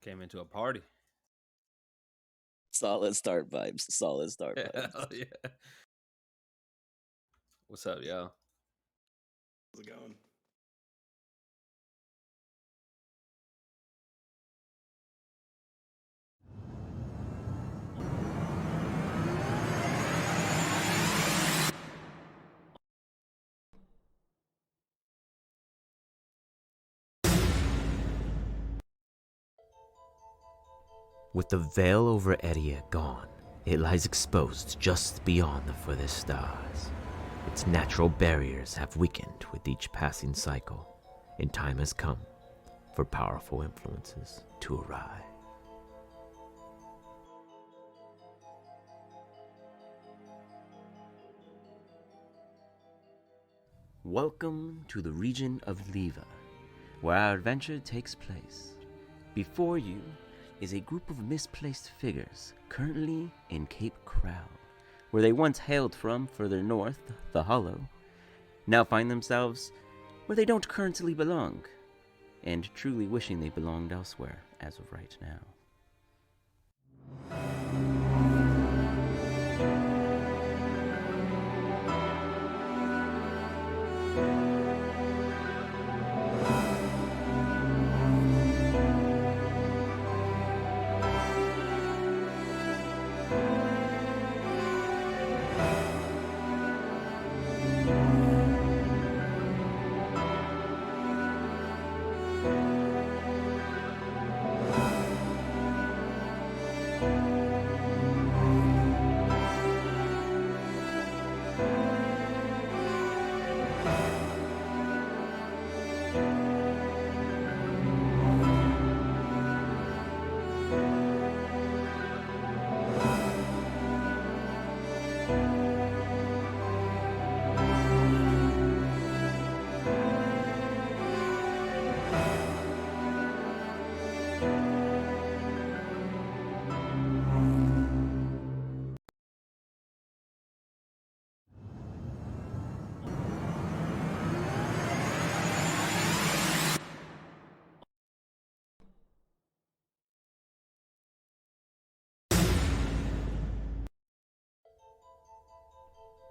Came into a party. Solid start vibes. Solid start vibes. Hell yeah. What's up, yo? How's it going? With the veil over ERIYA gone, it lies exposed just beyond the furthest stars. Its natural barriers have weakened with each passing cycle, and time has come for powerful influences to arrive. Welcome to the region of ERIYA, where our adventure takes place. Before you is a group of misplaced figures currently in Cape Crowl, where they once hailed from further north, the Hollow, now find themselves where they don't currently belong, and truly wishing they belonged elsewhere as of right now.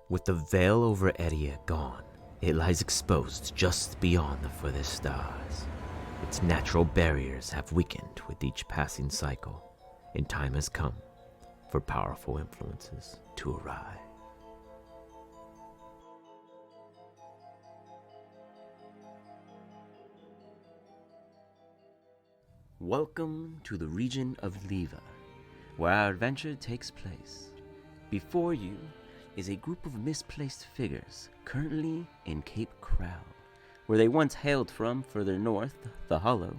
With the veil over ERIYA gone, it lies exposed just beyond the furthest stars. Its natural barriers have weakened with each passing cycle, and time has come for powerful influences to arrive. Welcome to the region of ERIYA, where our adventure takes place. Before you is a group of misplaced figures currently in Cape Crowl, where they once hailed from further north, the Hollow,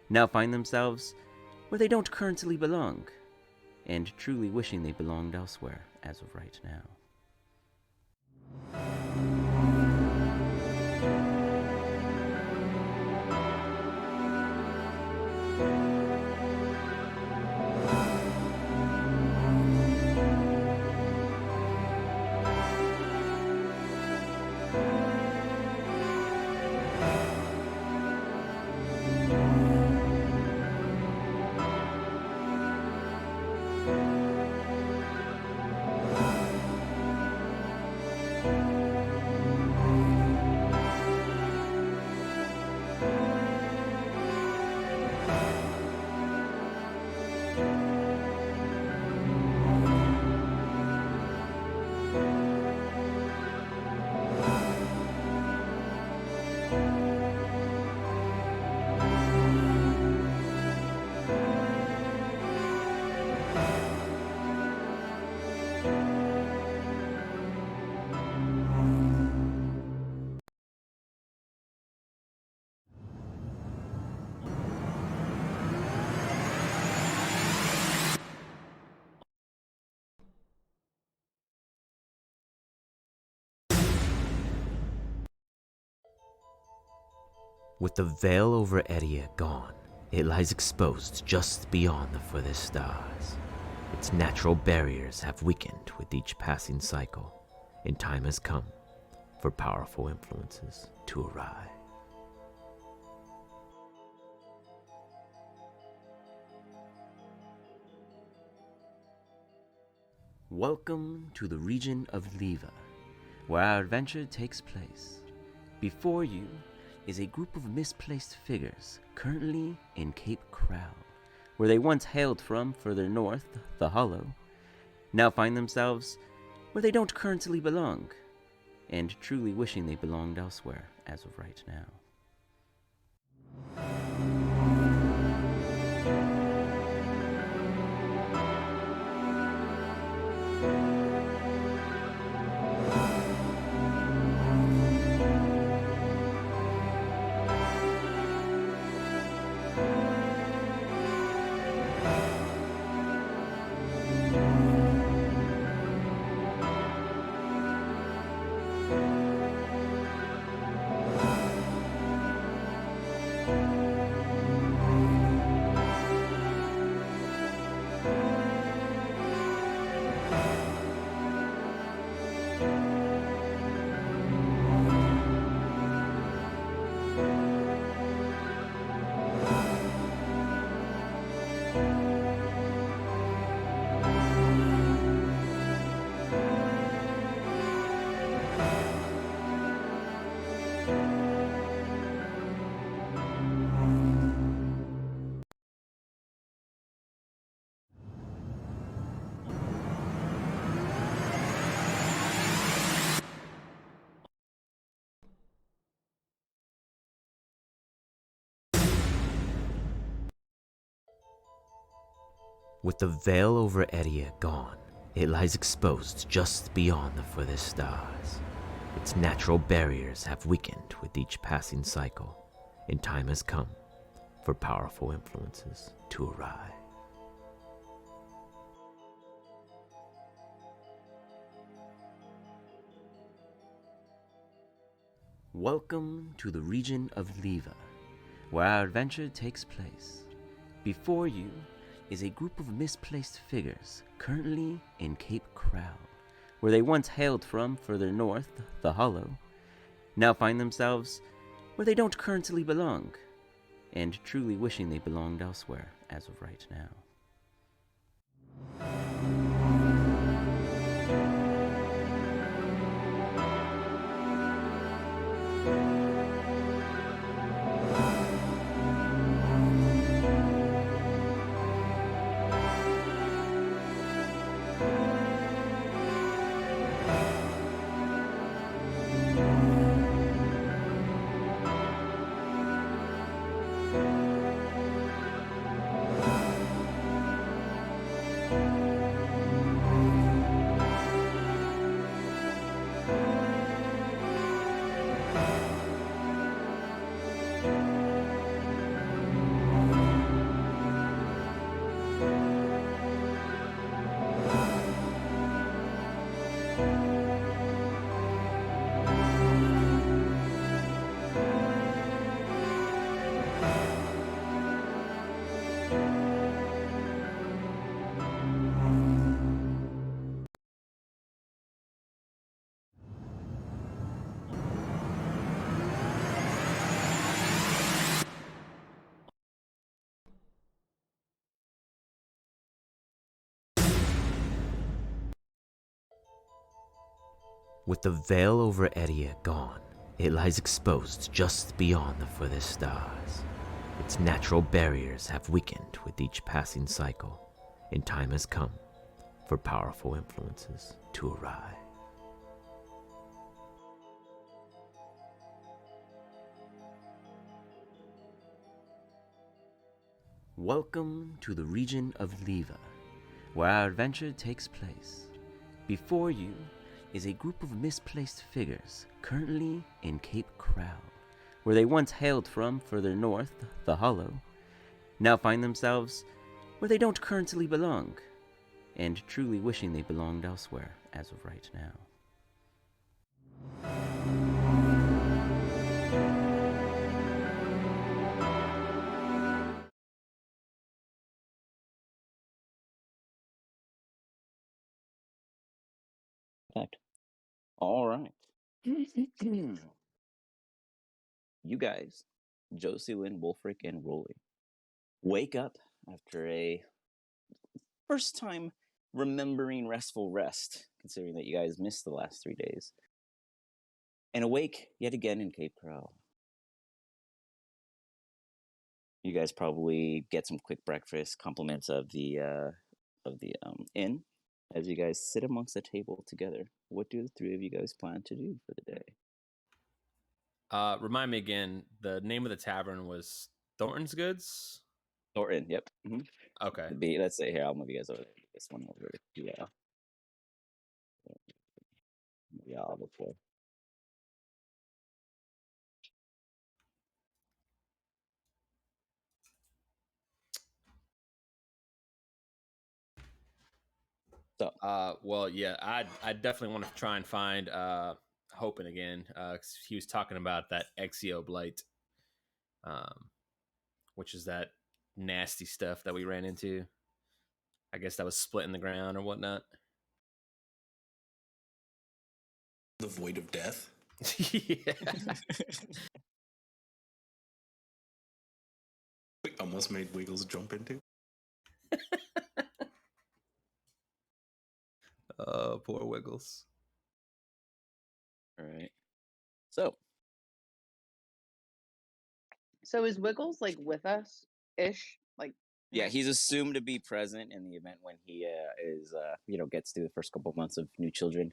now find themselves where they don't currently belong, and truly wishing they belonged elsewhere as of right now. With the veil over ERIYA gone, it lies exposed just beyond the furthest stars. Its natural barriers have weakened with each passing cycle, and time has come for powerful influences to arrive. Welcome to the region of Liva, where our adventure takes place. Before you is a group of misplaced figures currently in Cape Crowl, where they once hailed from further north, the Hollow, now find themselves where they don't currently belong, and truly wishing they belonged elsewhere as of right now. With the veil over ERIYA gone, it lies exposed just beyond the furthest stars. Its natural barriers have weakened with each passing cycle, and time has come for powerful influences to arrive. Welcome to the region of Liva, where our adventure takes place. Before you is a group of misplaced figures currently in Cape Crowl, where they once hailed from further north, the Hollow, now find themselves where they don't currently belong, and truly wishing they belonged elsewhere as of right now. With the veil over ERIYA gone, it lies exposed just beyond the furthest stars. Its natural barriers have weakened with each passing cycle, and time has come for powerful influences to arrive. Welcome to the region of Liva, where our adventure takes place. Before you is a group of misplaced figures currently in Cape Crowl, where they once hailed from further north, the Hollow, now find themselves where they don't currently belong, and truly wishing they belonged elsewhere as of right now. Fact. All right. You guys, Josie, Lynn, Wolfric, and Rolly, wake up after a first time remembering restful rest, considering that you guys missed the last 3 days, and awake yet again in Cape Crowl. You guys probably get some quick breakfast, compliments of the inn, as you guys sit amongst the table together. What do the three of you guys plan to do for the day? Remind me again, the name of the tavern was Thornton's Goods? Thornton, yep. Okay. Let's say here, I'll move you guys over there. This one over. Yeah. Yeah, I'll look for. So, well, yeah, I definitely want to try and find Hopin again. 'Cause he was talking about that Exio Blight, which is that nasty stuff that we ran into. I guess that was splitting the ground or whatnot. The void of death. Yeah. We almost made Wiggles jump into. Oh, poor Wiggles. all right. So, So is Wiggles like with us ish? Like yeah, he's assumed to be present in the event when he gets through the first couple of months of new children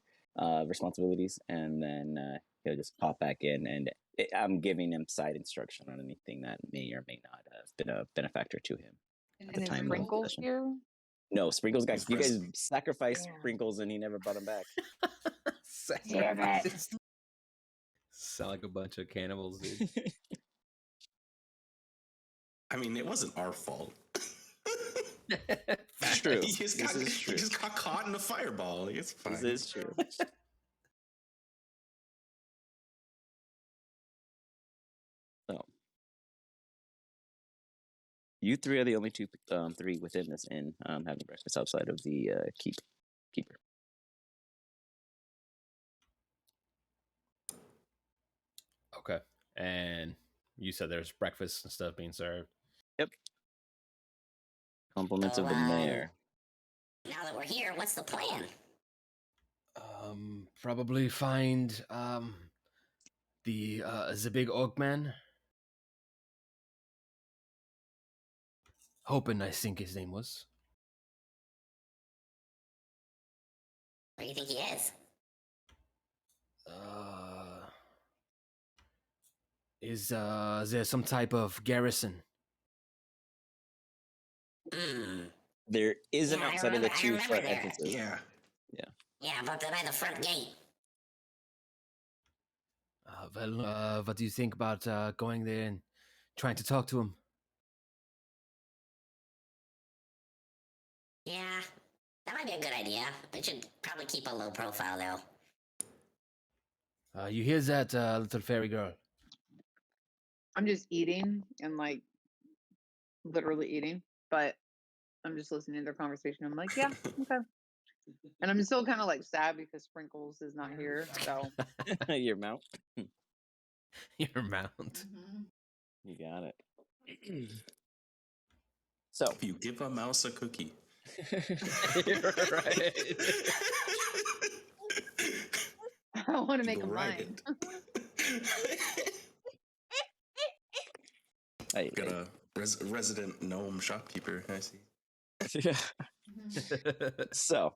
responsibilities, and then he'll just pop back in, and I'm giving him side instruction on anything that may or may not have been a benefactor to him at the and time of Sprinkles possession. here? No, Sprinkles guys, you guys Impressive. sacrificed Damn. Sprinkles and he never brought him back. Damn it. Sound like a bunch of cannibals, dude. I mean, it wasn't our fault. It's true. He just This got, is true. He just got caught in a fireball. Like, it's fine. This is true. So, you three are the only three within this inn having breakfast outside of the keeper. Okay. And you said there's breakfast and stuff being served. Yep. Compliments of the mayor. Now that we're here, what's the plan? Probably find the big oak man. Hoping, I think his name was. Where do you think he is? Is there some type of garrison? There isn't Yeah, I outside of the remember- I two remember front there. entrances. Yeah. Yeah, but by the front gate. What do you think about going there and trying to talk to him? Yeah, that might be a good idea. We should probably keep a low profile, though. You hear that, little fairy girl? I'm just eating and like literally eating, but I'm just listening to their conversation. I'm like, yeah, okay. And I'm still kind of like sad because Sprinkles is not here. So Your mount. Your mount. You got it. So, If you give a mouse a cookie. you're right. I want to make them Right. mine. Hey, Got a resident gnome shopkeeper. I see. yeah. So,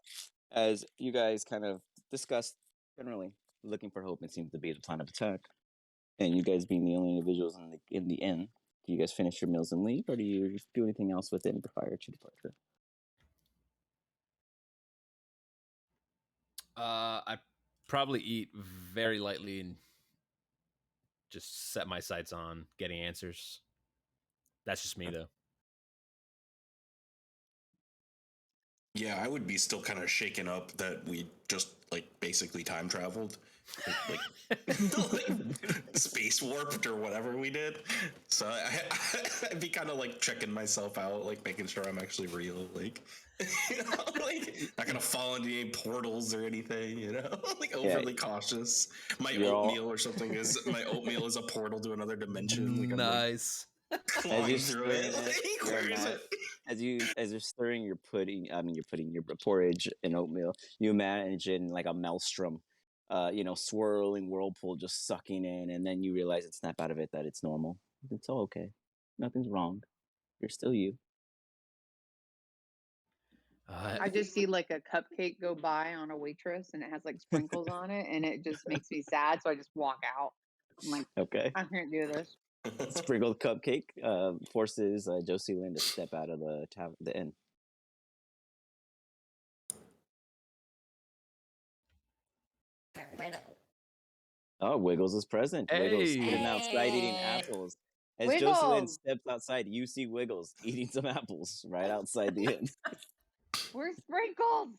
as you guys kind of discussed, generally looking for hope, it seems to be the plan of attack. And you guys being the only individuals in the inn, do you guys finish your meals and leave, or do you do anything else within prior to departure? I probably eat very lightly and just set my sights on getting answers. That's just me, though. Yeah, I would be still kind of shaken up that we just like basically time traveled, like space warped or whatever we did. So I'd be kind of like checking myself out, like making sure I'm actually real, like like not gonna fall into any portals or anything, like overly cautious. My You're oatmeal or something is a portal to another dimension. Like, I'm like, Nice. clawing through it. Like, where is it? As you're stirring your pudding, you're putting your porridge and oatmeal. You imagine like a maelstrom, swirling whirlpool just sucking in, and then you realize and snap out of it that it's normal. It's all okay. Nothing's wrong. You're still you. I just see like a cupcake go by on a waitress and it has like sprinkles on it and it just makes me sad. So I just walk out. I'm like, Okay. I can't do this. Sprinkled cupcake forces Josie Lynn to step out of the inn. Where the... Oh, Wiggles is present. Wiggles Hey. sitting outside eating Hey. apples. As Josie Lynn Wiggles! steps outside, you see Wiggles eating some apples right outside the inn. Where's sprinkles?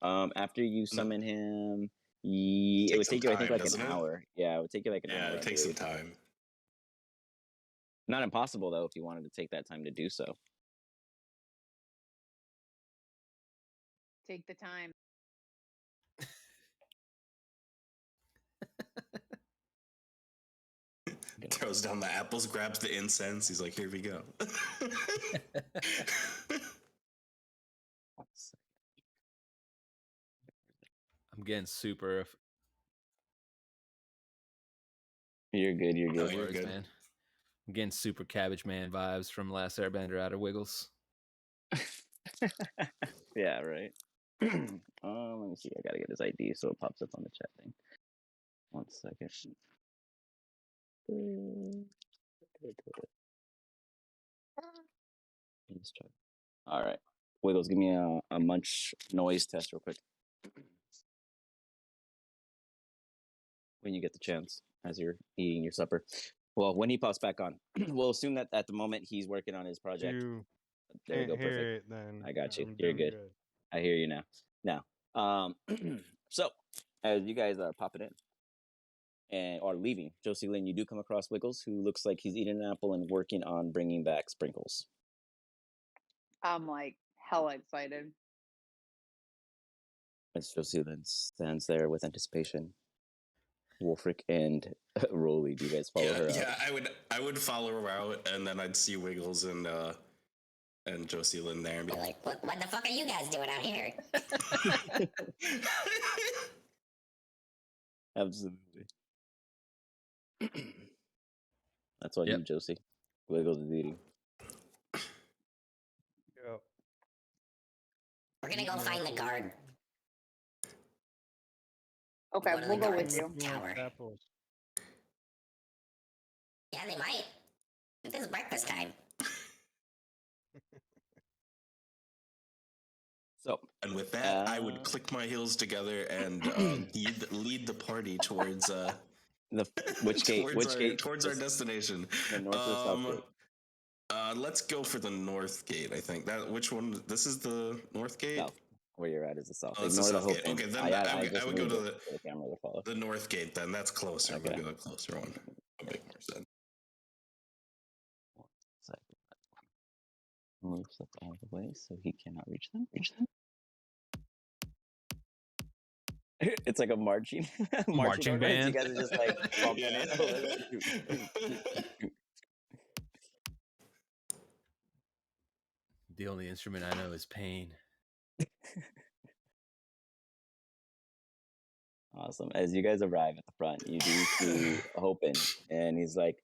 After you summon him, it Takes would some take you, I think, time, like an doesn't it? hour. Yeah, it would take you like an Yeah, hour. it I takes some believe. time. Not impossible though, if you wanted to take that time to do so. Take the time. Throws down the apples, grabs the incense. He's like, "Here we go." I'm getting super You're good. You're Oh, good. you're words, good. man. I'm getting super Cabbage Man vibes from Last Airbender out of Wiggles. Yeah, right. Let me see. I gotta get his ID so it pops up on the chat thing. 1 second. Let's try. All right, Wiggles, give me a munch noise test real quick. When you get the chance, as you're eating your supper. Well, when he pops back on, we'll assume that at the moment he's working on his project. You There you can't go, hear perfect. it, then I got you. I'm You're doing good. I hear you now. So as you guys are popping in and are leaving, Josie Lynn, you do come across Wiggles, who looks like he's eating an apple and working on bringing back Sprinkles. I'm like hella excited. As Josie Lynn stands there with anticipation, Wolfric and Rolly, do you guys follow her out? Yeah, I would follow her out, and then I'd see Wiggles and Josie Lynn there, and be Be like, like, what the fuck are you guys doing out here? Absolutely. That's what Yep. you, Josie. Wiggles is eating. Yep. We're gonna go find the guard. Okay, Go to the we'll go guards. with you. Tower. Apples. Yeah, they might. It is breakfast time. So, and with that, I would click my heels together and lead the party towards which gate? towards our destination. The north or south gate? Let's go for the north gate. I think which one? This is the north gate. South. Where you're at is the south. Oh, it's the Ignore the south whole gate. thing. Okay, then I would go to the camera to follow. the north gate. Then that's closer. Okay. Maybe the closer one. That'll make more sense. Move stuff out of the way so he cannot reach them. It's like a marching Marching order. band. You guys are just like bumping it. The only instrument I know is pain. Awesome. As you guys arrive at the front, you do see Hopin, and he's like,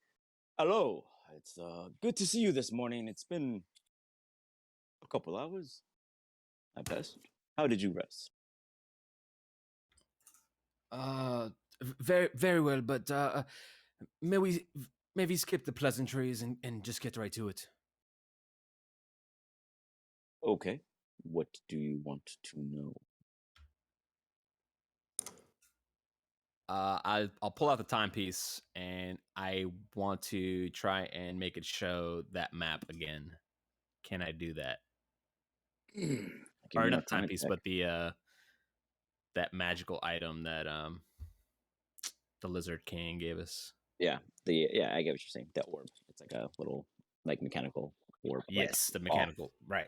"Hello, it's good to see you this morning. It's been a couple hours at best. How did you rest?" Very, very well, but may we maybe skip the pleasantries and just get right to it. Okay. What do you want to know? I'll pull out the timepiece and I want to try and make it show that map again. Can I do that? Or not timepiece, but the that magical item that the Lizard King gave us. Yeah, I get what you're saying. The orb. It's like a little mechanical orb. Yes, the mechanical. Right.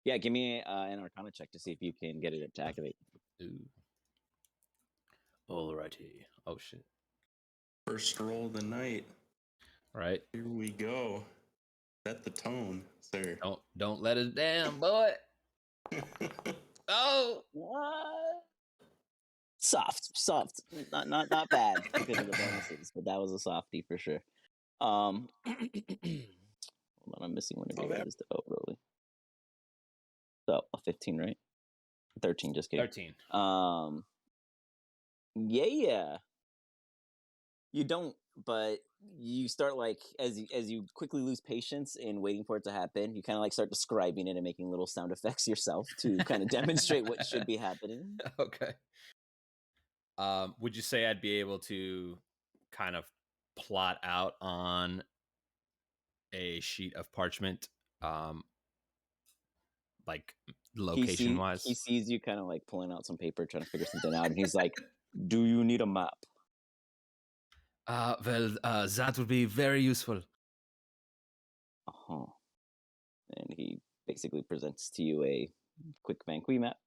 Yeah, give me an Arcana check to see if you can get it to activate. Ooh. Alrighty. Oh shit. First roll of the night. Right. Here we go. Set the tone, sir. Don't let us down, boy. Oh. What? Soft. Not bad because of the bonuses, but that was a softie for sure. Hold on, I'm missing one of you guys. Oh, really? So a 15, right? 13, just kidding. 13. Yeah. You don't, but you start like as you quickly lose patience in waiting for it to happen, you kind of like start describing it and making little sound effects yourself to kind of demonstrate what should be happening. Okay. Would you say I'd be able to kind of plot out on a sheet of parchment, like location wise? He sees you kind of like pulling out some paper, trying to figure something out, and he's like, "Do you need a map?" Well, that would be very useful. And he basically presents to you a quick Vanqui map.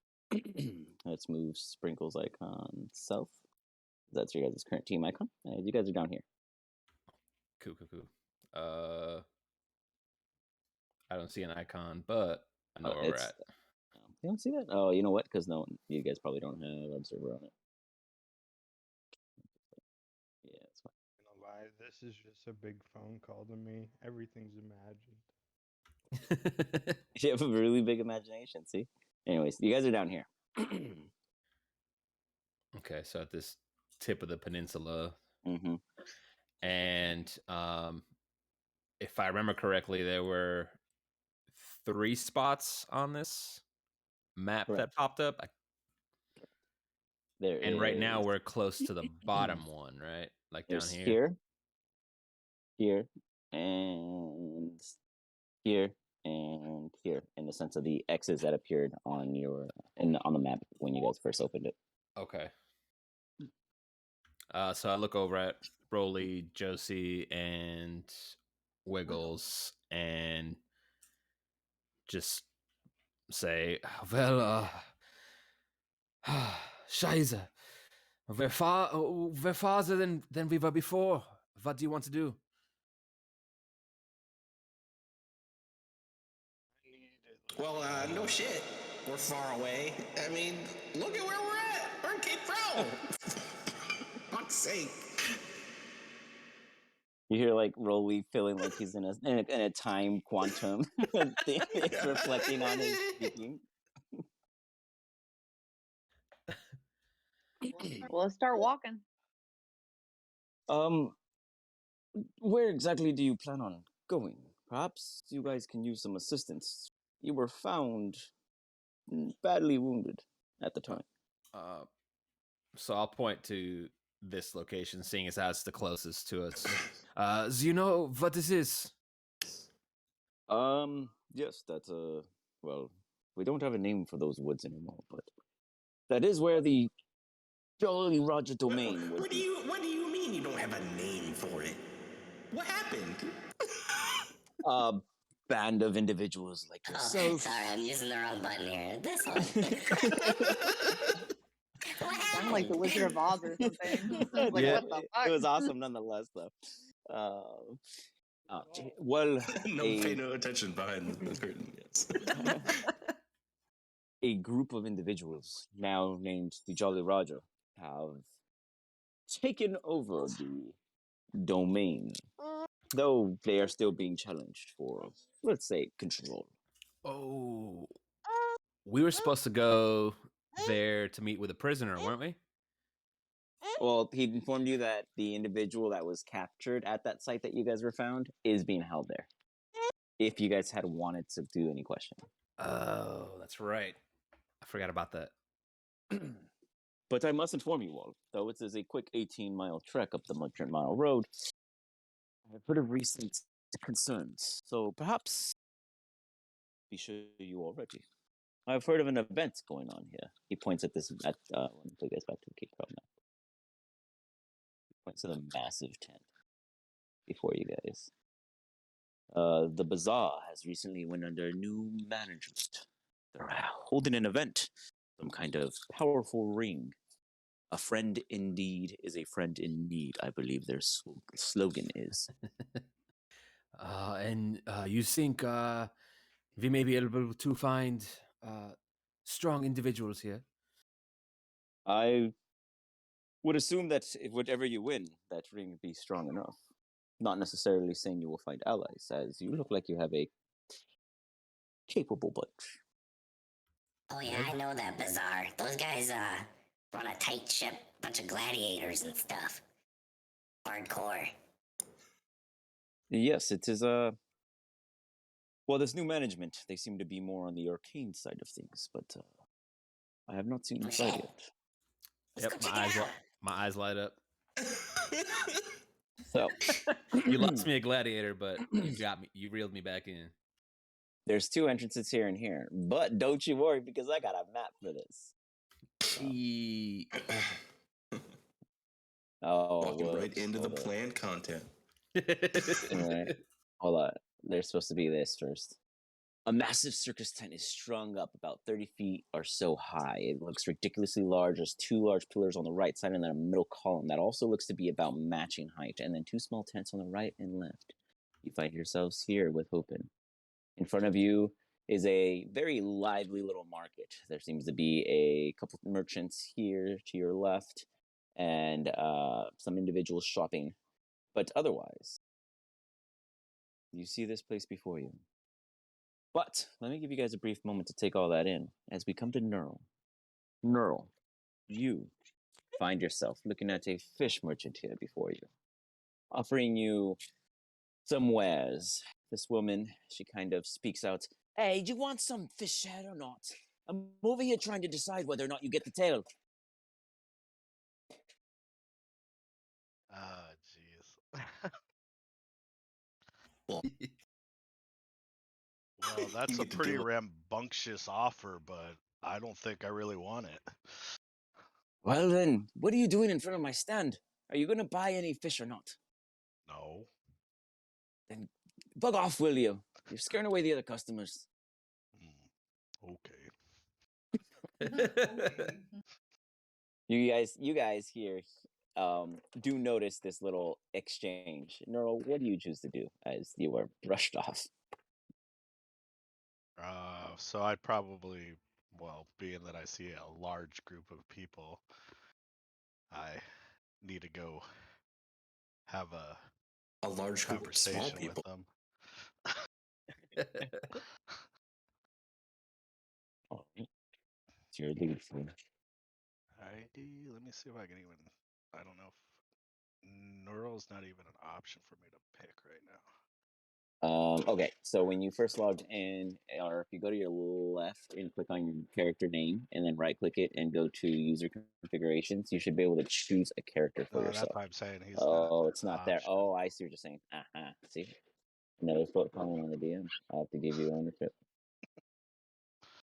Let's move Sprinkles icon self. That's your guys' current team icon. You guys are down here. Cool. I don't see an icon, but I know where we're at. You don't see that? Oh, you know what? Because you guys probably don't have Observer on it. Yeah, it's fine. I'm gonna lie, this is just a big phone call to me. Everything's imagined. You have a really big imagination, see? Anyways, you guys are down here. Okay, so at this tip of the peninsula. Mm-hmm. And if I remember correctly, there were 3 spots on this map that popped up. Right now we're close to the bottom one, right? Like down here. Here, and here, and here, in the sense of the X's that appeared on on the map when you guys first opened it. Okay. So I look over at Broly, Josie, and Wiggles, and just say, well, Scheiße. We're farther than we were before. What do you want to do? Well, no shit. We're far away. I mean, look at where we're at. We're in Cape Crowl. Fuck's sake. You hear like Rolly feeling like he's in a time quantum. It's reflecting on his speaking. Well, let's start walking. Where exactly do you plan on going? Perhaps you guys can use some assistance. You were found badly wounded at the time. So I'll point to this location, seeing as that's the closest to us. Do you know what this is? Yes, that's well, we don't have a name for those woods anymore, but that is where the Jolly Roger domain would be. What do you mean you don't have a name for it? What happened? Band of individuals like yourself. Oh, sorry, I'm using the wrong button here. This one. I'm like the Wizard of Oz or something. Like, what the fuck? It was awesome nonetheless, though. Well, pay no attention behind the curtain. Yes. A group of individuals, now named the Jolly Roger, have taken over the domain, though they are still being challenged for, let's say, control. Oh, we were supposed to go there to meet with a prisoner, weren't we? Well, he informed you that the individual that was captured at that site that you guys were found is being held there. If you guys had wanted to do any questioning. Oh, that's right. I forgot about that. But I must inform you all, though it is a quick 18-mile trek up the Mudchurn Mile Road, I've heard of recent concerns, so perhaps be sure you already. I've heard of an event going on here. He points at this. Let me take this back to the Cape Crowl map. He points to the massive tent before you guys. The Bazzar has recently went under new management. They're holding an event, some kind of powerful ring. A friend indeed is a friend in need, I believe their slogan is. And you think we may be able to find strong individuals here? I would assume that if whatever you win, that ring would be strong enough. Not necessarily saying you will find allies, as you look like you have a capable bunch. Oh yeah, I know that Bazzar. Those guys run a tight ship, bunch of gladiators and stuff. Hardcore. Yes, it is well, this new management, they seem to be more on the arcane side of things, but I have not seen inside shit. yet. Let's go check it out. My eyes light up. So You lost me a gladiator, but you got me. You reeled me back in. there's 2 entrances here and here, but don't you worry because I got a map for this. Oh, Walking right whoops, into the hold up. planned content. Alright. Hold on. There's supposed to be this first. A massive circus tent is strung up about 30 feet or so high. It looks ridiculously large. There's 2 large pillars on the right side and then a middle column that also looks to be about matching height, and then 2 small tents on the right and left. You find yourselves here with Hopin. In front of you is a very lively little market. There seems to be a couple of merchants here to your left and some individuals shopping. But otherwise, you see this place before you. But let me give you guys a brief moment to take all that in as we come to Neural. Neural, you find yourself looking at a fish merchant here before you, offering you some wares. This woman, she kind of speaks out, "Hey, do you want some fish head or not? I'm over here trying to decide whether or not you get the tail." Ah, jeez. Well, Well, that's you a get to pretty deal with rambunctious offer, but I don't think I really want it. Well then, what are you doing in front of my stand? Are you going to buy any fish or not? No. Then bug off, will you? You're scaring away the other customers. Okay. You guys here do notice this little exchange. Neural, what do you choose to do as you are brushed off? So I'd probably, well, being that I see a large group of people, I need to go have a large group of small conversation with people. them. Oh, it's your lead for ID, let me see if I can even, I don't know if Neural's not even an option for me to pick right now. Okay, so when you first logged in, or if you go to your left and click on your character name, and then right click it and go to user configurations, you should be able to choose a character for That's yourself. why I'm saying he's Oh, not it's an not there. option. Oh, I see what you're saying. See? Another foot calling on the DM. I'll have to give you ownership.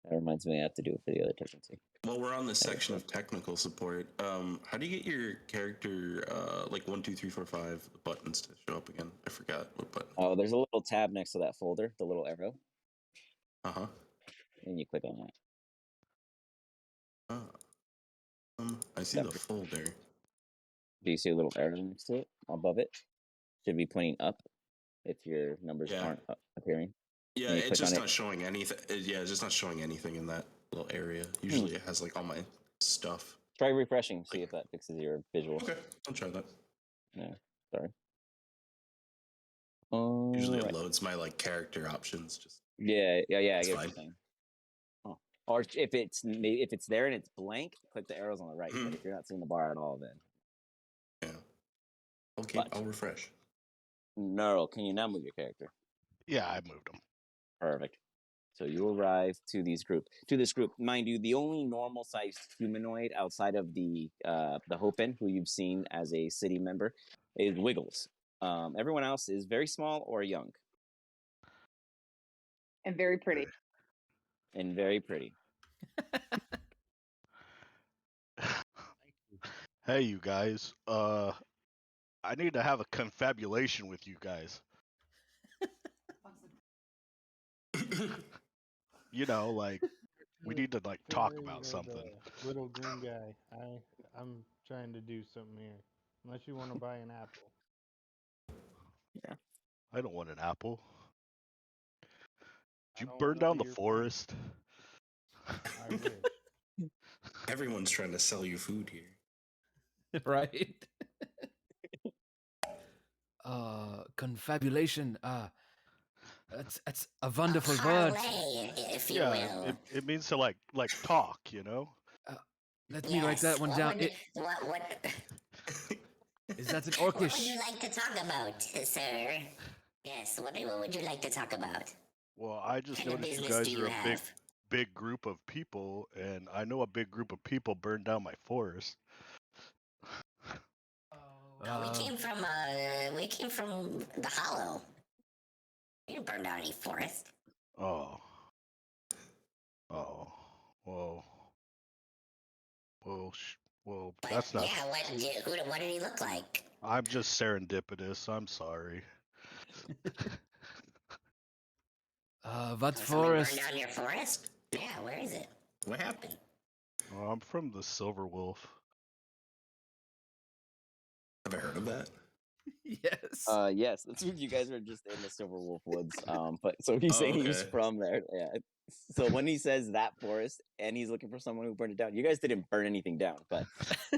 That reminds me I have to do it for the other technology. Well, we're on the section of technical support. How do you get your character like 1, 2, 3, 4, 5 buttons to show up again? I forgot what button. Oh, there's a little tab next to that folder, the little arrow, Uh-huh. and you click on that. I see the folder. Do you see a little arrow next to it, above it? Should be pointing up if your numbers aren't appearing. Yeah, it's just not showing anything. Yeah, it's just not showing anything in that little area. Usually it has like all my stuff. Try refreshing, see if that fixes your visuals. Okay, I'll try that. Yeah, sorry. Usually it loads my like character options. Just yeah. I get what fine. you're saying. Oh. Or if it's there and it's blank, click the arrows on the right. But if you're not seeing the bar at all, then okay, I'll refresh. Neural, can you now move your character? Yeah, I moved him. Perfect. So you arrive to this group. Mind you, the only normal-sized humanoid outside of the Hopin, who you've seen as a city member, is Wiggles. Everyone else is very small or young. And very pretty. And very pretty. Hey, you guys. I need to have a confabulation with you guys. You know, like We need to like talk Fairy about or something. the little green guy. I'm trying to do something here. Unless you want to buy an apple. I don't want an apple. I Did you don't burn wanna down be the your forest? I wish. Everyone's trying to sell you food here. Right? Confabulation. It's a wonderful word. Parlay, if you Yeah, will. it means to like talk, you know? Let me write that one what down. would- Is that in what would Orcish? you like to talk about, sir? Yes, what would you like to talk about? Well, I just What kind of noticed you business guys do are you a have? big group of people, and I know a big group of people burned down my forest. We came from the Hollow. We didn't burn down any forest. Oh. Well, But that's not. yeah, what did he look like? I'm just serendipitous. I'm sorry. What Somebody forest? burned down your forest? Yeah, where is it? What happened? Oh, I'm from the Silver Wolf. Have I heard of that? Yes. Yes, that's what you guys were just in the Silver Wolf Woods. But so he's saying he's okay. from there. Yeah. So when he says that forest and he's looking for someone who burned it down, you guys didn't burn anything down, but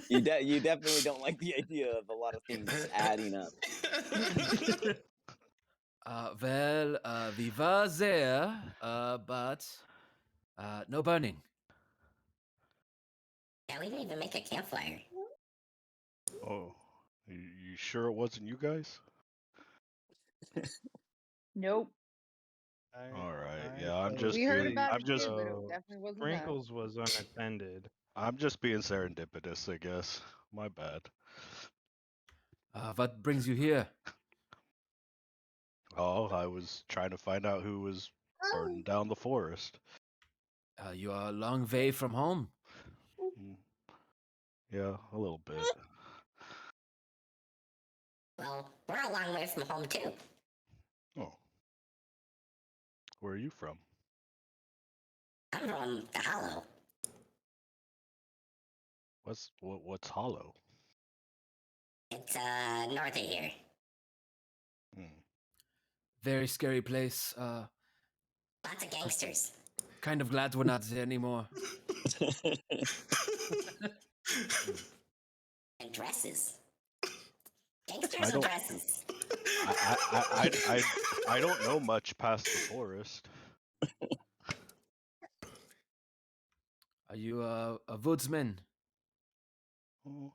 you definitely don't like the idea of a lot of things adding up. We were there, but no burning. Yeah, we didn't even make a campfire. Oh, you sure it wasn't you guys? Nope. All right. I Yeah, I'm thought just We heard being. about I'm it just. too, but it so definitely wasn't that. Sprinkles was unattended. I'm just being serendipitous, I guess. My bad. What brings you here? Oh, I was trying to find out who was burning down the forest. You are a long way from home. Mm. Yeah, a little bit. Well, we're a long way from home too. Oh. Where are you from? I'm from the Hollow. What's hollow? It's north of here. Hmm. Very scary place. Lots of gangsters. Kind of glad we're not there anymore. And dresses. Gangsters I and don't- dresses. I don't know much past the forest. Are you a woodsman? Oh,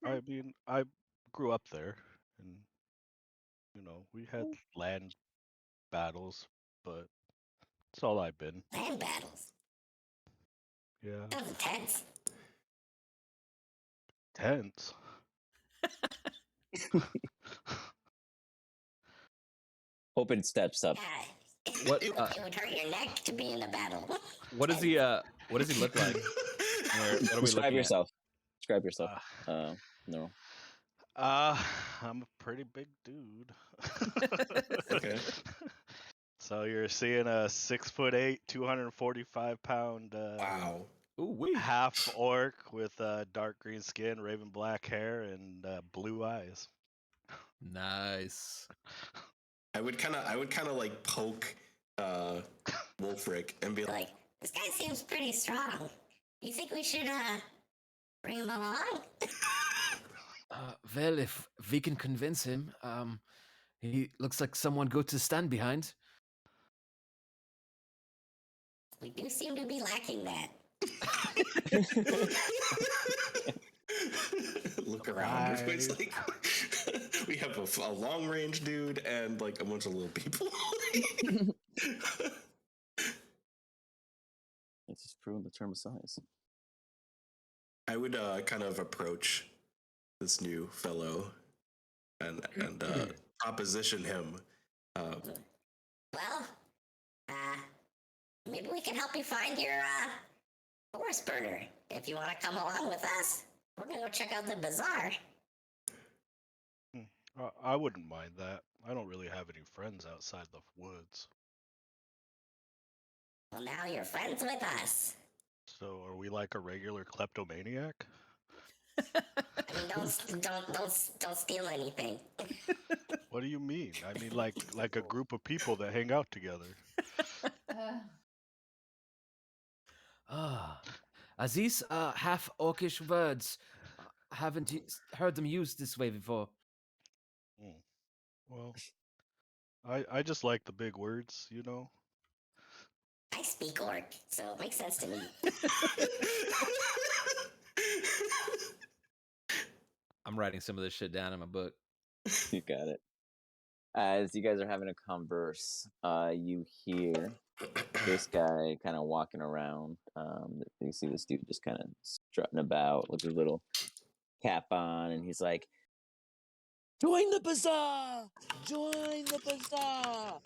I mean, I grew up there, and we had land battles, but that's all I've been. Land battles. Yeah, That was intense. tense. Hoping steps up. Yeah. What, It would hurt your neck to be in a battle. What does he? What does he look like? What are we Describe looking yourself. Describe yourself. Uh, No. I'm a pretty big dude. Okay. So you're seeing a 6'8", 245-pound Wow. Ooh, wee. half orc with dark green skin, raven black hair, and blue eyes. Nice. I would kind of like poke Wolfric and be like, Like, this guy seems pretty strong. You think we should bring him along? Well, if we can convince him, he looks like someone good to stand behind. We do seem to be lacking that. look around. Everybody's like, we have a long range dude and like a bunch of little people. It's just proving the term of size. I would kind of approach this new fellow and proposition him. Well, maybe we can help you find your forest burner. If you want to come along with us, we're gonna go check out the bazaar. I wouldn't mind that. I don't really have any friends outside the woods. Well, now you're friends with us. So are we like a regular kleptomaniac? I mean, don't steal anything. What do you mean? I mean like a group of people that hang out together. These half orcish words, haven't heard them used this way before. Hmm. Well, I just like the big words, you know. I speak orc, so it makes sense to me. I'm writing some of this shit down in my book. You got it. As you guys are having a converse, you hear this guy kind of walking around. You see this dude just kind of strutting about with his little cap on, and he's like, "Join the bazaar! Join the bazaar!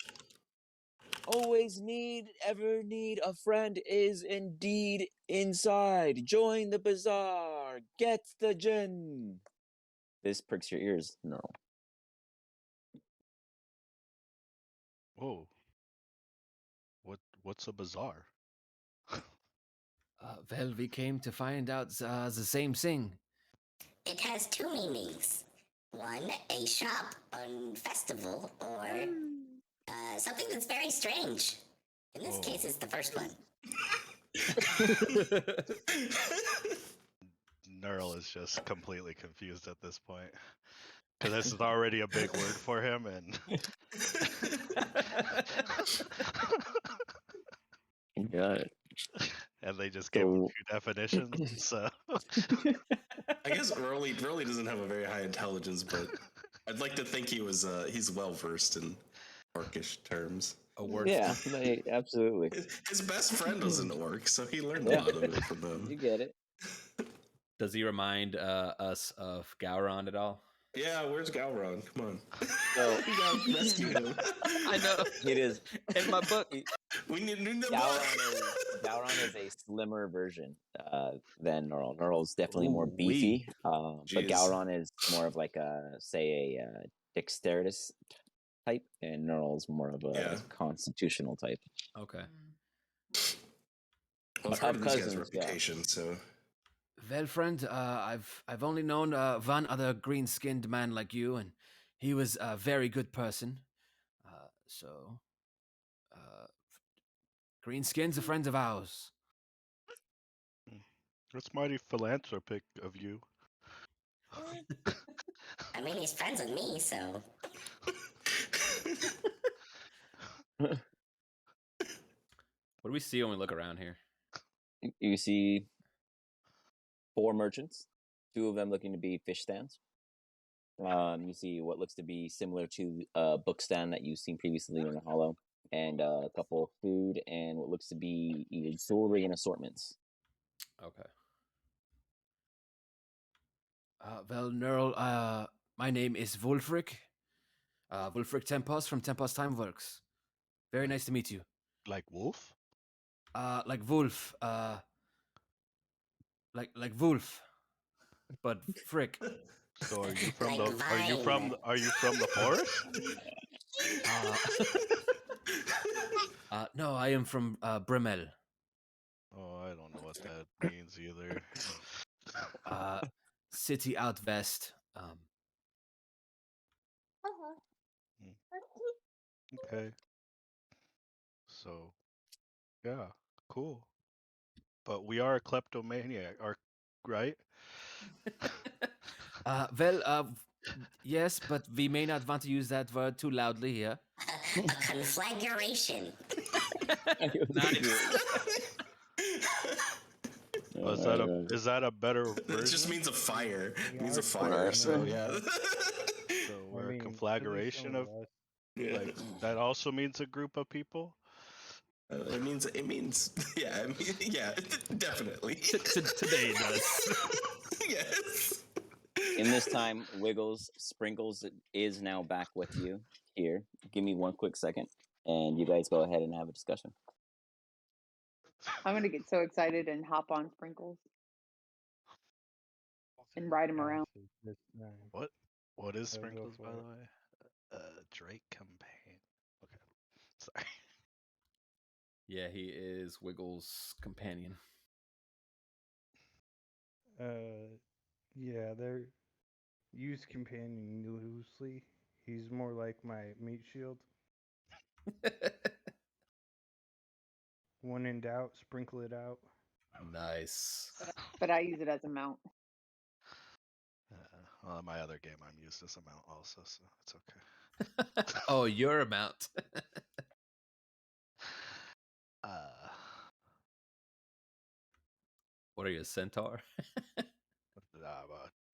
Ever need a friend is indeed inside. Join the bazaar! Get the gin!" This pricks your ears, no. Whoa. What's a bazaar? Well, we came to find out the same thing. It has two meanings. One, a shop on festival, or something that's very strange. In this case, it's the first one. Neural is just completely confused at this point. Because this is already a big word for him, and Got it. and they just gave him two definitions. So I guess Early doesn't have a very high intelligence, but I'd like to think he's well versed in orcish terms. A word. Yeah, absolutely. His best friend was an orc, so he learned a lot of it from them. You get it. Does he remind us of Gowron at all? Yeah, where's Galron? Come on. So We gotta rescue him. I know. it is In my book. We need the Gowron is a slimmer version than Neural. Neural's definitely more beefy, but Jeez. Gowron is more of like a dexterous type, and Neural's more of a constitutional type. Okay. Well, I've heard of this guy's cousins, yeah. reputation, so Well, friend, I've only known one other green-skinned man like you, and he was a very good person. Greenskin's a friend of ours. that's mighty philanthropic of you. I mean, he's friends with me, so. What do we see when we look around here? You see 4 merchants, 2 of them looking to be fish stands. You see what looks to be similar to a book stand that you've seen previously in the Hollow, and a couple of food and what looks to be either jewelry and assortments. Okay. Well, Neural, my name is Wulfric. Wulfric Tempos from Tempos Time Works. Very nice to meet you. Like wolf? Like Wolf. Like Wolf. But frick. So are you from Like are you from the forest? No, I am from Bremel. Oh, I don't know what that means either. City out west. Okay. So, yeah, cool. But we are a kleptomaniac, right? Yes, but we may not want to use that word too loudly here. A conflagration. Is that a better version? It just means a fire. It means a Fire. fire. So yeah. So we're a conflagration of like that also means a group of people. It means yeah. Yeah, definitely. Today it does. Yes. In this time, Sprinkles is now back with you here. Give me 1 quick second, and you guys go ahead and have a discussion. I'm gonna get so excited and hop on Sprinkles and ride him around. What is Sprinkles, by the way? Drake campaign. Okay, sorry. Yeah, he is Wiggles' companion. Yeah, they're use companion loosely. He's more like my meat shield. When in doubt, sprinkle it out. Nice. But I use it as a mount. Well, my other game I'm used as a mount also, so it's okay. Oh, your amount. What are you, a centaur?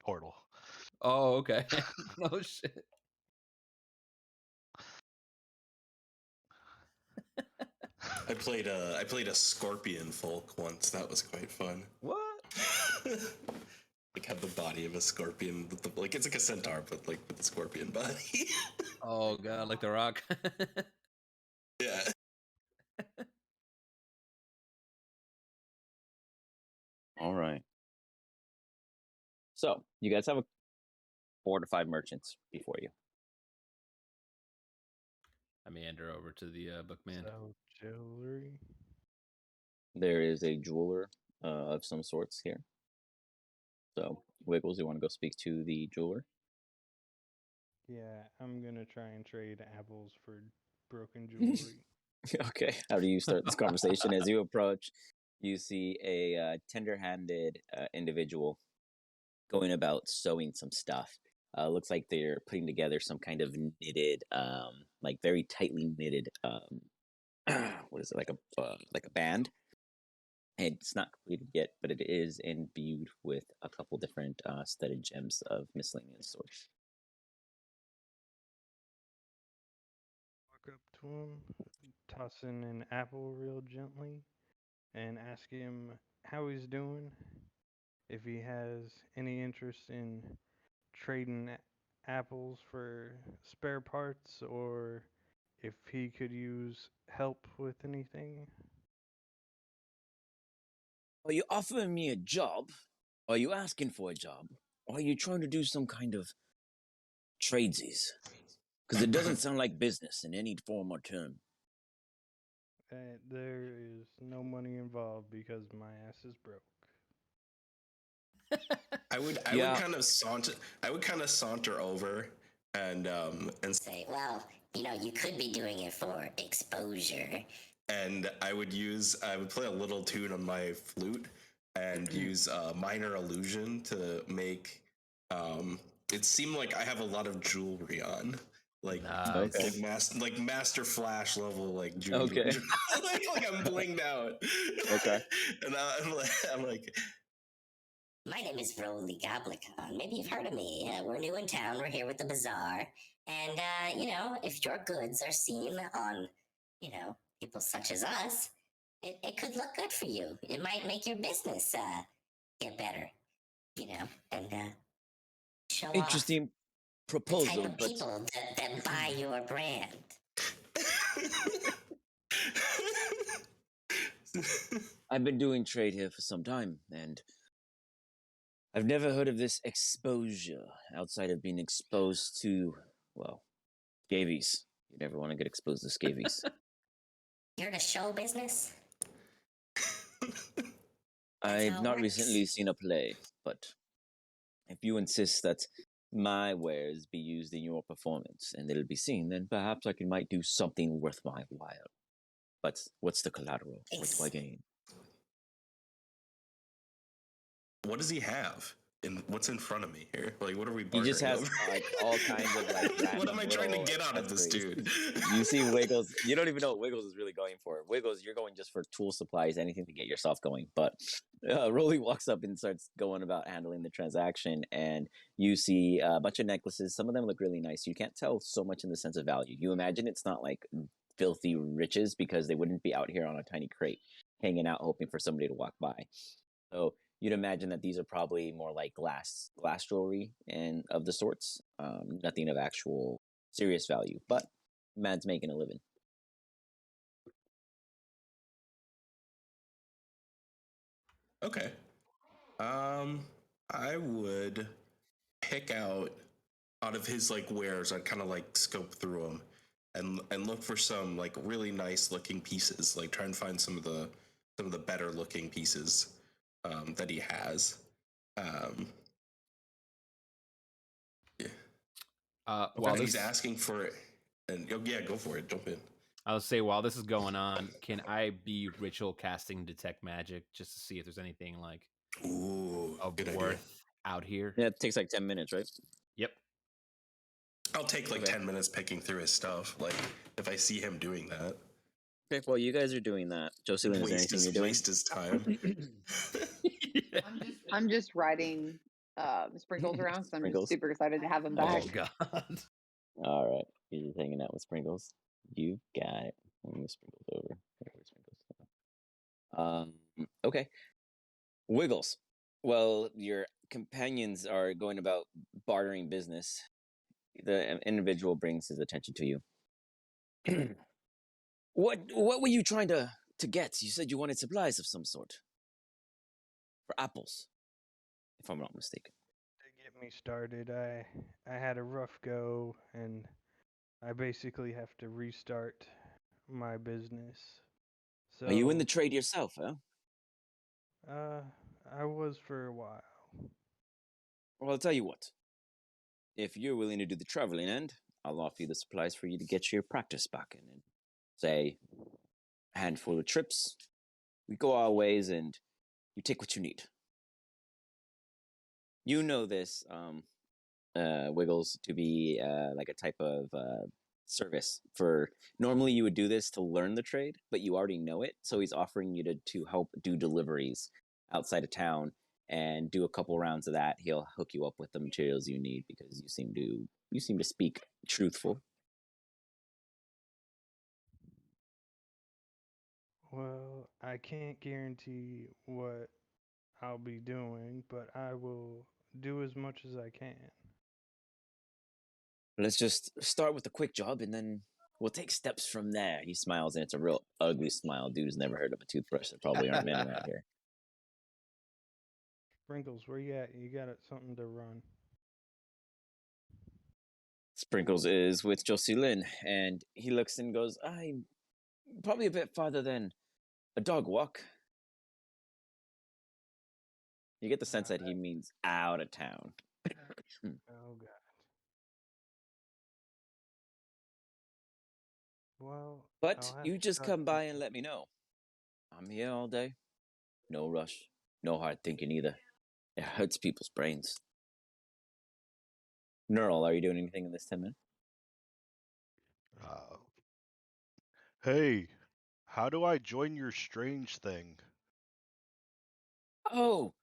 Portal. Oh, okay. No shit. I played a scorpion folk once. That was quite fun. What? Like had the body of a scorpion, with the, like it's like a centaur, but like with the scorpion body. Oh god, like the Rock. Yeah. All right. So you guys have 4 to 5 merchants before you. I meander over to the bookman. So jewelry. There is a jeweler of some sorts here. So Wiggles, you want to go speak to the jeweler? Yeah, I'm gonna try and trade apples for broken jewelry. Okay. How do you start this conversation? As you approach, you see a tender-handed individual going about sewing some stuff. Looks like they're putting together some kind of knitted, like very tightly knitted. What is it, like a band? It's not completed yet, but it is imbued with a couple different studded gems of miscellaneous sorts. Walk up to him, toss in an apple real gently, and ask him how he's doing. If he has any interest in trading apples for spare parts, or if he could use help with anything. Are you offering me a job? Are you asking for a job? Or are you trying to do some kind of tradesies? Because it doesn't sound like business in any form or term. There is no money involved because my ass is broke. I would kind of saunter over and Say, well, you could be doing it for exposure. and I would play a little tune on my flute and use minor illusion to make it seem like I have a lot of jewelry on. Like, Nice. like master flash level, like jewelry. Okay. like I'm blinged out. Okay. And I'm like, My name is Roly Goblicon. Maybe you've heard of me. We're new in town. We're here with the Bazzar. And, if your goods are seen on, people such as us, it could look good for you. It might make your business get better, and show Interesting off proposal, the type of but people that buy your brand. I've been doing trade here for some time, and I've never heard of this exposure outside of being exposed to, well, scabies. You never want to get exposed to scabies. You're in a show business? I've how it not works. recently seen a play, but if you insist that my wares be used in your performance and it'll be seen, then perhaps might do something worth my while. But what's the collateral? What do I gain? what does he have? And what's in front of me here? Like, what are we? He just has over? like all kinds of like. What am I trying to random get out of this accessories. dude? You see Wiggles. You don't even know what Wiggles is really going for. Wiggles, you're going just for tool supplies, anything to get yourself going. But Rolly walks up and starts going about handling the transaction, and you see a bunch of necklaces. Some of them look really nice. You can't tell so much in the sense of value. You imagine it's not like filthy riches because they wouldn't be out here on a tiny crate hanging out hoping for somebody to walk by. So you'd imagine that these are probably more like glass jewelry and of the sorts. Nothing of actual serious value, but man's making a living. Okay. I would pick out of his like wares. I'd kind of like scope through them and look for some like really nice looking pieces. Like try and find some of the better looking pieces that he has. Um, yeah. While He's this, asking for it, and yeah, go for it. Jump in. I'll say while this is going on, can I be ritual casting detect magic just to see if there's anything like Ooh, of good idea. worth out here? Yeah, it takes like 10 minutes, right? Yep. I'll take like Okay. 10 minutes picking through his stuff. Like if I see him doing that, Okay, well, you guys are doing that. Jocelyn, is there anything you're doing? waste his time. I'm just riding Sprinkles around because I'm just Sprinkles? super excited to have him back. Oh god. All right, you're just hanging out with Sprinkles. You got it. Let me move Sprinkles over. Where's Sprinkles? Okay. Wiggles. Well, your companions are going about bartering business. The individual brings his attention to you. What were you trying to get? You said you wanted supplies of some sort. For apples, if I'm not mistaken. To get me started, I had a rough go, and I basically have to restart my business. So Are you in the trade yourself, huh? I was for a while. Well, I'll tell you what. If you're willing to do the traveling end, I'll offer you the supplies for you to get your practice back in. And say, a handful of trips. We go our ways, and you take what you need. You know this, Wiggles, to be like a type of service for. Normally, you would do this to learn the trade, but you already know it. So he's offering you to help do deliveries outside of town and do a couple rounds of that. He'll hook you up with the materials you need because you seem to speak truthful. Well, I can't guarantee what I'll be doing, but I will do as much as I can. Let's just start with a quick job and then we'll take steps from there. He smiles, and it's a real ugly smile. Dude's never heard of a toothbrush. There probably aren't many around here. Sprinkles, where you at? You got something to run. Sprinkles is with Jocelyn, and he looks and goes, I'm probably a bit farther than a dog walk. You get the sense that he means out of town. Oh god. Well, But I'll have you to just start come by and thinking. let me know. I'm here all day. No rush. No hard thinking either. It hurts people's brains. Neural, are you doing anything in this 10 minutes? Hey, how do I join your strange thing? Oh,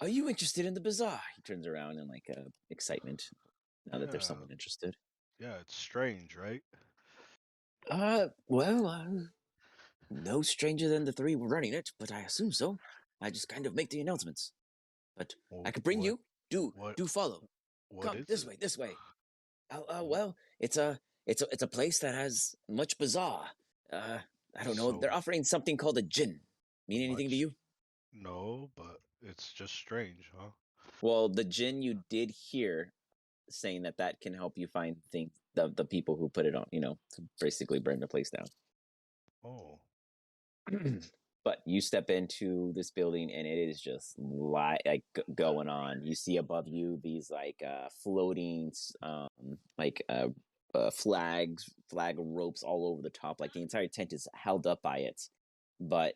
are you interested in the bazaar? He turns around in like excitement now that there's Yeah, someone interested. yeah, it's strange, right? Well, no stranger than the three running it, but I assume so. I just kind of make the announcements. But Well, I could bring what, you. Do what, follow. what Come is this it? way, this way. Wh- Well, it's a place that has much bazaar. I don't know. They're So offering something called a gin. Mean anything to much? you? No, but it's just strange, huh? Well, the gin you did hear saying that can help you find things the people who put it on. To basically burn the place down. Oh, But you step into this building and it is just going on. You see above you these like floating flag ropes all over the top. Like the entire tent is held up by it, but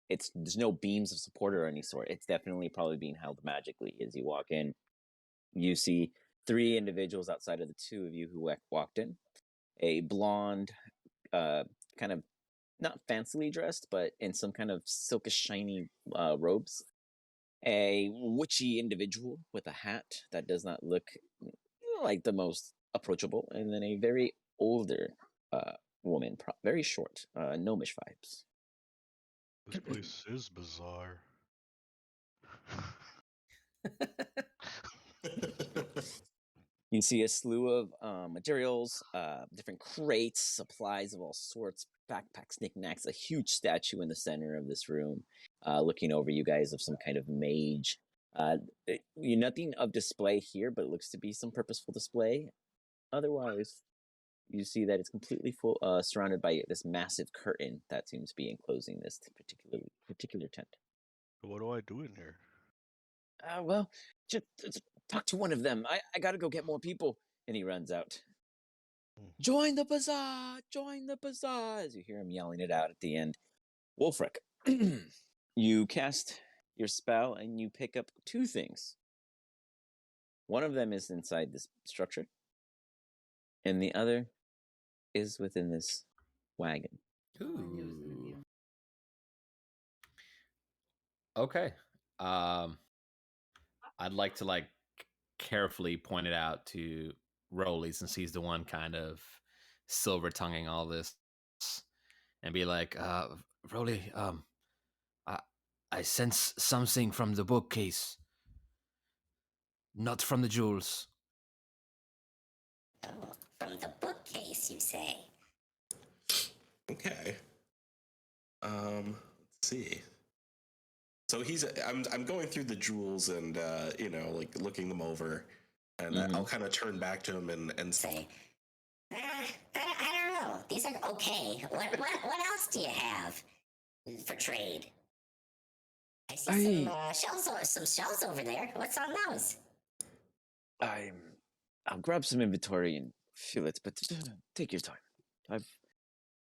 there's no beams of support or any sort. It's definitely probably being held magically. As you walk in, you see three individuals outside of the two of you who walked in. A blonde, kind of not fancily dressed, but in some kind of silkish, shiny robes. A witchy individual with a hat that does not look like the most approachable, and then a very older woman, very short, gnomish vibes. this place is bizarre. You see a slew of materials, different crates, supplies of all sorts, backpacks, knickknacks, a huge statue in the center of this room, looking over you guys of some kind of mage. Nothing of display here, but it looks to be some purposeful display. Otherwise, you see that it's completely full, surrounded by this massive curtain that seems to be enclosing this particular tent. What do I do in here? Well, just talk to one of them. I gotta go get more people. And he runs out. Join the bazaar! Join the bazaar! As you hear him yelling it out at the end. Wolfric, you cast your spell and you pick up two things. One of them is inside this structure, and the other is within this wagon. Ooh. Okay. I'd like to like carefully point it out to Rolly since he's the one kind of silver tonguing all this, and be like, Rolly, I sense something from the bookcase, not from the jewels. Oh, from the bookcase, you say? Okay. Let's see. So I'm going through the jewels and like looking them over, and I'll kind of turn back to him and Say, I don't know. These are okay. What else do you have for trade? I see some shells over there. What's on those? I'll grab some inventory and fill it, but take your time. I've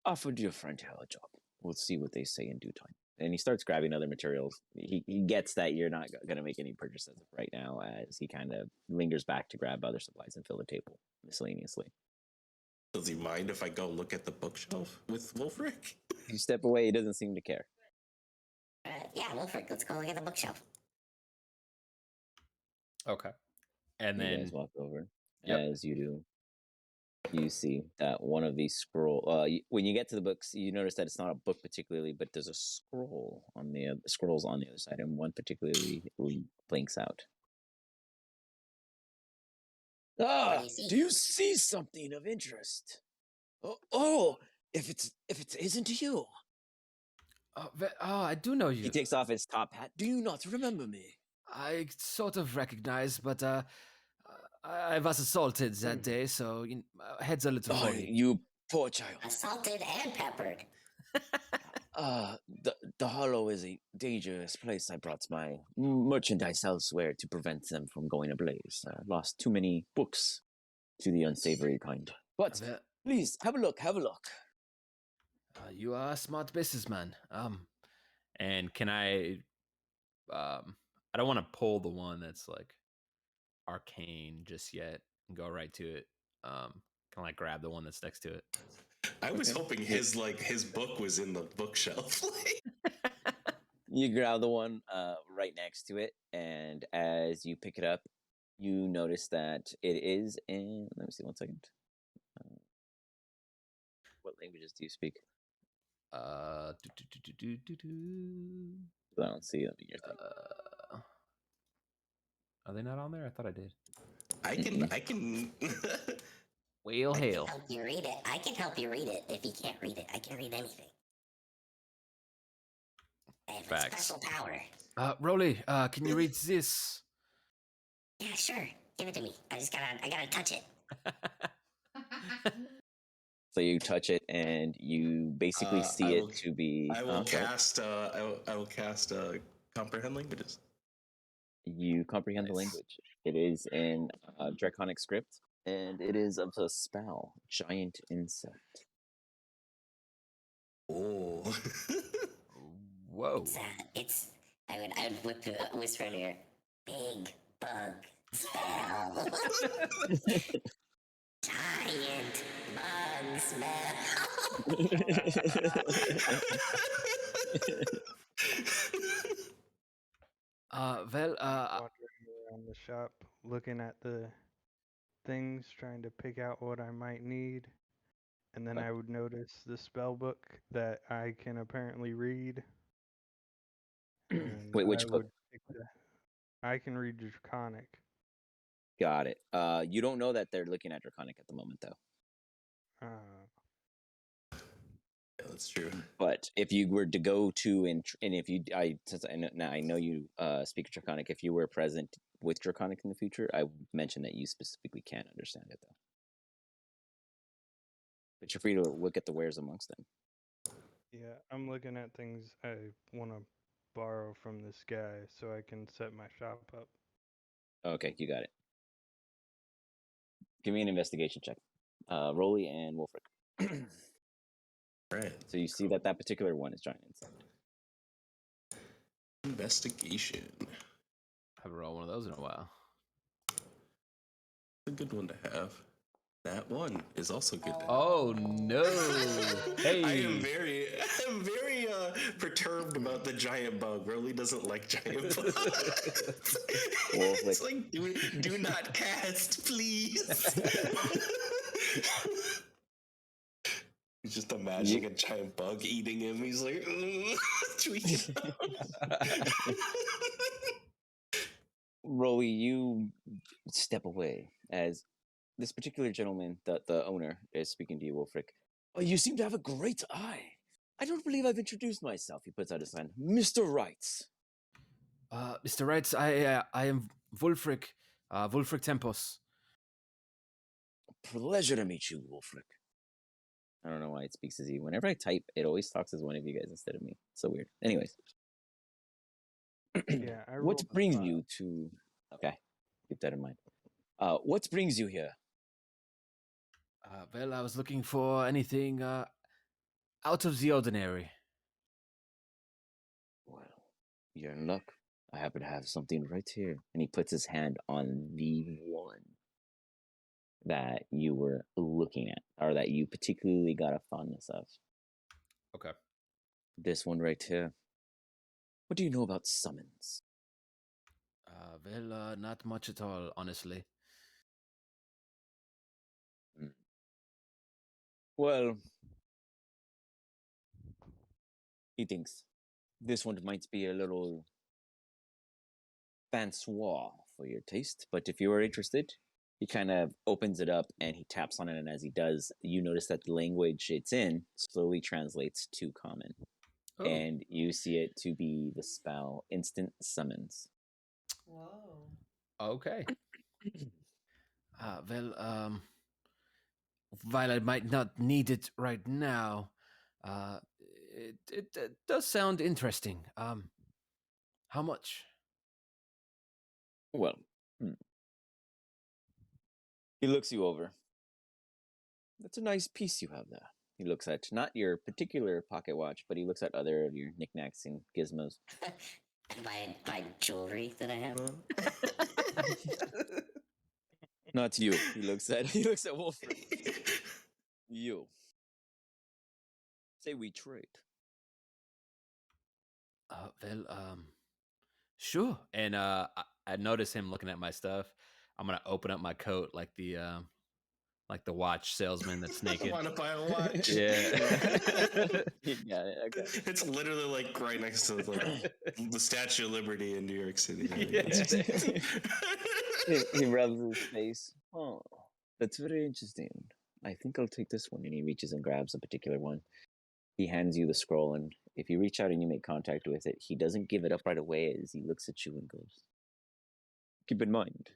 offered your friend here a job. We'll see what they say in due time. And he starts grabbing other materials. He gets that you're not going to make any purchases right now, as he kind of lingers back to grab other supplies and fill the table miscellaneously. Does he mind if I go look at the bookshelf with Wolfric? You step away, he doesn't seem to care. Yeah, Wilfred, let's go look at the bookshelf. Okay. And You then guys walk over. Yep. As you do, you see that one of these when you get to the books, you notice that it's not a book particularly, but there's a scrolls on the other side, and one particularly blinks out. Do you see something of interest? If it isn't you. I do know you. He takes off his top hat. Do you not remember me? I sort of recognize, but I was assaulted that day, so head's a little foggy. You poor child. Assaulted and peppered. The Hollow is a dangerous place. I brought my merchandise elsewhere to prevent them from going ablaze. Lost too many books to the unsavory kind. But please, have a look. You are a smart businessman. And can I don't want to pull the one that's like arcane just yet and go right to it. Kind of like grab the one that's next to it. I was hoping his book was in the bookshelf. You grab the one right next to it, and as you pick it up, you notice that it is in. Let me see 1 second. What languages do you speak? I don't see them in your thing. Are they not on there? I thought I did. I can. Whale hail. Help you read it. I can help you read it. If you can't read it, I can read anything. I have a special power. Rolly, can you read this? Yeah, sure. Give it to me. I gotta touch it. So you touch it, and you basically see it to be. I will cast. I will cast comprehend languages. You comprehend the language. It is in Draconic script, and it is of the spell Giant Insect. Oh. Whoa. I would whisper in your big bug spell. Giant bug smell. Wandering around the shop, looking at the things, trying to pick out what I might need, and then I would notice the spell book that I can apparently read. And Wait, which book? I can read Draconic. Got it. You don't know that they're looking at Draconic at the moment, though. Yeah, that's true. But if you were to go to and if you, I know you speak Draconic. If you were present with Draconic in the future, I would mention that you specifically can't understand it, though. But you're free to look at the wares amongst them. Yeah, I'm looking at things I want to borrow from this guy so I can set my shop up. Okay, you got it. Give me an investigation check. Rolly and Wolfric. Right. So you see that particular one is giant inside. Investigation. Haven't rolled one of those in a while. A good one to have. That one is also good to have. Oh no! Hey, I am very perturbed about the giant bug. Rolly doesn't like giant bugs. It's like, do not cast, please. He's just imagining a giant bug eating him. He's like, tweaking out. Rolly, you step away as this particular gentleman, the owner, is speaking to you, Wolfric. Oh, you seem to have a great eye. I don't believe I've introduced myself. He puts out his hand. Mr. Wright. Mr. Wright, I am Wolfric, Wolfric Tempos. Pleasure to meet you, Wolfric. I don't know why it speaks as you. Whenever I type, it always talks as one of you guys instead of me. So weird. Anyways. Yeah, I What rolled brings 5. you to... Okay, keep that in mind. What brings you here? Well, I was looking for anything out of the ordinary. Well, you're in luck. I happen to have something right here. And he puts his hand on the one that you were looking at, or that you particularly got a fondness of. Okay. This one right here. What do you know about summons? Well, not much at all, honestly. Well, he thinks this one might be a little Francois for your taste, but if you are interested, he kind of opens it up and he taps on it, and as he does, you notice that the language it's in slowly translates to common. Oh. And you see it to be the spell Instant Summons. Whoa. Okay. While I might not need it right now, it does sound interesting. How much? Well, he looks you over. That's a nice piece you have there. He looks at not your particular pocket watch, but he looks at other of your knickknacks and gizmos. my jewelry that I have. Not you. He looks at Wolfric. You. Say we trade. Sure. And I notice him looking at my stuff. I'm gonna open up my coat like the watch salesman that's naked. Want to buy a watch? Yeah. Yeah. Okay. It's literally like right next to like the Statue of Liberty in New York City. He rubs his face. Oh, that's very interesting. I think I'll take this one. And he reaches and grabs a particular one. He hands you the scroll, and if you reach out and you make contact with it, he doesn't give it up right away as he looks at you and goes, keep in mind,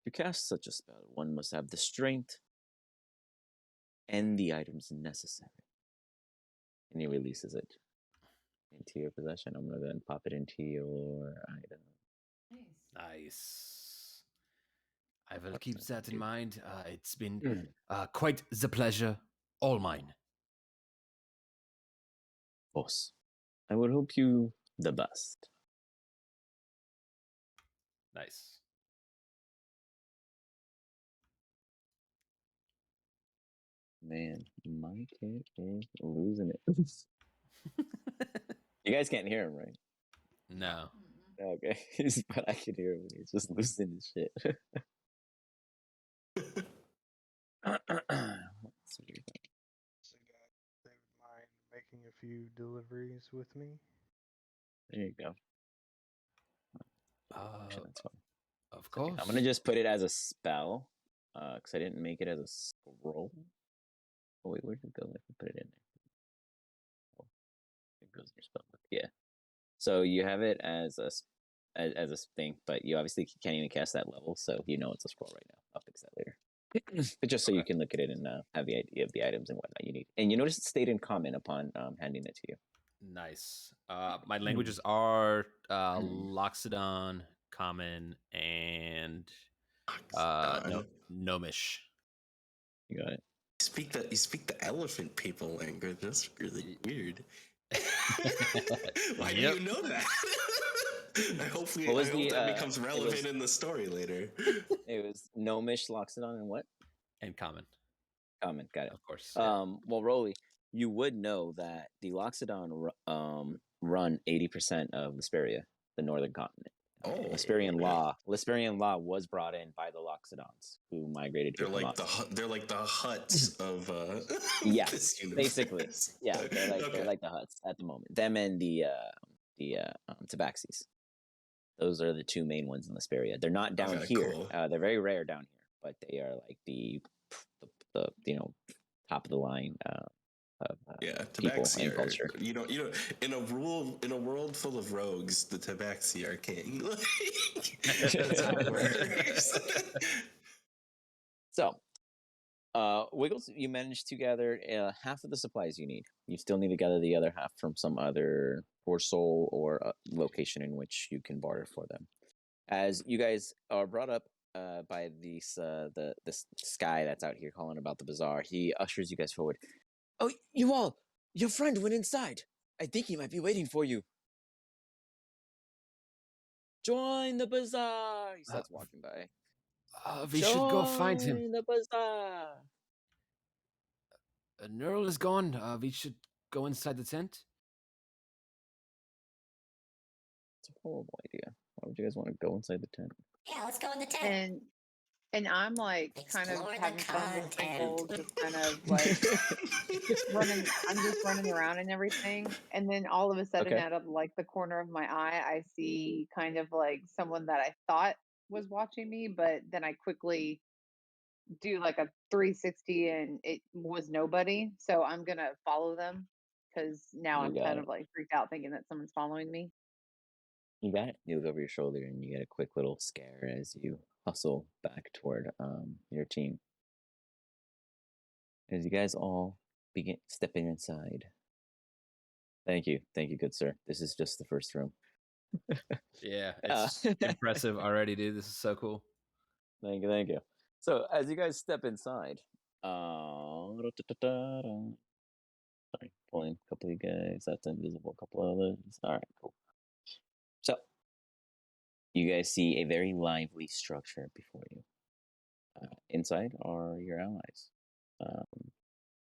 to cast such a spell, one must have the strength and the items necessary. And he releases it into your possession. I'm going to go ahead and pop it into your item. Nice. I will keep that in mind. It's been quite the pleasure. All mine. Boss, I would hope you the best. Nice. Man, my kid is losing it. You guys can't hear him, right? No. Okay, but I can hear him. He's just losing his shit. So, guys, they would mind making a few deliveries with me. There you go. Actually, that's fine. Of course. I'm gonna just put it as a spell, because I didn't make it as a scroll. Oh wait, where did it go? If I put it in there, oh, it goes in your spell book. Yeah. So you have it as a thing, but you obviously can't even cast that level, so you know it's a scroll right now. I'll fix that later. But just so you can look at it and have the idea of the items and whatnot you need. And you notice it stayed in common upon handing it to you. Nice. My languages are Loxodon, Common, and Gnomish. You got it. You speak the elephant people language. That's really weird. Why do Yep. you know that? I hope the, that becomes relevant in the story later. It was Gnomish, Loxodon, and what? And Common, Common. Got it. of course. Yeah. Well, Rolly, you would know that the Loxodon run 80% of Lesperia, the northern continent. Lesperian law was brought in by the Loxodons, who migrated here. They're like the Huts of yeah, this universe. basically. Yeah, they're like the Huts at the moment. Them and the Tabaxis. Those are the two main ones in Lesperia. They're not down here. Cool. They're very rare down here, but they are like the top of the line of people and culture. You know, in a world full of rogues, the Tabaxi are king. That's how it works. So, Wiggles, you managed to gather half of the supplies you need. You still need to gather the other half from some other poor soul or location in which you can barter for them. As you guys are brought up by this guy that's out here calling about the bazaar, he ushers you guys forward. Oh, you all! Your friend went inside. I think he might be waiting for you. Join the bazaar! He starts walking by. We should go find him. Join the bazaar! Neural is gone. We should go inside the tent. It's a horrible idea. Why would you guys want to go inside the tent? Yeah, let's go in the tent. And I'm like kind of Explore the having fun with Twinkle, content. just kind of like I'm just running around and everything. And then all of a sudden, Okay. out of like the corner of my eye, I see kind of like someone that I thought was watching me, but then I quickly do like a 360 and it was nobody. So I'm gonna follow them because now You I'm got kind it. of like freaked out thinking that someone's following me. You got it. You look over your shoulder and you get a quick little scare as you hustle back toward your team. As you guys all begin stepping inside. Thank you, good sir. This is just the first room. Yeah, it's impressive already, dude. This is so cool. Thank you. So as you guys step inside, sorry, pulling a couple of you guys. That's invisible. A couple of others. All right, cool. So you guys see a very lively structure before you. Inside are your allies.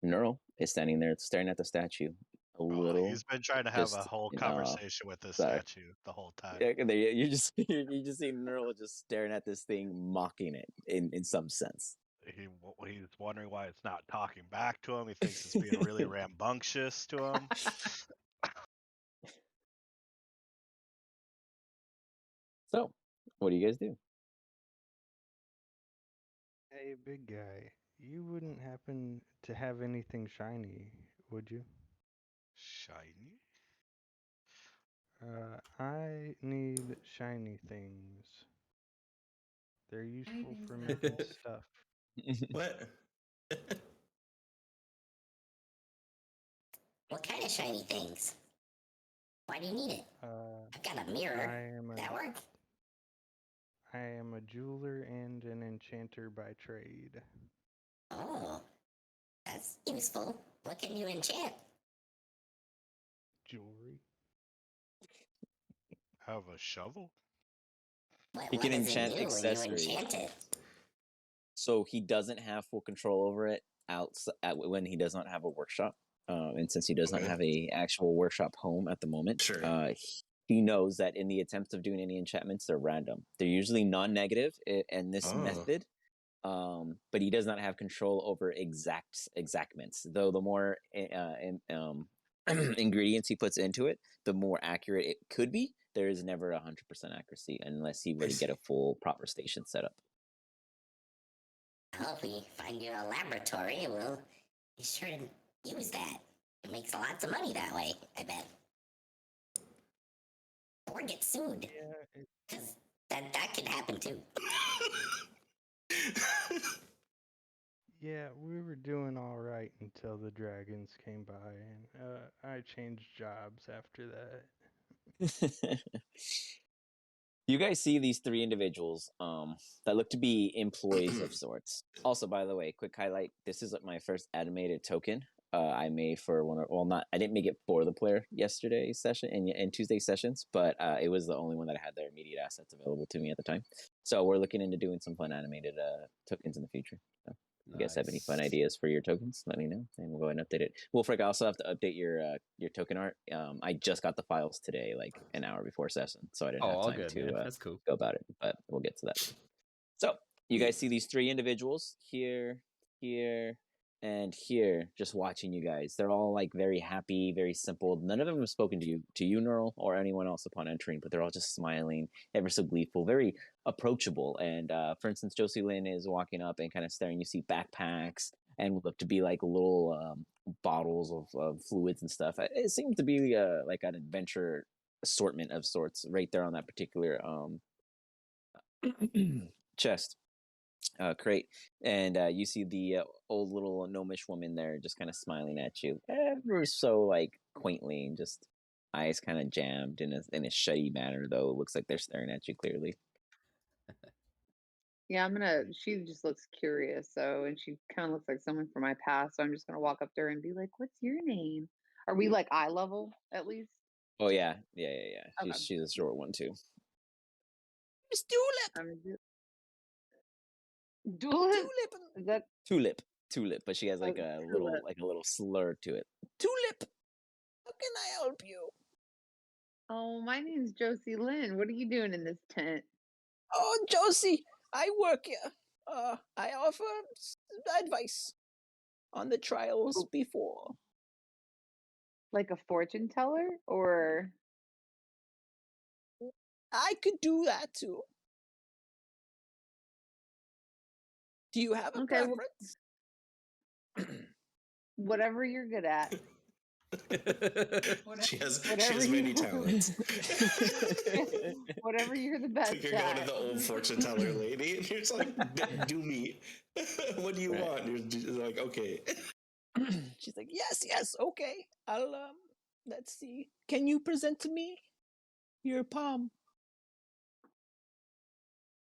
Neural is standing there staring at the statue. He's been trying to have a whole conversation with this statue the whole time. Yeah, you just see Neural just staring at this thing, mocking it in some sense. He's wondering why it's not talking back to him. He thinks it's being really rambunctious to him. So, what do you guys do? Hey, big guy, you wouldn't happen to have anything shiny, would you? Shiny? I need shiny things. They're useful for making stuff. What? What kind of shiny things? Why do you need it? I've got a mirror. That work? I am a jeweler and an enchanter by trade. Oh, that's useful. What can you enchant? Jewelry. Have a shovel? He can enchant accessories. So he doesn't have full control over it when he does not have a workshop. And since he does not have a actual workshop home at the moment, he knows that in the attempts of doing any enchantments, they're random. They're usually non-negative in this method, but he does not have control over exactments. Though the more ingredients he puts into it, the more accurate it could be. There is never 100% accuracy unless he were to get a full proper station set up. Well, if we find you a laboratory, we'll be sure to use that. It makes lots of money that way, I bet. Or get sued. Because that could happen too. Yeah, we were doing all right until the dragons came by, and I changed jobs after that. You guys see these three individuals that look to be employees of sorts. Also, by the way, quick highlight: this is my first animated token I made for I didn't make it for the player yesterday's session and Tuesday's sessions, but it was the only one that had their immediate assets available to me at the time. So we're looking into doing some fun animated tokens in the future. So if you guys have any fun ideas for your tokens, let me know, and we'll go ahead and update it. Wolfric, I also have to update your token art. I just got the files today, like an hour before session, so I didn't have time to That's cool. go about it. But we'll get to that. So you guys see these three individuals here, here, and here, just watching you guys. They're all like very happy, very simple. None of them have spoken to you, Neural, or anyone else upon entering, but they're all just smiling, ever so gleeful, very approachable. And for instance, Josie Lynn is walking up and kind of staring. You see backpacks and what look to be like little bottles of fluids and stuff. It seems to be like an adventure assortment of sorts right there on that particular chest. Crate, and you see the old little gnomish woman there just kind of smiling at you ever so like quaintly, and just eyes kind of jammed in a shady manner, though it looks like they're staring at you clearly. Yeah, she just looks curious, and she kind of looks like someone from my past, so I'm just gonna walk up to her and be like, "What's your name?" Are we like eye level at least? Oh yeah. Okay. She's a short one too. Miss Tulip. Tulip. Is that Tulip, but she has like a little slur to it. Tulip. How can I help you? Oh, my name's Josie Lynn. What are you doing in this tent? Oh, Josie, I work here. I offer advice on the trials before. Like a fortune teller, or I could do that too. Do you have a preference? Whatever you're good at. She has many talents. Whatever you're the best You're going to the old fortune teller lady, and you're just like, "Do me. What do you want?" You're just like, "Okay." She's like, yes, okay. I'll let's see. Can you present to me your palm?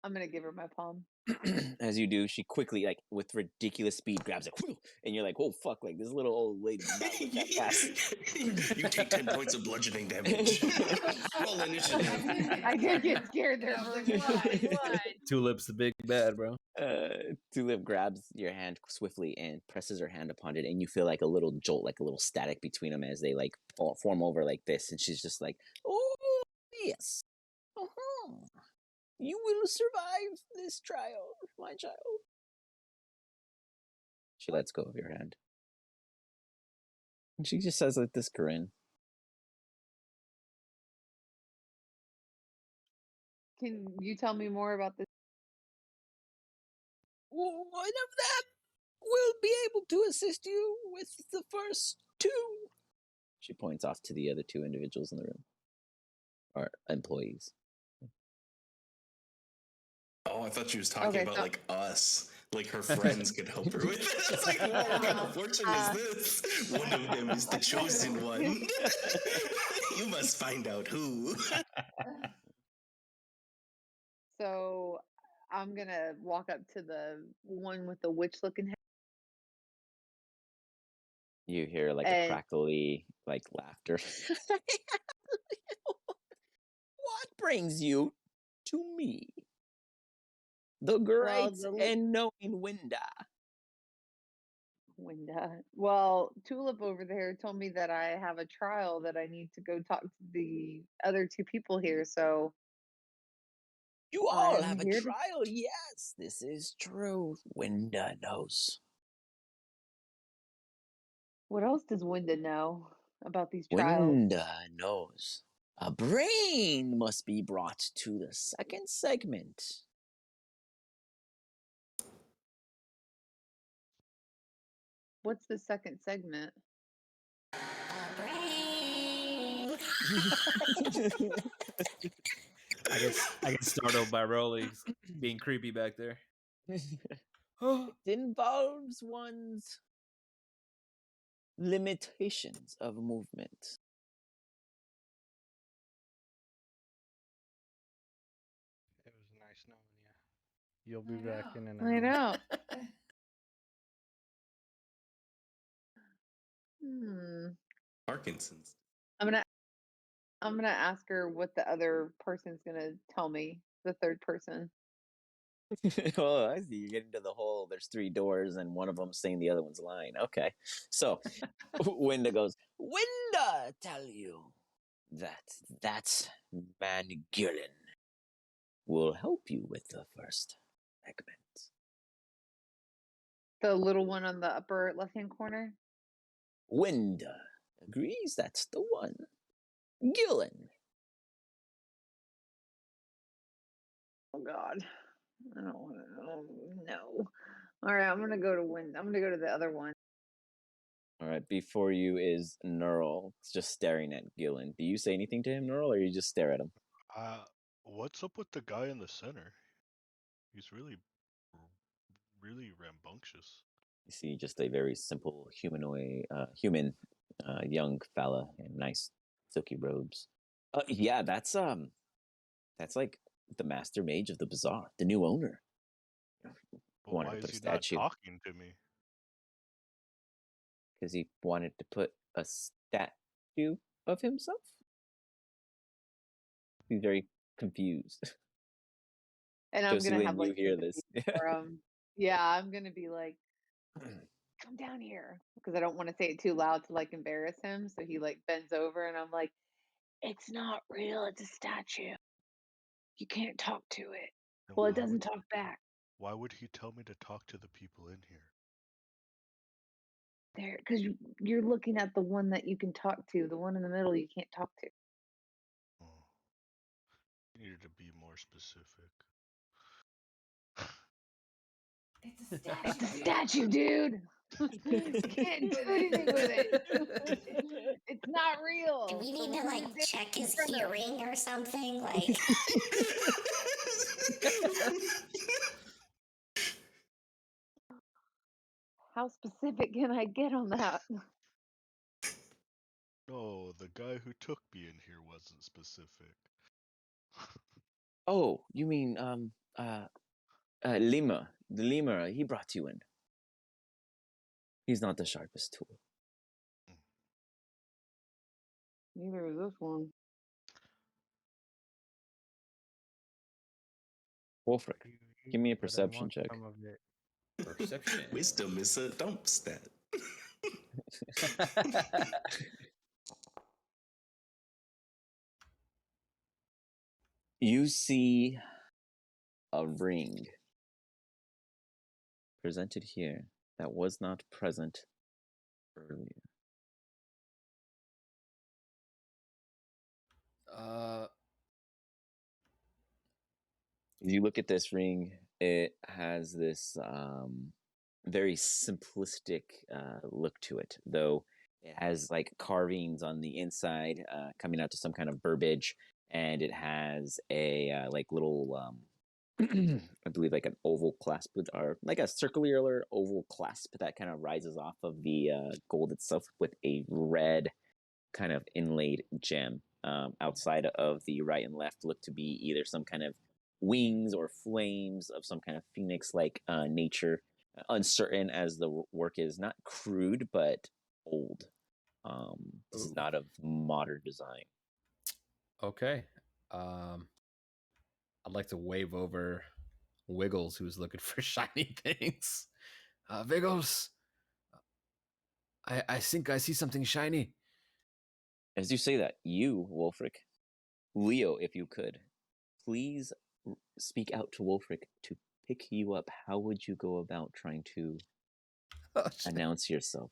I'm gonna give her my palm. As you do, she quickly, like with ridiculous speed, grabs it, and you're like, "Oh fuck!" Like this little old lady not with that fast. You take 10 points of bludgeoning damage. Roll initiative. I did get scared there for a second. Tulip's the big bad, bro. Tulip grabs your hand swiftly and presses her hand upon it, and you feel like a little jolt, like a little static between them as they like form over like this. And she's just like, "Oh yes, you will survive this trial, my child." She lets go of your hand, and she just says with this grin, Can you tell me more about this? One of them will be able to assist you with the first two. She points off to the other two individuals in the room, or employees. Oh, I thought she was talking about like us. Like her friends could help her with it. It's like, what kind of fortune is this? One of them is the chosen one. You must find out who. So I'm gonna walk up to the one with the witch-looking head. You hear like a crackly like laughter. What brings you to me? The great and knowing Winda. Well, Tulip over there told me that I have a trial that I need to go talk to the other two people here, so you all have a trial. Yes, this is true. Winda knows. What else does Winda know about these trials? Winda knows a brain must be brought to the second segment. What's the second segment? I get startled by Rolly being creepy back there. It involves one's limitations of movement. It was nice knowing you. You'll be back in an I hour. know. Hmm. Parkinson's. I'm gonna ask her what the other person's gonna tell me. The third person. Oh, I see. You get into the whole. There's 3 doors, and one of them saying the other one's lying. Okay, so Winda goes. Winda, tell you that man Gillen will help you with the first segment. The little one on the upper left-hand corner. Winda agrees that's the one. Gillen. Oh God, I don't want to. Oh, no. All right, I'm gonna go to Win. I'm gonna go to the other one. All right, before you is Neural, just staring at Gillen. Do you say anything to him, Neural, or you just stare at him? What's up with the guy in the center? He's really rambunctious. You see just a very simple human, young fella in nice silky robes. Yeah, that's like the master mage of the bazaar, the new owner. But Wanted why to put is a he not statue talking to me? because he wanted to put a statue of himself. He's very confused. And I'm Josie, gonna when have you like hear sympathy this, for him. Yeah, I'm gonna be like, come down here, because I don't want to say it too loud to like embarrass him. So he like bends over, and I'm like, it's not real. It's a statue. You can't talk to it. Then Well, it doesn't talk back. Why would he tell me to talk to the people in here? There, because you're looking at the one that you can talk to. The one in the middle you can't talk to. Oh, you needed to be more specific. It's a It's a statue, dude. You can't do anything with it. It's not real. Do we So need to we're like gonna check in his front of- hearing or something? Like, How specific can I get on that? No, the guy who took me in here wasn't specific. oh, you mean Lima, the Lima he brought you in. He's not the sharpest tool. Neither is this one. Wolfric, give me a But I perception want check. some of it. Perception. Wisdom is a dump stat. You see a ring presented here that was not present earlier. As you look at this ring, it has this very simplistic look to it, though it has like carvings on the inside coming out to some kind of verbiage, and it has a like little I believe like an oval clasp or like a circular oval clasp that kind of rises off of the gold itself with a red kind of inlaid gem. Outside of the right and left look to be either some kind of wings or flames of some kind of phoenix-like nature. Uncertain as the work is, not crude but old. This is not of modern design. Okay. I'd like to wave over Wiggles, who's looking for shiny things. Wiggles, I think I see something shiny. As you say that, you, Wolfric, Leo, if you could, please speak out to Wolfric to pick you up. How would you go about trying to announce yourself?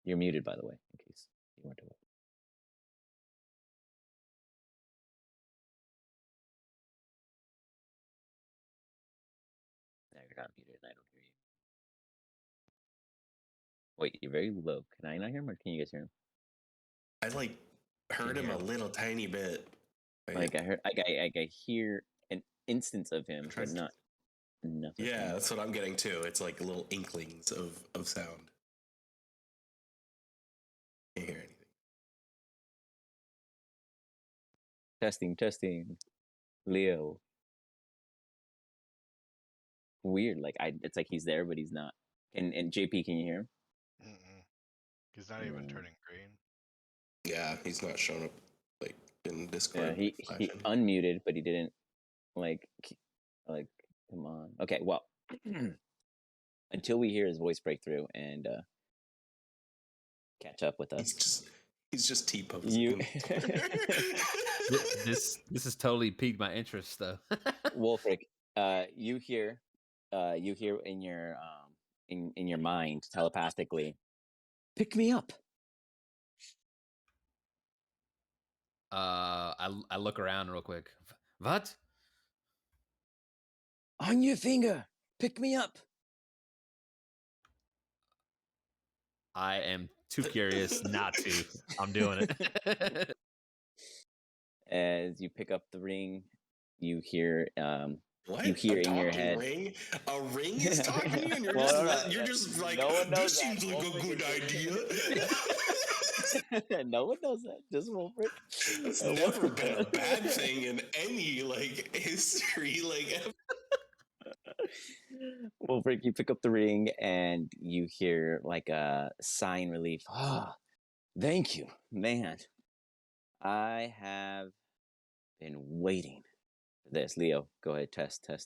You're muted, by the way, in case you weren't aware. No, you're not muted, and I don't hear you. Wait, you're very low. Can I not hear him, or can you guys hear him? I like heard him a little tiny bit. Like I heard, I hear an instance of him, but not. Nothing. Yeah, that's what I'm getting too. It's like little inklings of sound. Can't hear anything. Testing. Leo. Weird. Like it's like he's there, but he's not. And JP, can you hear him? Mm-mm. He's not even turning green. Yeah, he's not showing up like in Discord. Yeah, he unmuted, but he didn't like come on. Okay, well, until we hear his voice break through and catch up with us. He's just T-posing. You This has totally piqued my interest, though. Wolfric, you hear in your in your mind telepathically, pick me up. I look around real quick. What? On your finger, pick me up. I am too curious not to. I'm doing it. As you pick up the ring, you hear What? you hear A in your talking head. ring? A ring is talking to you, and you're Well, you're just like, no one knows this seems that. like a Wolfric good is idea. No one knows that. Just Wolfric. It's never been a bad thing in any like history. Like, Wolfric, you pick up the ring and you hear like a sigh in relief. Ah, thank you, man. I have been waiting for this. Leo, go ahead, test. Fell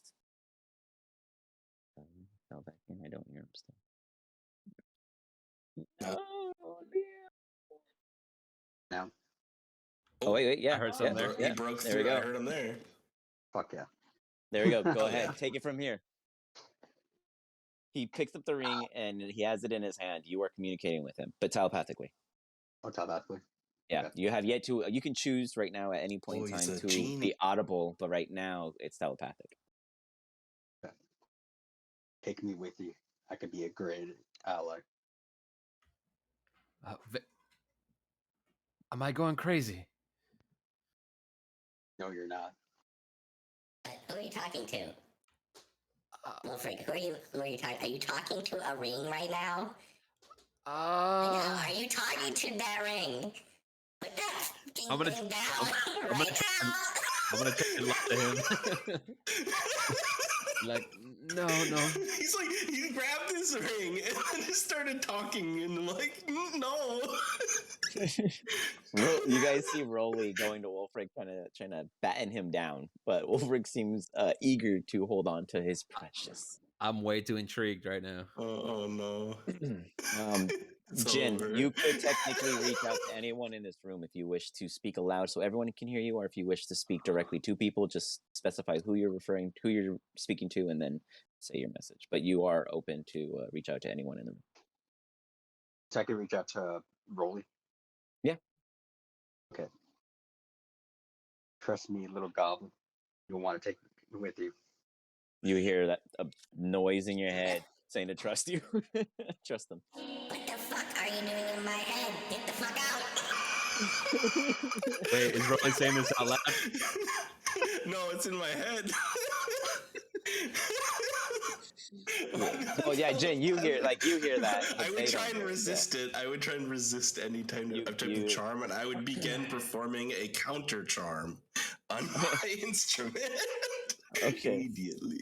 back in. I don't hear him still. Oh, Leo. Now. Oh wait, yeah. I heard something there. He broke There we through. go. I heard him there. Fuck yeah. There we go. Go Oh, ahead. yeah. Take it from here. He picks up the ring and he has it in his hand. You are communicating with him, but telepathically. Oh, telepathically. Yeah, Okay. you have yet to. You can choose right now at any point in he's time a to genie. be audible, but right now it's telepathic. Take me with you. I could be a great ally. Am I going crazy? No, you're not. Who are you talking to? Wolfric, who are you talking? Are you talking to a ring right now? Are you talking to that ring? Put that I'm gonna thing down right now. I'm gonna try to lie to him. Like, no. He's like, he grabbed his ring and then just started talking and like, no. You guys see Rolly going to Wolfric, trying to batten him down, but Wolfric seems eager to hold on to his precious. I'm way too intrigued right now. Oh no. Jin, over. you could technically reach out to anyone in this room if you wish to speak aloud so everyone can hear you, or if you wish to speak directly to people, just specify who you're speaking to, and then say your message. But you are open to reach out to anyone in the room. So I could reach out to Rolly. Yeah. Okay. Trust me, little goblin. You'll want to take me with you. You hear that noise in your head saying to trust you. Trust them. What the fuck are you doing in my head? Get the fuck out! Wait, is Rolly saying this out loud? No, it's in my head. Oh yeah, Jin, you hear that. I would try and resist it. I would try and resist any type of charm, and I would begin performing a counter charm on my instrument. Okay. Immediately.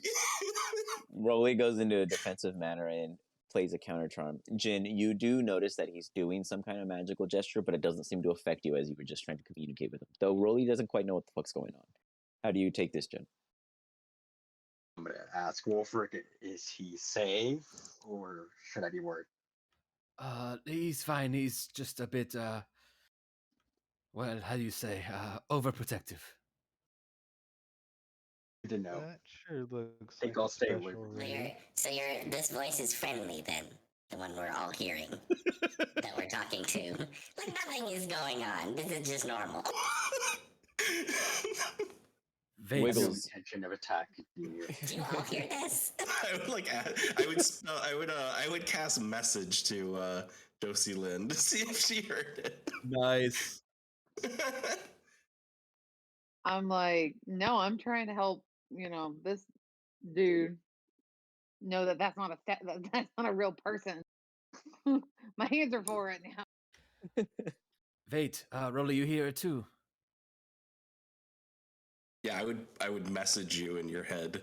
Rolly goes into a defensive manner and plays a counter charm. Jin, you do notice that he's doing some kind of magical gesture, but it doesn't seem to affect you as you were just trying to communicate with him. Though Rolly doesn't quite know what the fuck's going on. How do you take this, Jin? I'm gonna ask Wolfric, is he safe, or should I be worried? He's fine. He's just a bit, well, how do you say, overprotective. Good to know. That sure looks Think like I'll a stay away special from ring. So this voice is friendly then, the one we're all hearing, that we're talking to. Like nothing is going on. This is just normal. Wiggles. No intention of attack. Do you all hear this? I would cast message to Josie Lynn to see if she heard it. Nice. I'm like, no, I'm trying to help, this dude know that that's not that's not a real person. My hands are full right now. Wait, Rolly, you hear it too? Yeah, I would message you in your head.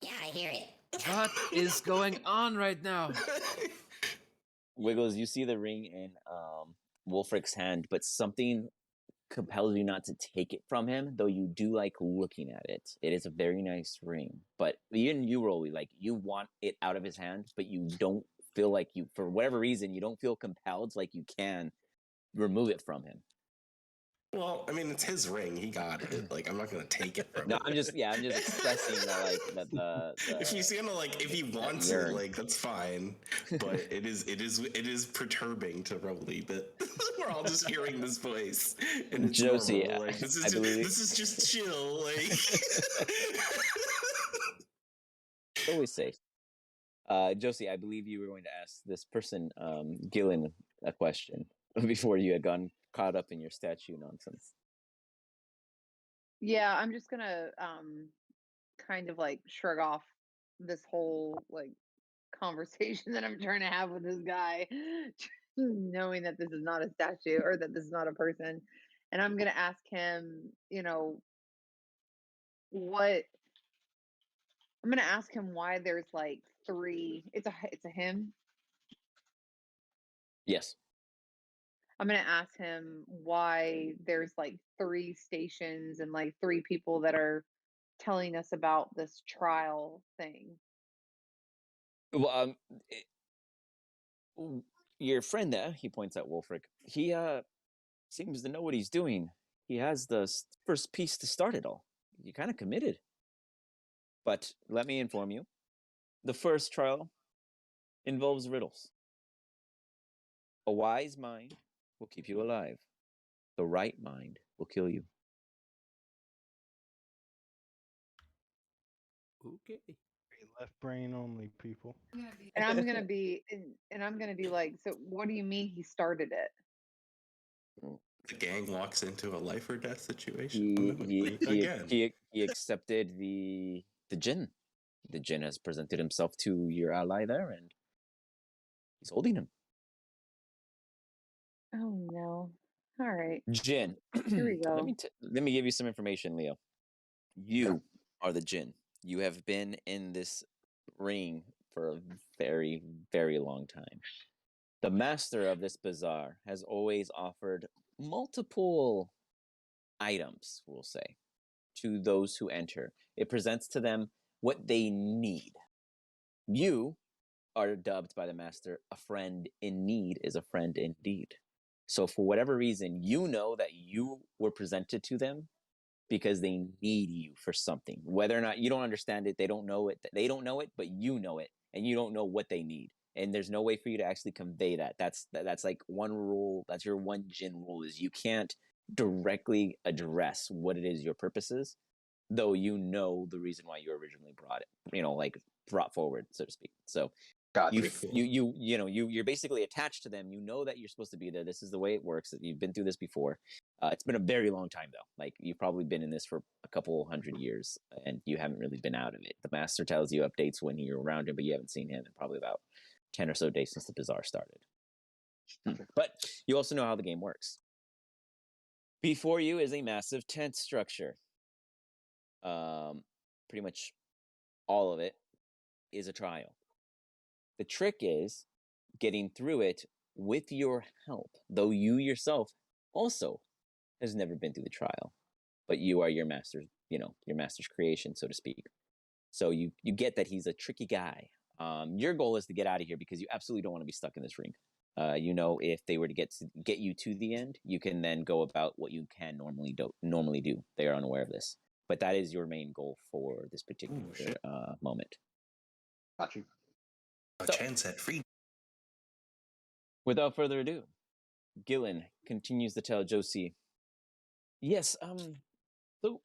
Yeah, I hear it. What is going on right now? Wiggles, you see the ring in Wolfric's hand, but something compels you not to take it from him, though you do like looking at it. It is a very nice ring, but even you, Rolly, like you want it out of his hand, but you don't feel like you, for whatever reason, you don't feel compelled like you can remove it from him. Well, I mean, it's his ring. He got it. Like, I'm not gonna take it from No, him. I'm just expressing that like that the if he's gonna like, if he wants it, like that's fine. But it is perturbing to Rolly that we're all just hearing this voice and it's Josie, normal. Like this is just chill. Like always safe. Josie, I believe you were going to ask this person, Gillen, a question before you had gone caught up in your statue nonsense. Yeah, I'm just gonna kind of like shrug off this whole like conversation that I'm trying to have with this guy, knowing that this is not a statue or that this is not a person. And I'm gonna ask him, what I'm gonna ask him why there's like three. It's a him. Yes. I'm gonna ask him why there's like three stations and like three people that are telling us about this trial thing. Well, your friend there, he points at Wolfric. He seems to know what he's doing. He has the first piece to start it all. You kind of committed. But let me inform you, the first trial involves riddles. A wise mind will keep you alive. The right mind will kill you. Okay. Left brain only, people. And I'm gonna be like, so what do you mean he started it? the gang walks into a life or death situation. He accepted the djinn. The djinn has presented himself to your ally there, and he's holding him. Oh no! All right, Djinn. here we go. Let me give you some information, Leo. You are the djinn. You have been in this ring for a very, very long time. The master of this bazaar has always offered multiple items, we'll say, to those who enter. It presents to them what they need. You are dubbed by the master, a friend in need is a friend indeed. So for whatever reason, you know that you were presented to them because they need you for something. Whether or not you don't understand it, they don't know it, but you know it, and you don't know what they need. And there's no way for you to actually convey that. That's like one rule. That's your one djinn rule, is you can't directly address what it is your purpose is, though you know the reason why you originally brought it, brought forward, so to speak. So you're basically attached to them. You know that you're supposed to be there. This is the way it works. You've been through this before. It's been a very long time though. Like you've probably been in this for a couple 100 years, and you haven't really been out of it. The master tells you updates when you're around him, but you haven't seen him in probably about 10 or so days since the bazaar started. But you also know how the game works. Before you is a massive tent structure. Pretty much all of it is a trial. The trick is getting through it with your help, though you yourself also has never been through the trial, but you are your master's, your master's creation, so to speak. So you get that he's a tricky guy. Your goal is to get out of here because you absolutely don't want to be stuck in this ring. If they were to get you to the end, you can then go about what you can normally do. They are unaware of this, but that is your main goal for this particular moment. Got you. A chance at free. Without further ado, Gillen continues to tell Josie, yes, so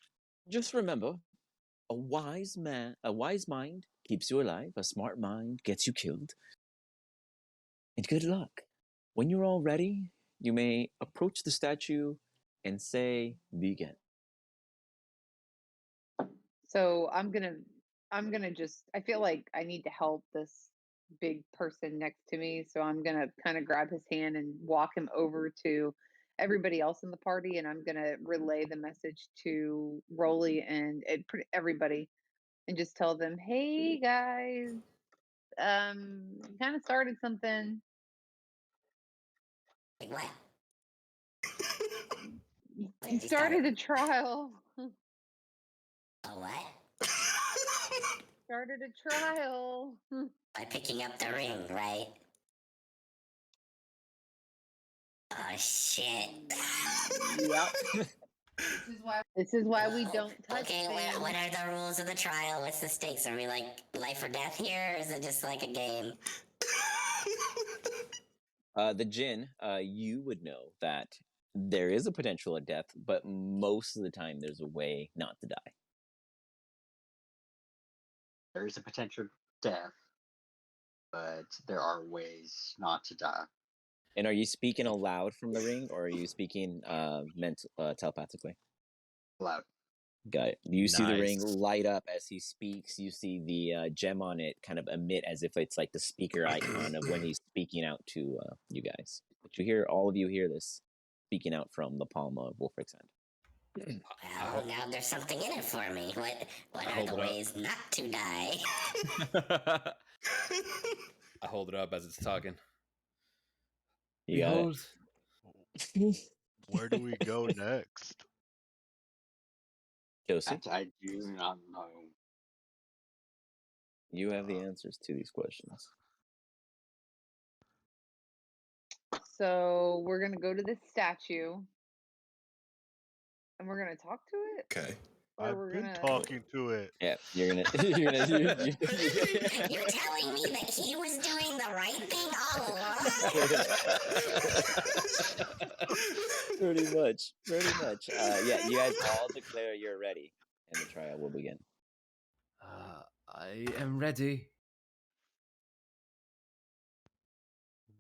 just remember, a wise mind keeps you alive, a smart mind gets you killed. And good luck. When you're all ready, you may approach the statue and say, begin. So I'm gonna I'm gonna just. I feel like I need to help this big person next to me, so I'm gonna kind of grab his hand and walk him over to everybody else in the party, and I'm gonna relay the message to Rolly and everybody, and just tell them, "Hey guys, kind of started something. Like what? What You did you start? started a trial. A what? Started a trial." By picking up the ring, right? Oh shit. Yep. This is why we don't touch Okay, things. what are the rules of the trial? What's the stakes? Are we like life or death here, or is it just like a game? The Jinn, you would know that there is a potential of death, but most of the time there's a way not to die. There is a potential death, but there are ways not to die. And are you speaking aloud from the ring, or are you speaking telepathically? Loud. Got it. You see the ring Nice. light up as he speaks. You see the gem on it kind of emit as if it's like the speaker icon of when he's speaking out to you guys. But you hear, all of you hear this speaking out from the palm of Wolfric's hand. Well, now there's something in it for me. What are hold the it up. ways not to die? I hold it up as it's talking. You got Behold, Where do we go next? Josie, I do not know. you have the answers to these questions. So we're gonna go to this statue, and we're gonna talk to it. Okay. Or I've we're been gonna. talking to it. Yeah, you're gonna. You're telling me that he was doing the right thing all along? Pretty much. Yeah, you guys all declare you're ready, and the trial will begin. I am ready.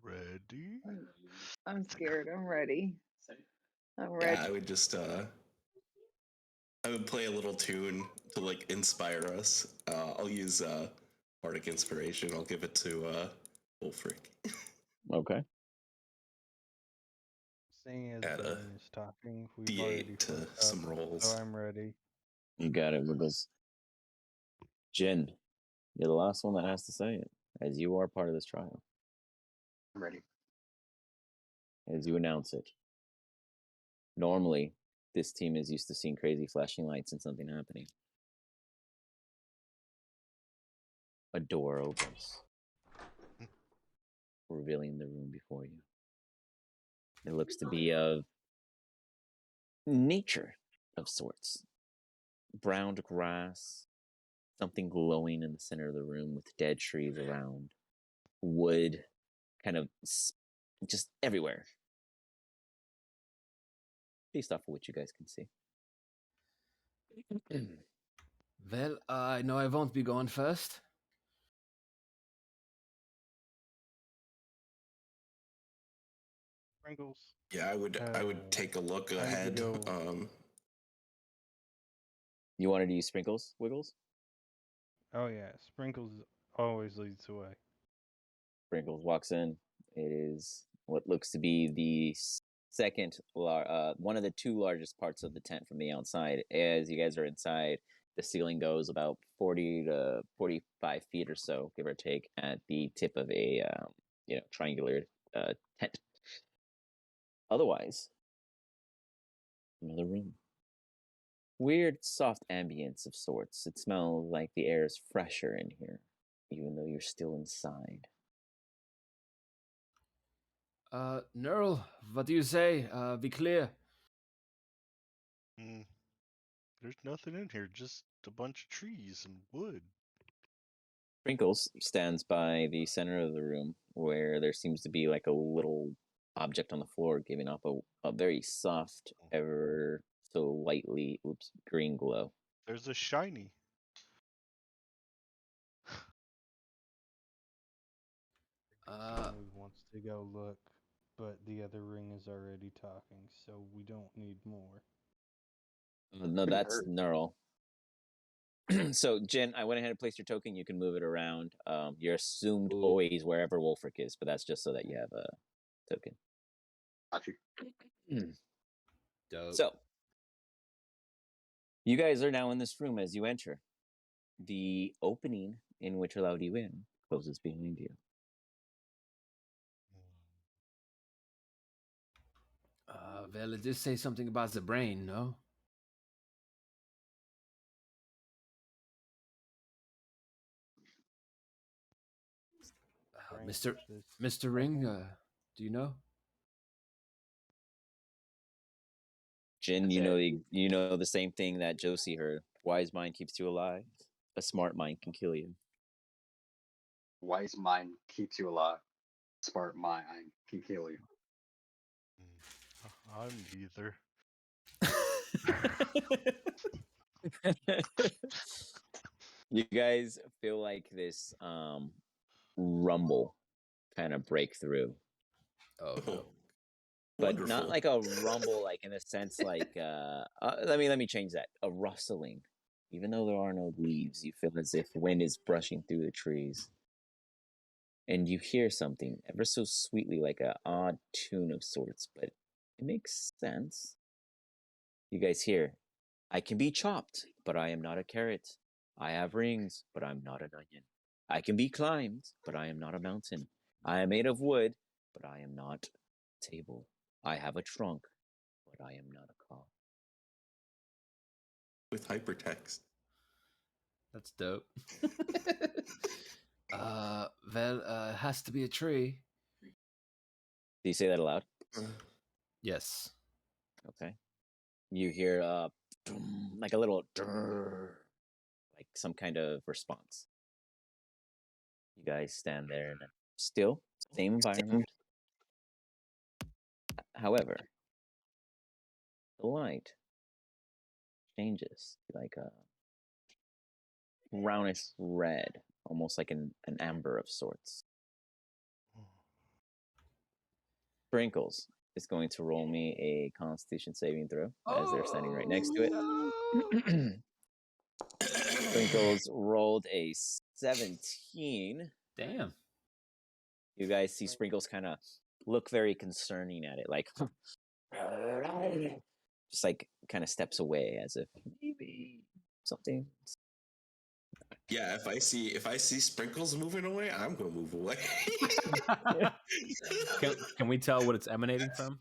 Ready? I'm scared. I'm ready. I'm ready. Yeah, I would just I would play a little tune to like inspire us. I'll use Bardic Inspiration. I'll give it to Wolfric. Okay. Seeing as Add a Brian is talking, we've D8 already to fucked up, some rolls. so I'm ready. You got it, Wiggles. Jin, you're the last one that has to say it, as you are part of this trial. I'm ready. As you announce it. Normally, this team is used to seeing crazy flashing lights and something happening. A door opens, revealing the room before you. It looks to be of nature of sorts. Browned grass, something glowing in the center of the room with dead trees around, wood kind of just everywhere. Based off of what you guys can see. Well, I know I won't be going first. Sprinkles. Yeah, I would take a look I need to ahead. go- You wanted to use sprinkles, Wiggles? Oh yeah, Sprinkles always leads the way. Sprinkles walks in. It is what looks to be the second, one of the two largest parts of the tent from the outside. As you guys are inside, the ceiling goes about 40 to 45 feet or so, give or take, at the tip of a triangular tent. Otherwise, another room. Weird, soft ambience of sorts. It smells like the air is fresher in here, even though you're still inside. Neural, what do you say? Be clear. There's nothing in here, just a bunch of trees and wood. Sprinkles stands by the center of the room where there seems to be like a little object on the floor giving off a very soft, ever so lightly, green glow. There's a shiny. Family wants to go look, but the other ring is already talking, so we don't need more. No, that's Neural. So, Jen, I went ahead and placed your token. You can move it around. You're assumed Ooh. always wherever Wolfric is, but that's just so that you have a token. Got you. Dope. So, you guys are now in this room as you enter. The opening in which allowed you in closes behind you. Well, it did say something about the brain, no? Brain Mr. this Mr. Ring, second. do you know? Jin, you know the same thing that Josie heard. Wise mind keeps you alive. A smart mind can kill you. Wise mind keeps you alive. Smart mind can kill you. I'm neither. You guys feel like this rumble kind of break through. Oh no. But Wonderful. not like a rumble, like in a sense, like let me change that. A rustling. Even though there are no leaves, you feel as if wind is brushing through the trees. And you hear something ever so sweetly, like an odd tune of sorts, but it makes sense. You guys hear, I can be chopped, but I am not a carrot. I have rings, but I'm not an onion. I can be climbed, but I am not a mountain. I am made of wood, but I am not a table. I have a trunk, but I am not a car. With hypertext. That's dope. Well, it has to be a tree. Do you say that aloud? Yes. Okay. You hear like a little like some kind of response. You guys stand there and still same environment. However, the light changes to like a brownish red, almost like an amber of sorts. Sprinkles is going to roll me a Constitution saving throw as they're standing right next to it. Sprinkles rolled a 17. Damn. You guys see Sprinkles kind of look very concerning at it, like just like kind of steps away as if maybe something. Yeah, if I see Sprinkles moving away, I'm gonna move away. Can we tell what it's emanating from?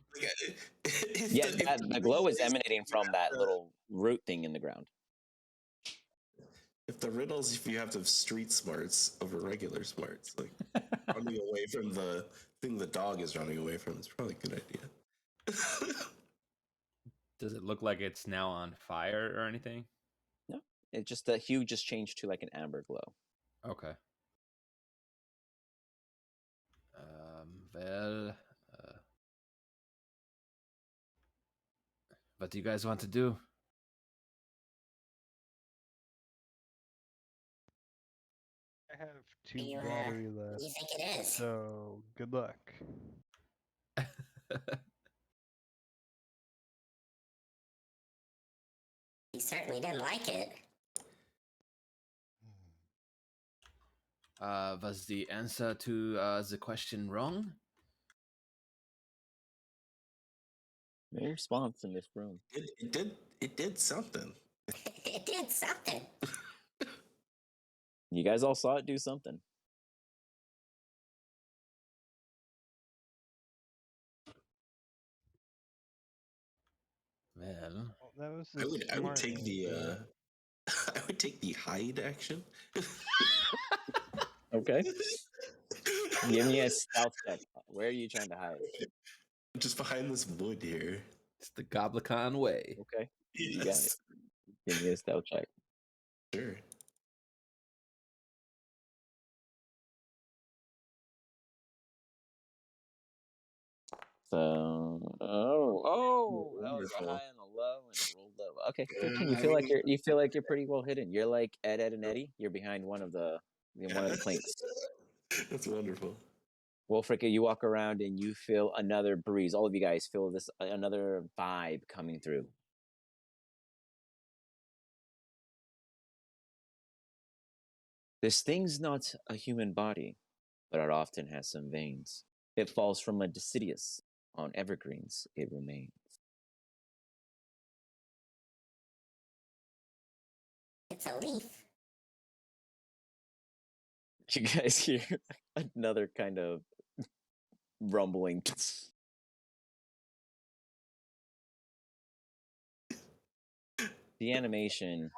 Yeah, the glow is emanating from that little root thing in the ground. If the riddles, if you have the street smarts over regular smarts, like running away from the thing the dog is running away from, is probably a good idea. Does it look like it's now on fire or anything? No, it just the hue just changed to like an amber glow. Okay. Well, what do you guys want to do? I have 2 You, battery what left, do you think it is? so good luck. He certainly didn't like it. Was the answer to the question wrong? No response in this room. It did something. It did something. You guys all saw it do something. Well, Well, that was I a would smart take answer. I would take the hide action. Okay. Give me a stealth check. Where are you trying to hide? Just behind this wood here. it's the Goblicon way. Okay. You got it. Yes. Give me a stealth check. Sure. So, that was a high and a low, and it rolled low. Okay, 13. You feel like you're pretty well hidden. You're like Ed, and Eddie. You're behind one of the planks. That's wonderful. Wolfric, you walk around and you feel another breeze. All of you guys feel this another vibe coming through. This thing's not a human body, but it often has some veins. It falls from a deciduous. On evergreens, it remains. It's a leaf. You guys hear another kind of rumbling. The animation.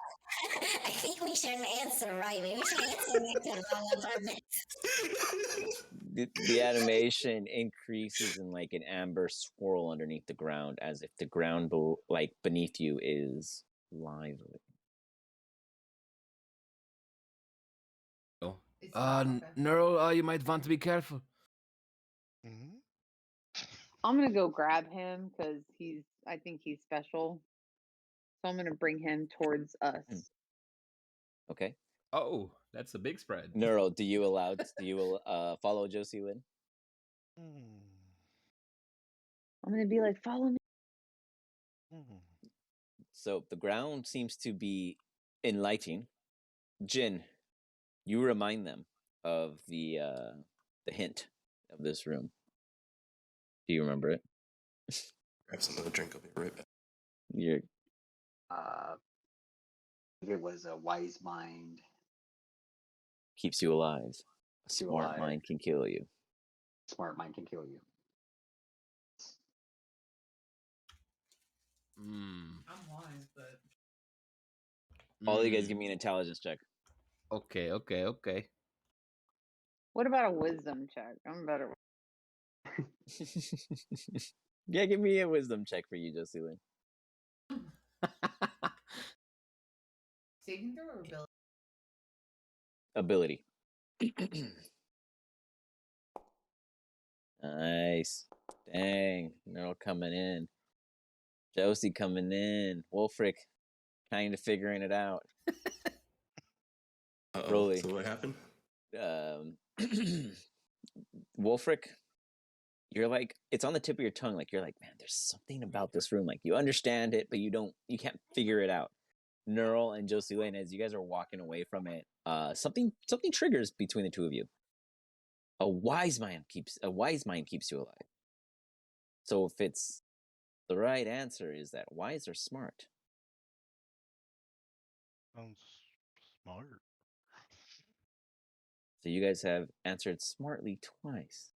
I think we shouldn't answer right. Maybe we should answer like the The animation increases in like an amber swirl underneath the ground, as if the ground beneath you is lively. Neural, you might want to be careful. Mhm. I'm gonna go grab him because I think he's special. So I'm gonna bring him towards us. Okay. Oh, that's a big spread. Neural, do you follow Josie Lynn? I'm gonna be like, follow me. So the ground seems to be enlightening. Jin, you remind them of the hint of this room. Do you remember it? Grab some of the drink. I'll be right back. You're It was a wise mind. keeps you alive. A You smart alive. mind can kill you. Smart mind can kill you. I'm wise, but All of you guys give me an intelligence check. Okay. what about a wisdom check? I'm better. Yeah, give me a wisdom check for you, Josie Lynn. Saving throw or ability? Ability. Nice. Dang. Neural coming in. Josie coming in. Wolfric kind of figuring it out. Rolly. So what happened? Wolfric, you're like, it's on the tip of your tongue. Like, you're like, man, there's something about this room. Like, you understand it, but you can't figure it out. Neural and Josie Lane, as you guys are walking away from it, something triggers between the two of you. A wise mind keeps you alive. So if it's the right answer, is that wise or smart? Sounds smart. So you guys have answered smartly twice.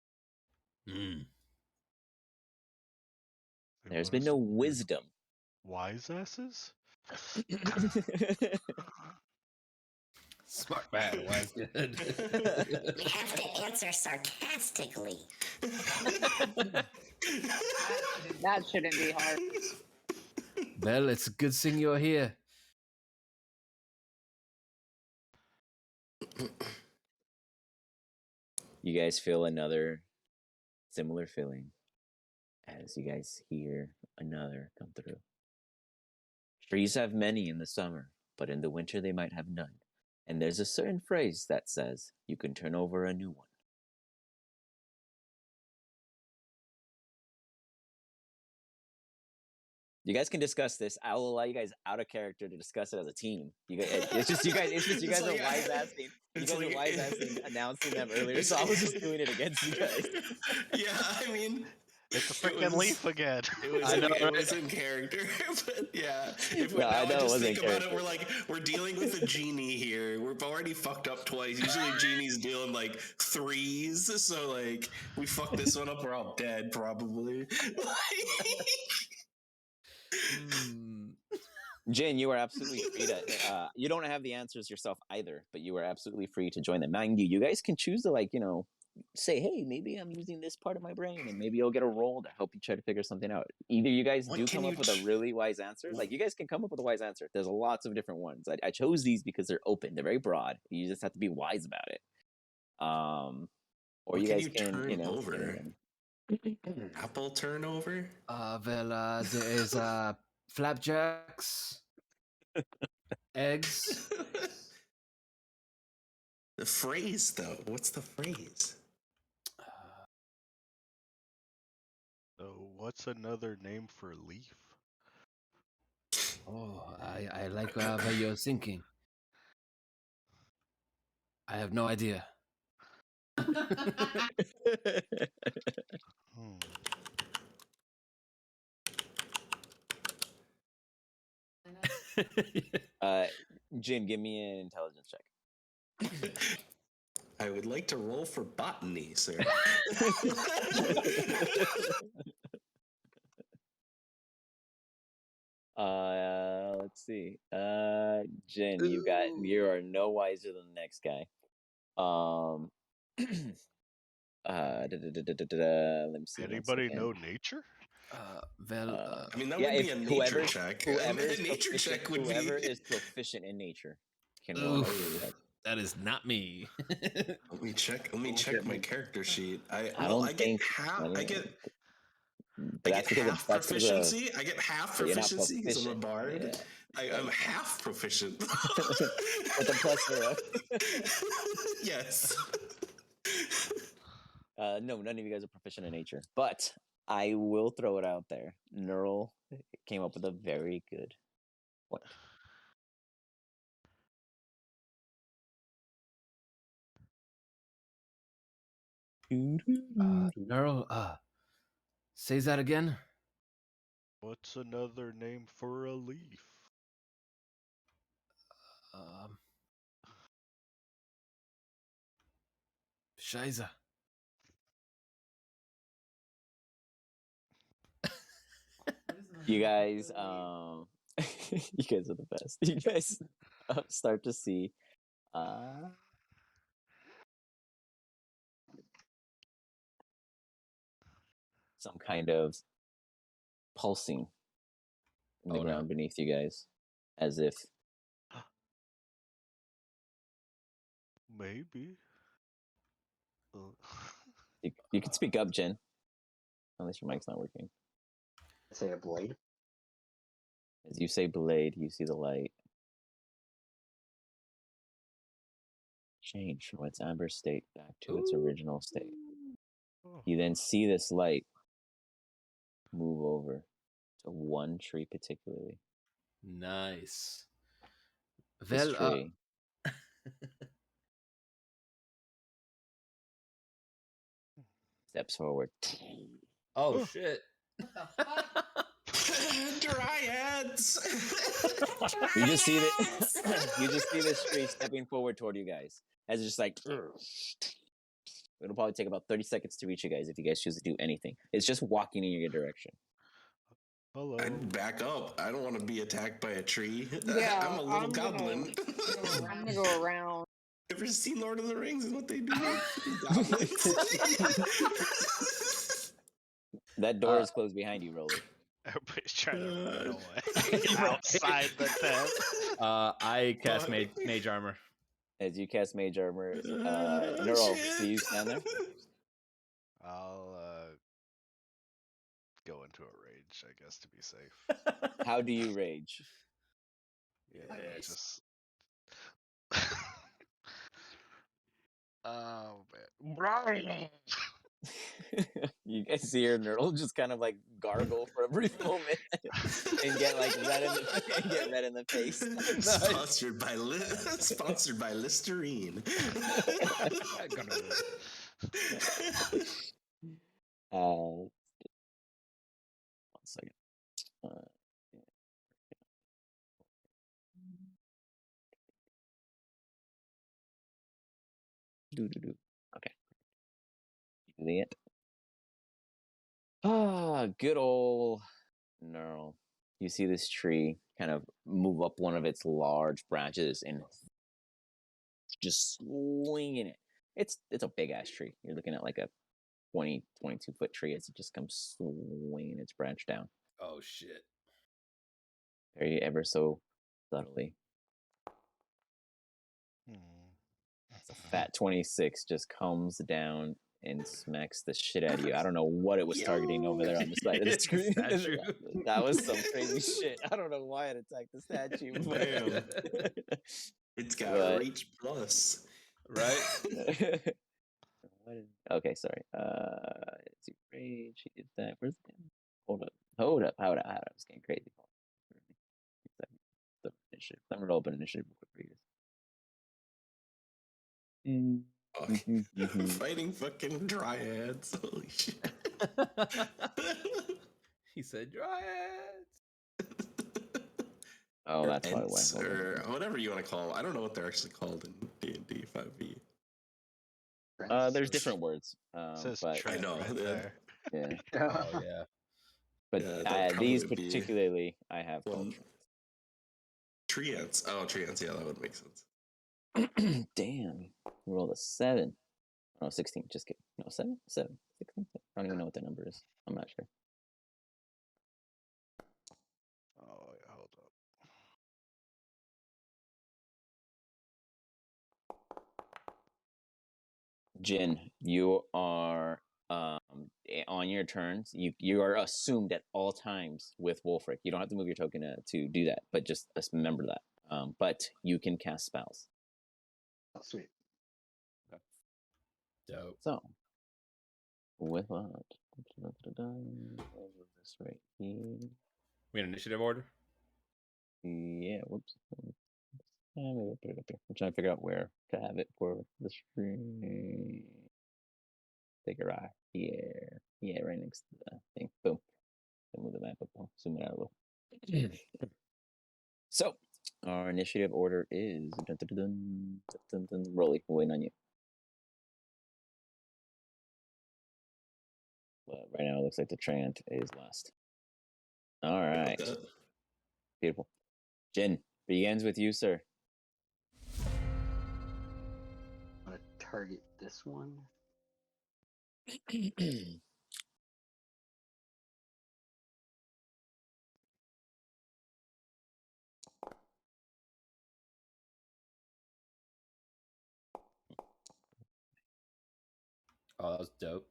There's been no wisdom. Wise asses? Smart man, wise good. We have to answer sarcastically. That shouldn't be hard. Well, it's a good thing you're here. You guys feel another similar feeling as you guys hear another come through. Trees have many in the summer, but in the winter they might have none. And there's a certain phrase that says, you can turn over a new one. You guys can discuss this. I will allow you guys out of character to discuss it as a team. It's just you guys are wise assing. You guys are wise assing announcing them earlier, so I was just doing it against you guys. Yeah, I mean, It's a freaking leaf again. It was in character, but yeah. I know it was in think about character. it, we're dealing with a genie here. We've already fucked up twice. Usually genies deal in like threes, so like we fucked this one up, we're all dead probably. Jin, you are absolutely free to. You don't have the answers yourself either, but you are absolutely free to join them. Mind you, you guys can choose to say, hey, maybe I'm using this part of my brain, and maybe you'll get a roll to help you try to figure something out. Either you guys do come up with a really wise answer, like you guys can come up with a wise answer. There's lots of different ones. I chose these because they're open, they're very broad. You just have to be wise about it. Or you guys can, turn over? Apple turnover? There is flapjacks, eggs. The phrase, though. What's the phrase? So what's another name for leaf? Oh, I like where you're thinking. I have no idea. Hmm. Jin, give me an intelligence check. I would like to roll for botany, sir. Let's see. Jin, you are no wiser than the next guy. Let me see. Anybody know nature? I mean, that yeah, would be if a nature whoever check. whoever A is nature proficient, check would whoever be. is proficient in nature can roll a nature Oof, check. that is not me. Let me check. Let me check my character sheet. I don't get think- half. I I don't- get. But I that's get because half that's because proficiency. I get half you're not proficiency because I'm a proficient. bard. Yeah. I'm half proficient. With a plus 0. Yes. No, none of you guys are proficient in nature. But I will throw it out there. Neural came up with a very good point. Neural, say that again. What's another name for a leaf? Scheiße. You guys, you guys are the best. You guys start to see some kind of pulsing in the ground beneath you guys, as if Maybe. you can speak up, Jen. Unless your mic's not working. Say a blade. As you say blade, you see the light change from its amber state back to its original state. You then see this light move over to one tree particularly. Nice. This Well, tree. Steps forward. Oh shit. Dryads. You just see you just see this tree stepping forward toward you guys. As it's just like it'll probably take about 30 seconds to reach you guys if you guys choose to do anything. It's just walking in your direction. Hello. I'd back up. I don't want to be attacked by a tree. Yeah, I'm a little goblin. I'm gonna go around. Ever seen Lord of the Rings and what they do? Goblins. That door is closed behind you, Roly. Everybody's trying to run away outside the tent. I cast mage armor. As you cast mage armor, Neural, do you stand there? I'll go into a rage, I guess, to be safe. How do you rage? Just oh man. You guys see her Neural just kind of like gargle for a brief moment and get like red in the face. Sponsored by Listerine. One second. Okay. You see it? Good old Neural. You see this tree kind of move up one of its large branches and just swinging it. It's a big ass tree. You're looking at like a 22 foot tree as it just comes swinging its branch down. Oh shit. Very ever so subtly. It's a fat 26 just comes down and smacks the shit out of you. I don't know what it was targeting over there on the side of the screen. That was some crazy shit. I don't know why it attacked the statue. Damn. It's got reach plus. Right? Okay, sorry. It's rage. He did that. Where's the Hold up. I was getting crazy. Let me roll up an initiative real quick for you guys. Oh, Mhm. fighting fucking dryads. Holy shit. He said dryads. Oh, Or that's probably why. ents, Hold on. or whatever you want to call them. I don't know what they're actually called in D&D 5e. There's different words, It says but I Trent know. right there. yeah. Oh yeah. But Yeah, that'd probably these be- particularly, I have Well, called tree ants. Oh, tree ants. Yeah, that would make sense. trends. Damn, we rolled a 7. Oh, 16. Just kidding. No, 7, 7, 16. I don't even know what the number is. I'm not sure. Oh, wait, hold up. Jin, you are on your turns. You are assumed at all times with Wolfric. You don't have to move your token to do that, but just remember that. But you can cast spells. Oh, sweet. Dope. So, with what? This right here. We in initiative order? Yeah, whoops. Maybe I'll put it up here. I'm trying to figure out where to have it for the screen. Take a right here. Yeah, right next to the thing. Boom. Move the map up. I'll zoom it out a little. So, our initiative order is Rolly. We're waiting on you. But right now, it looks like the Trant is last. All right. Beautiful. Jin, begins with you, sir. I'm gonna target this one. Oh, that was dope.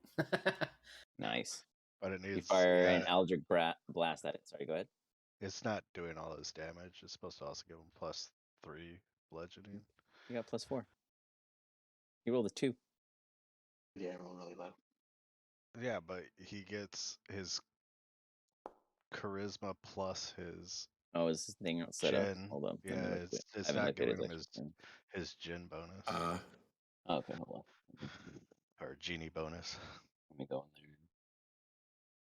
Nice. But it You needs, fire yeah, an Eldritch Blast at it. Sorry, go ahead. it's not doing all this damage. It's supposed to also give him +3 bludgeoning. You got +4. You rolled a 2. Yeah, I roll really low. Yeah, but he gets his charisma plus his Oh, is this thing not set up? gin. Hold on. Let Yeah, me look at it. I it's haven't not looked at giving him extra. his gin bonus Oh, okay, hold on. or genie bonus. Let me go in there.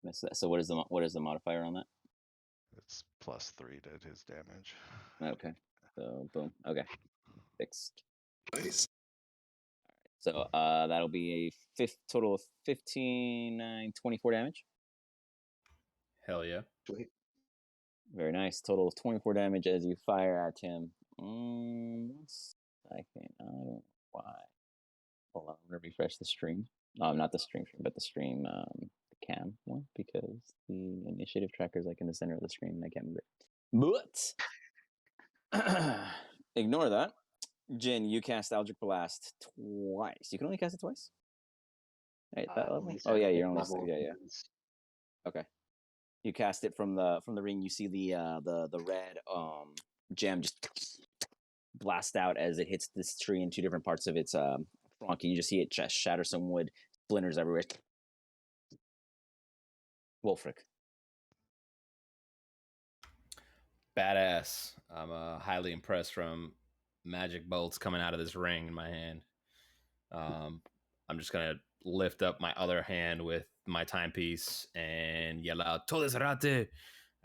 Miss that. So what is the modifier on that? It's +3 to his damage. Okay. So boom. Okay. Fixed. Nice. So that'll be a total of 15, 9, 24 damage. Hell yeah. Sweet. Very nice. Total of 24 damage as you fire at him. 1 second. I don't know why. Hold on. I'm going to refresh the stream. Not the stream, but the stream, the cam one, because the initiative tracker is like in the center of the screen and I can't move it. But ignore that. Jin, you cast Eldritch Blast twice. You can only cast it twice? Right, that level? Only Oh yeah, second you're only level yeah. is- Okay. You cast it from the ring. You see the red gem just blast out as it hits this tree in 2 different parts of its trunk, and you just see it just shatter some wood, splinters everywhere. Wolfric. Badass. I'm highly impressed from magic bolts coming out of this ring in my hand. I'm just gonna lift up my other hand with my timepiece and yell out "Todesrate"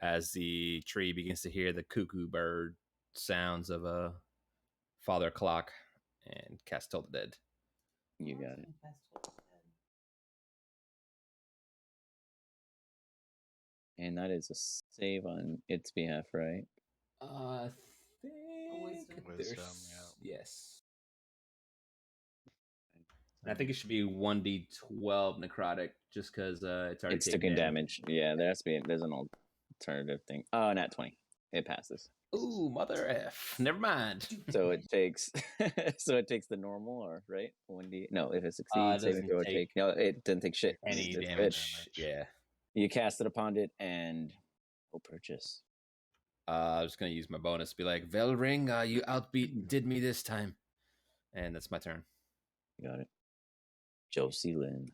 as the tree begins to hear the cuckoo bird sounds of a father clock and cast Toll the Dead. You got it. And that is a save on its behalf, right? I think Wisdom, yes. And I think it should be 1d12 necrotic just because it's already It's taken taking damage. Yeah, there's an alternative thing. Oh, nat 20. It passes. Ooh, mother F. Never mind. So it takes the normal, or right? 1d. No, if it It succeeds, saving doesn't throw would take take. No, it didn't take shit. any It's good. damage. Yeah. You cast it upon it and no purchase. I was gonna use my bonus to be like, Velring, you did me this time. And that's my turn. You got it. Josie Lynn.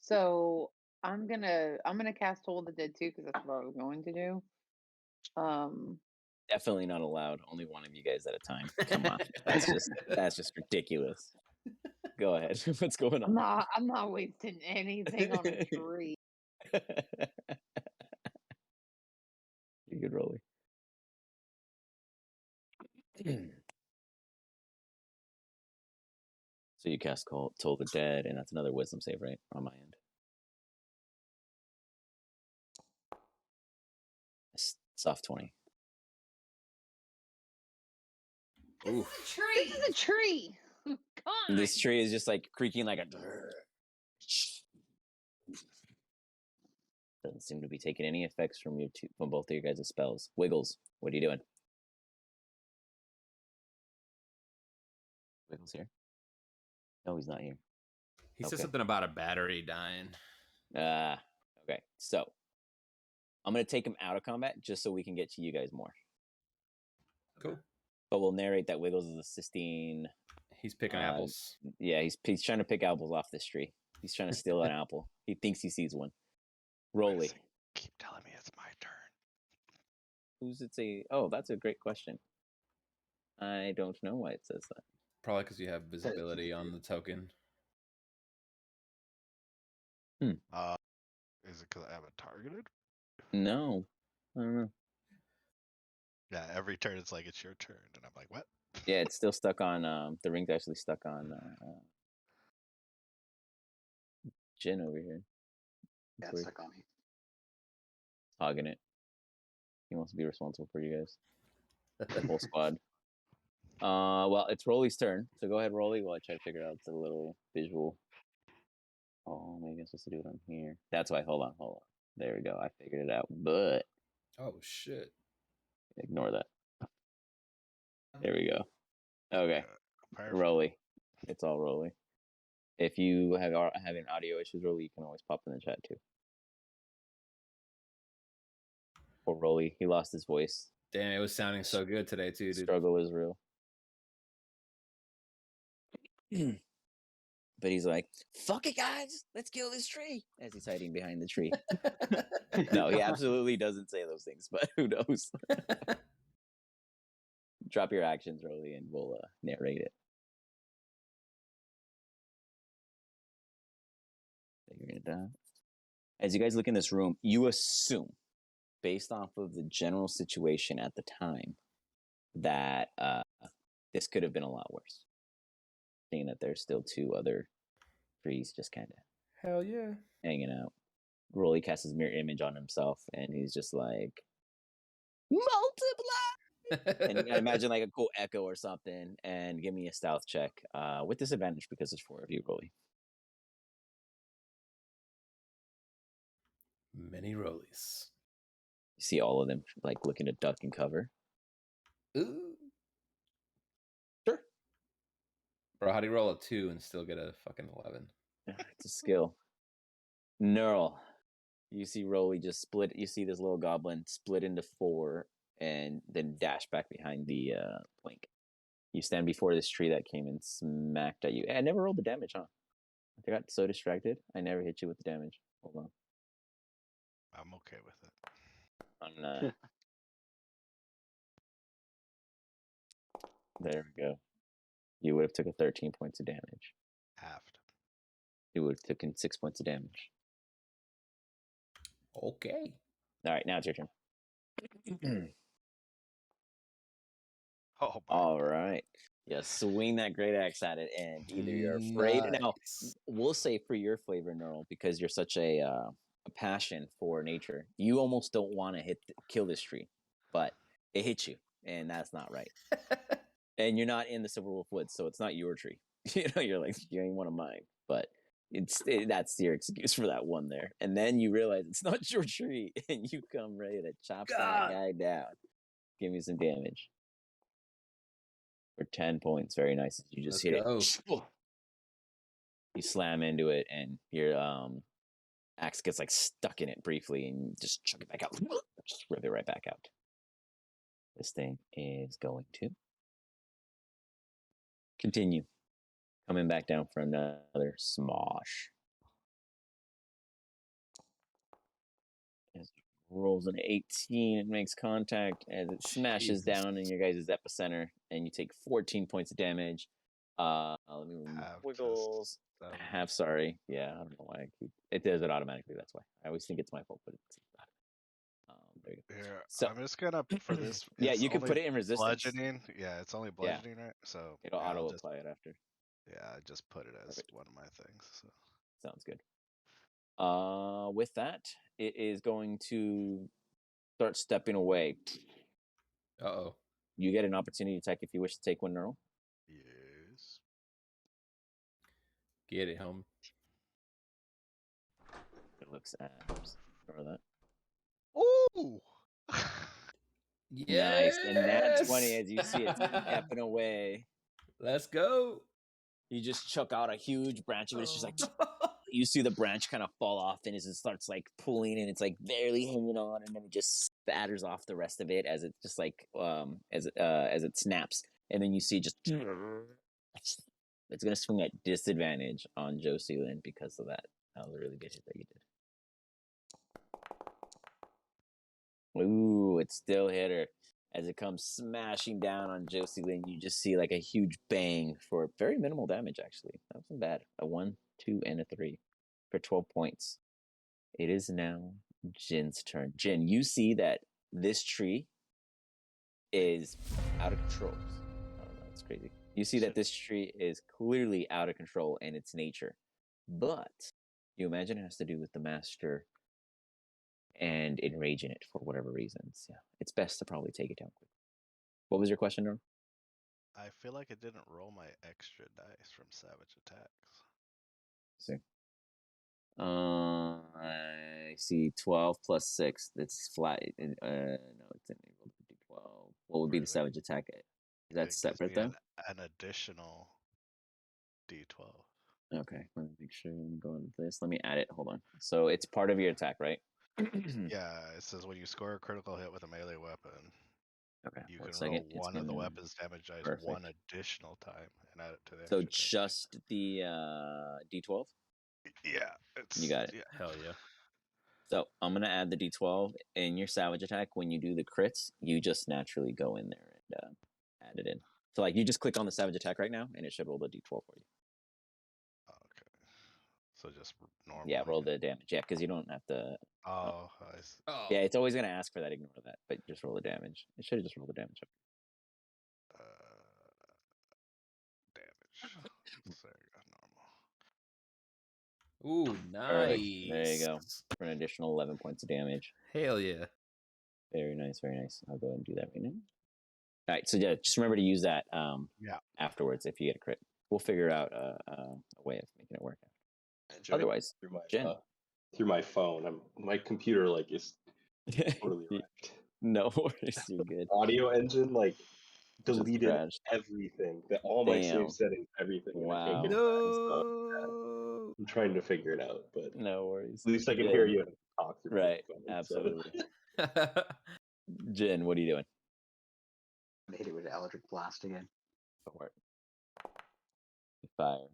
So I'm gonna cast Hold the Dead too because that's what I was going to do. Definitely not allowed. Only one of you guys at a time. Come on, that's just ridiculous. Go ahead. What's going on? I'm not wasting anything on a tree. You good, Rolly. So you cast Toll the Dead, and that's another wisdom save, right? On my end. Soft 20. This is a tree. Come on. This tree is just like creaking like a. Doesn't seem to be taking any effects from both of your guys' spells. Wiggles, what are you doing? Wiggles here? No, he's not here. He said something about a battery dying. Okay. So I'm gonna take him out of combat just so we can get to you guys more. Cool. But we'll narrate that Wiggles is assisting. He's picking apples. Yeah, he's trying to pick apples off this tree. He's trying to steal an apple. He thinks he sees one. Rolly. Keep telling me it's my turn. Who's it say? Oh, that's a great question. I don't know why it says that. Probably because you have visibility on the token. Is it because I haven't targeted? No, I don't know. Yeah, every turn it's like it's your turn, and I'm like, what? Yeah, it's still stuck on. The ring's actually stuck on Jin over here. Yeah, it's stuck on me. Hogging it. He wants to be responsible for you guys. The whole squad. Well, it's Rolly's turn, so go ahead, Rolly, while I try to figure out the little visual. Oh, maybe I'm supposed to do it on here. That's why. Hold on. There we go. I figured it out. But oh shit! Ignore that. There we go. Okay, Perfect. Rolly. It's all Rolly. If you have having audio issues, Rolly, you can always pop in the chat too. Poor Rolly, he lost his voice. Damn, it was sounding so good today too, dude. Struggle is real. But he's like, "Fuck it, guys, let's kill this tree," as he's hiding behind the tree. No, he absolutely doesn't say those things, but who knows? Drop your actions, Rolly, and we'll narrate it. Figuring it out. As you guys look in this room, you assume, based off of the general situation at the time, that this could have been a lot worse. Seeing that there's still two other trees just kind of hell yeah hanging out. Rolly casts his mirror image on himself, and he's just like, multiply! And I imagine like a cool echo or something, and give me a stealth check with disadvantage because there's 4 of you, Rolly. Many Rollies. You see all of them like looking to duck and cover. Ooh. Sure. Bro, how do you roll a 2 and still get a fucking 11? It's a skill. Neural. You see Rolly just split. You see this little goblin split into 4 and then dash back behind the plank. You stand before this tree that came and smacked at you. I never rolled the damage, huh? I got so distracted. I never hit you with the damage. Hold on. I'm okay with it. There we go. You would have taken 13 points of damage. Halved. You would have taken 6 points of damage. Okay. All right, now it's your turn. Oh, all right. Yeah, swing that great axe at it, and either you're afraid. Now, we'll say for your flavor, Neural, because you're such a passion for nature, you almost don't want to kill this tree, but it hits you, and that's not right. And you're not in the Silver Wolf Woods, so it's not your tree. You're like, you ain't one of mine, but that's your excuse for that one there. And then you realize it's not your tree, and you come ready to chop that guy down. Give me some damage. For 10 points. Very nice. You just hit it. You slam into it, and your axe gets like stuck in it briefly, and you just chuck it back out. Just rip it right back out. This thing is going to continue. Coming back down for another smosh. rolls an 18. It makes contact as it smashes Jesus. down in your guys' epicenter, and you take 14 points of damage. Let me remove Have wiggles. just, Half, sorry. Yeah, I don't know why it does it automatically. That's why I always think it's my fault, but it's not. There you go. Here, So I'm just gonna for this. yeah, It's you can only put it in resistance. bludgeoning. Yeah, it's only Yeah. bludgeoning, right? So It'll yeah, I'll auto just apply it after. I just put it as Perfect. one of my things. So. Sounds good. With that, it is going to start stepping away. Uh-oh. You get an opportunity attack if you wish to take one, Neural. Yes. Get it, homie. It looks at that. Ooh. Nice. And that 20 Yes! as you see it stepping away. Let's go. You just chuck out a huge branch of it. It's just like you see the branch kind of fall off, and as it starts like pulling, and it's like barely hanging on, and then it just spatters off the rest of it as it just like as it snaps, and then you see just it's gonna swing at disadvantage on Joe Sealand because of that. That was a really good hit that you did. Ooh, it still hit her. As it comes smashing down on Josie Lynn, you just see like a huge bang for very minimal damage, actually. That wasn't bad. A 1, 2, and a 3 for 12 points. It is now Jin's turn. Jin, you see that this tree is out of control. I don't know, it's crazy. You see that this tree is clearly out of control in its nature. But you imagine it has to do with the master and enraging it for whatever reasons. Yeah, it's best to probably take it down quickly. What was your question, Norm? I feel like it didn't roll my extra dice from savage attacks. See. I see 12 plus 6. That's flat. No, it's enabled for D12. What would be the Really? savage attack? Is that It separate gives me though? an additional D12. Okay, let me make sure I'm going with this. Let me add it. Hold on. So it's part of your attack, right? Yeah, it says when you score a critical hit with a melee weapon, Okay. you 1 can second. roll It's one of the gonna. weapon's damage dice one Perfect. additional time and add it to the So extra damage. just the D12. Yeah, it's You got it. Yeah. Hell yeah. So I'm gonna add the D12 in your savage attack. When you do the crits, you just naturally go in there and add it in. So like you just click on the savage attack right now, and it should roll the D12 for you. Okay. So just normal. Yeah, roll the damage. Yeah, because you don't have to. Oh, I see. Oh. Yeah, it's always gonna ask for that. Ignore that, but just roll the damage. It should have just rolled the damage. Damage. There you go, normal. Ooh, Perfect. nice. There you go. For an additional 11 points of damage. Hell yeah. Very nice, very nice. I'll go ahead and do that right now. All right, so yeah, just remember to use that afterwards if you get a crit. We'll figure out a way of making it work. Otherwise, Jen. Through my phone, my computer like is totally wrecked. No worries, you're good. Audio engine like Just deleted crashed. everything. All my save settings, everything. And I can't get it back. So, yeah, I'm trying to figure it out, but no worries. at least I can Jen. hear you talk through Right, my phone. absolutely. So. Jen, what are you doing? I hit it with Eldritch Blast again. Go for it. Fire.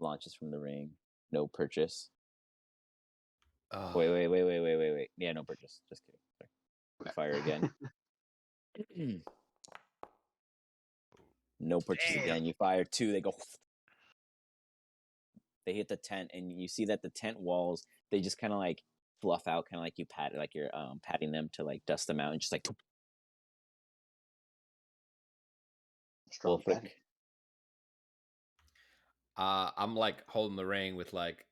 Launches from the ring. No purchase. Oh. Wait. Yeah, no purchase. Just kidding. Sorry. Fire again. No purchase again. You fire 2. They go. They hit the tent, and you see that the tent walls, they just kind of like fluff out, kind of like you pat, like you're patting them to like dust them out, and just like. Strong. I'm like holding the ring with like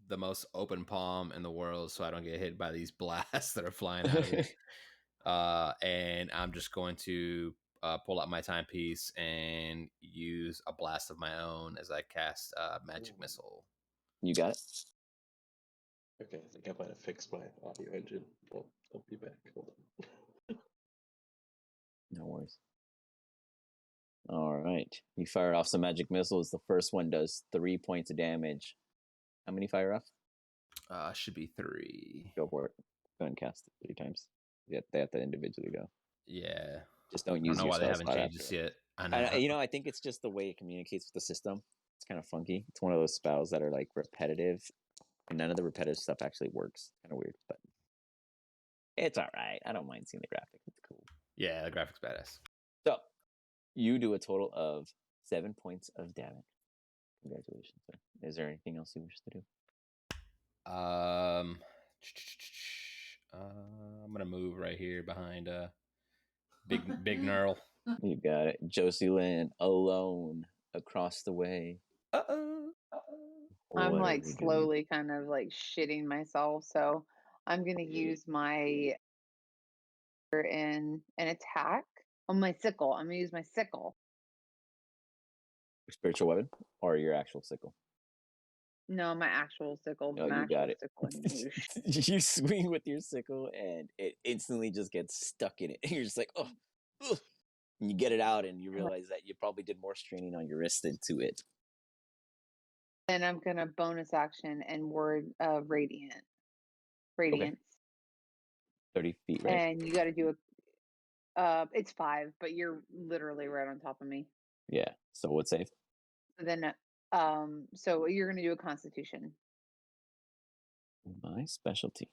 the most open palm in the world, so I don't get hit by these blasts that are flying out of it. And I'm just going to pull out my timepiece and use a blast of my own as I cast magic missile. You got it. Okay, I think I might have fixed my audio engine. I'll be back. Hold on. No worries. All right. You fire off some magic missiles. The first one does 3 points of damage. How many fire off? Should be 3. Go for it. Go ahead and cast it 3 times. Yeah, they have to individually go. Yeah. Just don't I use don't know your why they spell haven't slot changed after this it. yet. I know. I think it's just the way it communicates with the system. It's kind of funky. It's one of those spells that are like repetitive. And none of the repetitive stuff actually works. Kind of weird, but it's all right. I don't mind seeing the graphic. It's cool. Yeah, the graphics badass. So you do a total of 7 points of damage. Congratulations, sir. Is there anything else you wish to do? I'm gonna move right here behind Big Knurl. You got it. Jocelyn alone across the way. Uh-oh. I'm What are like we doing? slowly kind of like shitting myself. So I'm gonna use my in an attack on my sickle. I'm gonna use my sickle. Your spiritual weapon or your actual sickle? No, my actual sickle. Oh, My you got actual it. sickle. You swing with your sickle and it instantly just gets stuck in it. And you're just like, oh, ugh. And you get it out and you realize that you probably did more straining on your wrist into it. Then I'm gonna bonus action and word radiance. 30 feet, right? And you got to do it's 5, but you're literally right on top of me. Yeah. So what save? So then, so you're gonna do a Constitution. My specialty.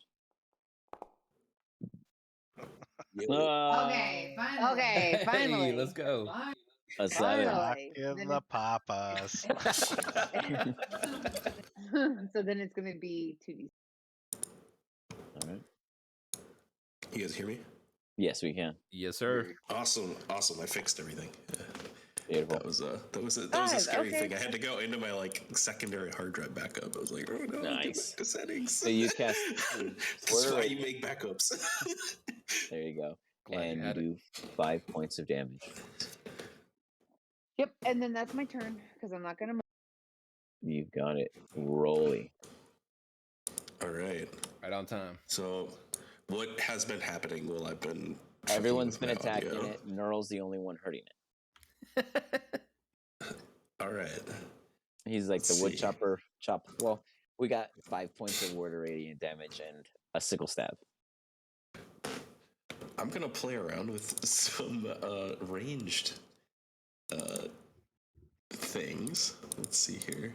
Okay, finally. Hey, let's go. A 7. Lock Finally. in Then the papas. so then it's gonna be 2d. All right. You guys hear me? Yes, we can. Yes, sir. Awesome. I fixed everything. Yeah. Beautiful. That was a scary thing. I had to go into my like secondary hard drive backup. I was like, oh no, Nice. get back to settings. So you cast. That's why you make backups. There you go. Glad you And you had it. do 5 points of damage. Yep, and then that's my turn because I'm not gonna move. You got it. Rolly. All right. Right on time. So, what has been happening while I've been? Everyone's been with my attacking audio? it. Knurl's the only one hurting it. All right. He's like Let's the wood see. chopper. Well, we got 5 points of ward radiant damage and a sickle stab. I'm gonna play around with some ranged things. Let's see here.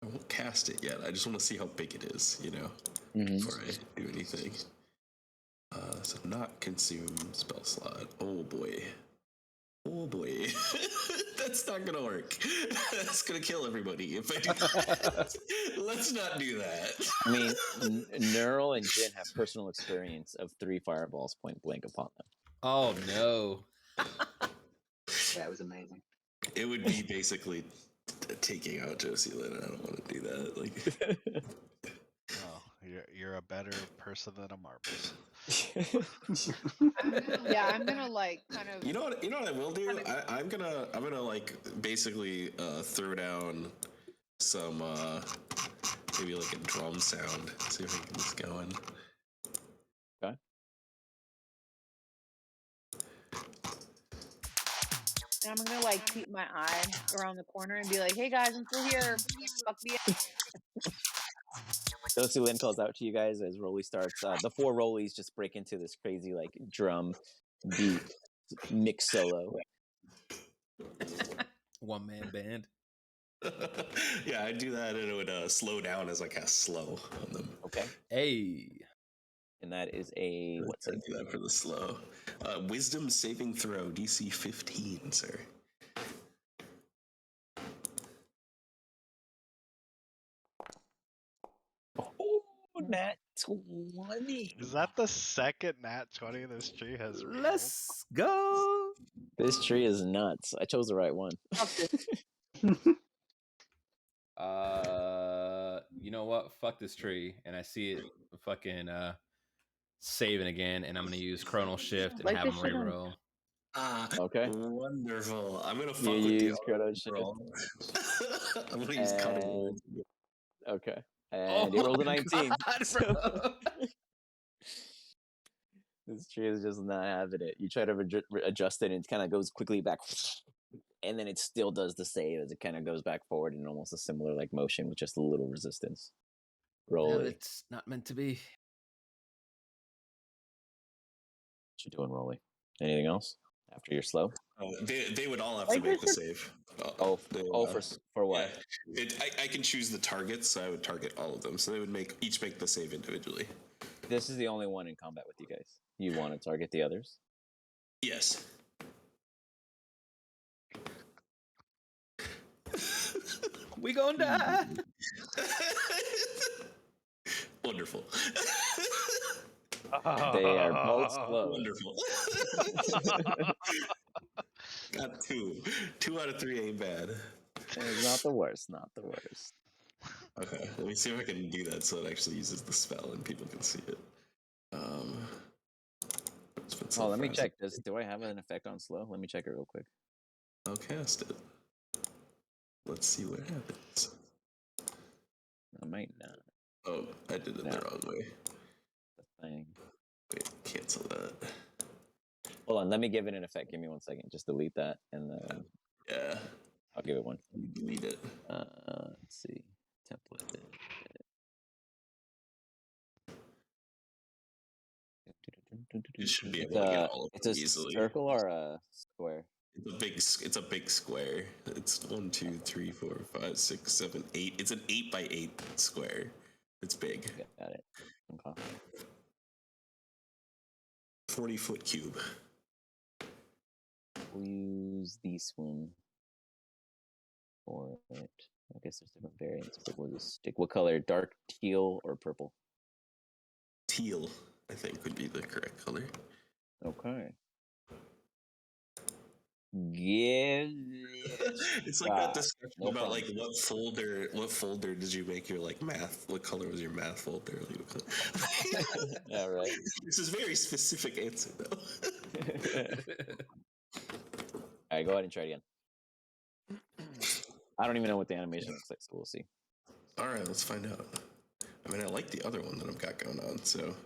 I won't cast it yet. I just want to see how big it is, before I do anything. So not consume spell slot. Oh boy. That's not gonna work. That's gonna kill everybody if I do that. Let's not do that. I mean, Knurl and Jin have personal experience of 3 fireballs point blank upon them. Oh no. That was amazing. It would be basically taking out Josie Lynn. I don't want to do that. Like, Oh, you're a better person than a marbles. Yeah, I'm gonna like kind of. you know what I will do? I'm gonna like basically throw down some maybe like a drum sound. See if I can get this going. Okay. And I'm gonna like keep my eye around the corner and be like, "Hey guys, I'm still here. Fuck me up." Josie Lynn calls out to you guys as Rolly starts. The 4 Rollies just break into this crazy like drum beat mix solo. One man band. Yeah, I'd do that and it would slow down as I cast slow on them. Okay. Hey. And that is a what's I'd it? do that for the slow. Wisdom saving throw, DC 15, sir. Oh, nat 20. Is that the second nat 20 this tree has rolled? Let's go. This tree is nuts. I chose the right one. You know what? Fuck this tree. And I see it fucking saving again, and I'm gonna use Chronal Shift and Like have this him shit on- reroll. Okay. Wonderful. I'm gonna fuck You with use you. Chrono Shift. I'm gonna use cutting words. Okay. And he rolled a 19. God, So- bro. This tree is just not having it. You try to adjust it, and it kind of goes quickly back, and then it still does the save as it kind of goes back forward in almost a similar like motion with just a little resistance. Roll Well, it. it's not meant to be. What you doing, Rolly? Anything else after you're slow? They would all have Like to make the this save. For what? Yeah, I can choose the targets, so I would target all of them. So they would each make the save individually. This is the only one in combat with you guys. You want to target the others? Yes. We gonna die. Wonderful. They are both slow. Wonderful. Got two. 2 out of 3 ain't bad. It's not the worst. Not the worst. Okay, let me see if I can do that so it actually uses the spell and people can see it. Oh, let me check. Do I have an effect on slow? Let me check it real quick. I'll cast it. Let's see what happens. I might not. Oh, I did it the wrong way. The thing. Wait, cancel that. Hold on, let me give it an effect. Give me 1 second. Just delete that and then Yeah. I'll give it one. Delete it. Let's see. Template. You should be able to get all of it's them a easily. Circle or a square? It's a big square. It's 1, 2, 3, 4, 5, 6, 7, 8. It's an 8x8 square. It's big. Got it. Okay. 40-foot cube. We'll use this one for it. I guess there's different variants, but we'll just stick. What color? Dark teal or purple? Teal, I think, would be the correct color. Okay. Give It's like that discussion about like what folder did you make your like math? What color was your math folder? Yeah, right. This is a very specific answer though. All right, go ahead and try it again. I don't even know what the animation looks like, so we'll see. All right, let's find out. I mean, I like the other one that I've got going on, so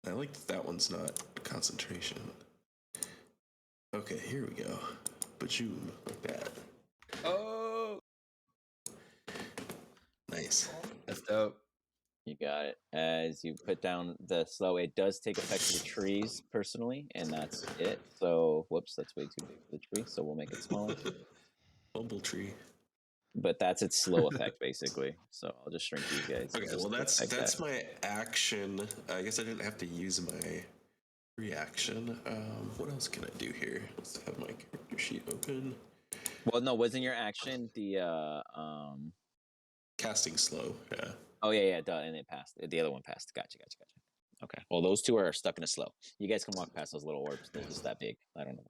I like that one's not concentration. Okay, here we go. Bajoom, like that. Oh, nice. That's dope. You got it. As you put down the slow, it does take effect to the trees personally, and that's it. So, whoops, that's way too big for the tree. So we'll make it smaller. Bumble tree. But that's its slow effect, basically. So I'll just shrink these guys. Okay, well that's my action. I guess I didn't have to use my reaction. What else can I do here? Let's have my character sheet open. Well, no, wasn't your action the casting slow? Yeah. Oh yeah, duh, and it passed. The other one passed. Gotcha. Okay. Well, those two are stuck in a slow. You guys can walk past those little orbs. They're just that big. I don't know.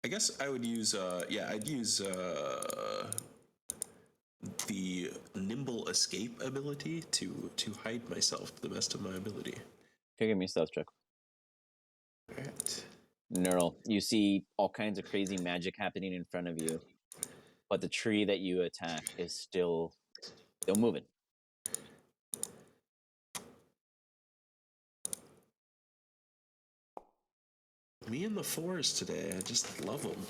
I guess I would use I'd use the nimble escape ability to hide myself to the best of my ability. Okay, give me a stealth check. Alright. Neural, you see all kinds of crazy magic happening in front of you, but the tree that you attack is still moving. Me and the forest today, I just love them.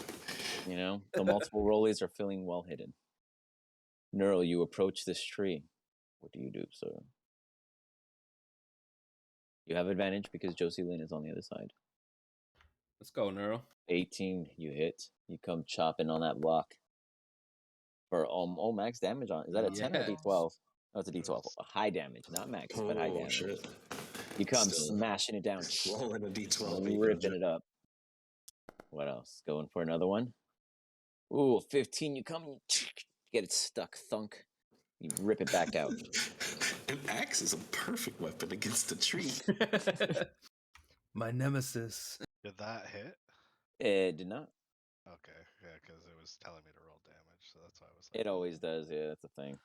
You know, the multiple rollies are feeling well hidden. Neural, you approach this tree. What do you do, sir? You have advantage because Josie Lynn is on the other side. Let's go, Neural. 18, you hit. You come chopping on that block. For max damage on. Is that a 10 or a D12? No, it's a D12. High damage, not max, but high damage. Shit. You come smashing it down. Rolling a D12. Ripping it up. What else? Going for another one? Ooh, 15. You come and get it stuck. Thunk. You rip it back out. An axe is a perfect weapon against a tree. My nemesis. Did that hit? It did not. Okay, yeah, because it was telling me to roll damage, so that's why I was like, It always does, yeah, that's the thing.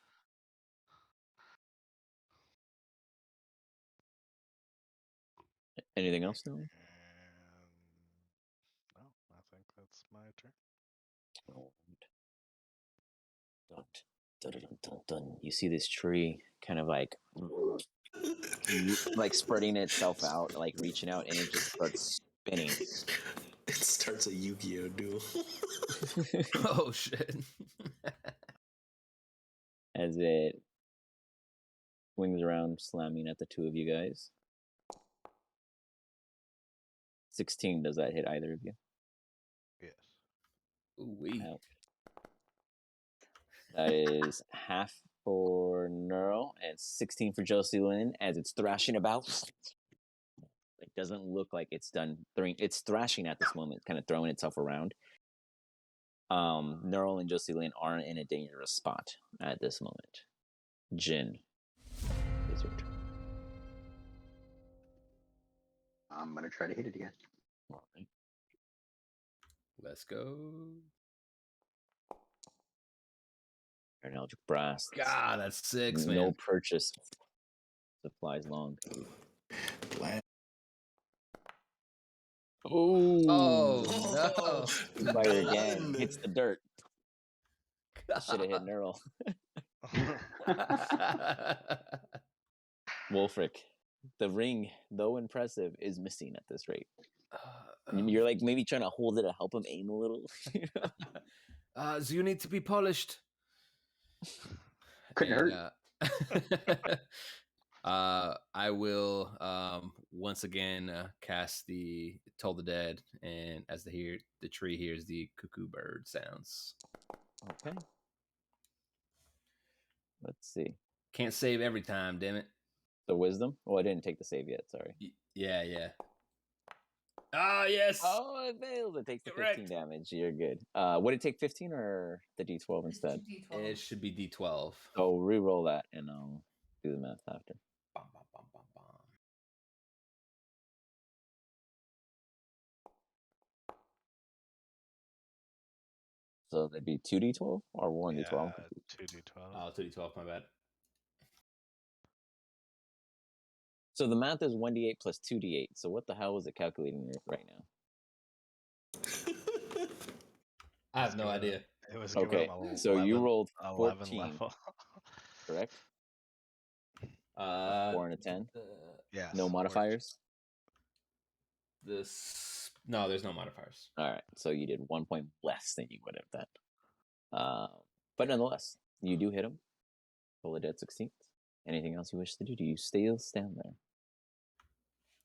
Anything else, Nolan? No, I think that's my turn. Dun. You see this tree kind of like spreading itself out, like reaching out, and it just starts spinning. It starts a Yu-Gi-Oh duel. Oh shit. As it swings around, slamming at the two of you guys. 16, does that hit either of you? Ooh-wee. Ouch. That is half for Neural and 16 for Josie Lynn as it's thrashing about. It doesn't look like it's done. It's thrashing at this moment, kind of throwing itself around. Neural and Josie Lynn aren't in a dangerous spot at this moment. Jin, is your turn. I'm gonna try to hit it again. All right. Let's go. An Eldritch Blast. God, that's 6, man. No purchase supplies long. Oh, no. Fire again. Hits the dirt. Should have hit Neural. Wolfric, the ring, though impressive, is missing at this rate. You're like maybe trying to hold it to help him aim a little. So you need to be polished. Couldn't hurt. I will once again cast the Toll the Dead, and as the tree hears the cuckoo bird sounds. Okay. Let's see. Can't save every time, damn it. The wisdom? Oh, I didn't take the save yet. Sorry. Yeah. Ah, yes. Oh, it fails. It takes the 15 damage. You're good. Would it take 15 or the D12 instead? It should be D12. So re-roll that, and I'll do the math after. Bum, bum, bum, bum, bum. So that'd be 2d12 or 1d12? 2d12. Oh, 2D12, my bad. So the math is 1d8 plus 2d8. So what the hell is it calculating right now? I have no idea. It was Okay, so you rolled 14, level. correct? 4 and a 10? Yeah. No modifiers? No, there's no modifiers. All right, so you did 1 point less than you would have then. But nonetheless, you do hit him. Roll a dead 16th. Anything else you wish to do? Do you still stand there?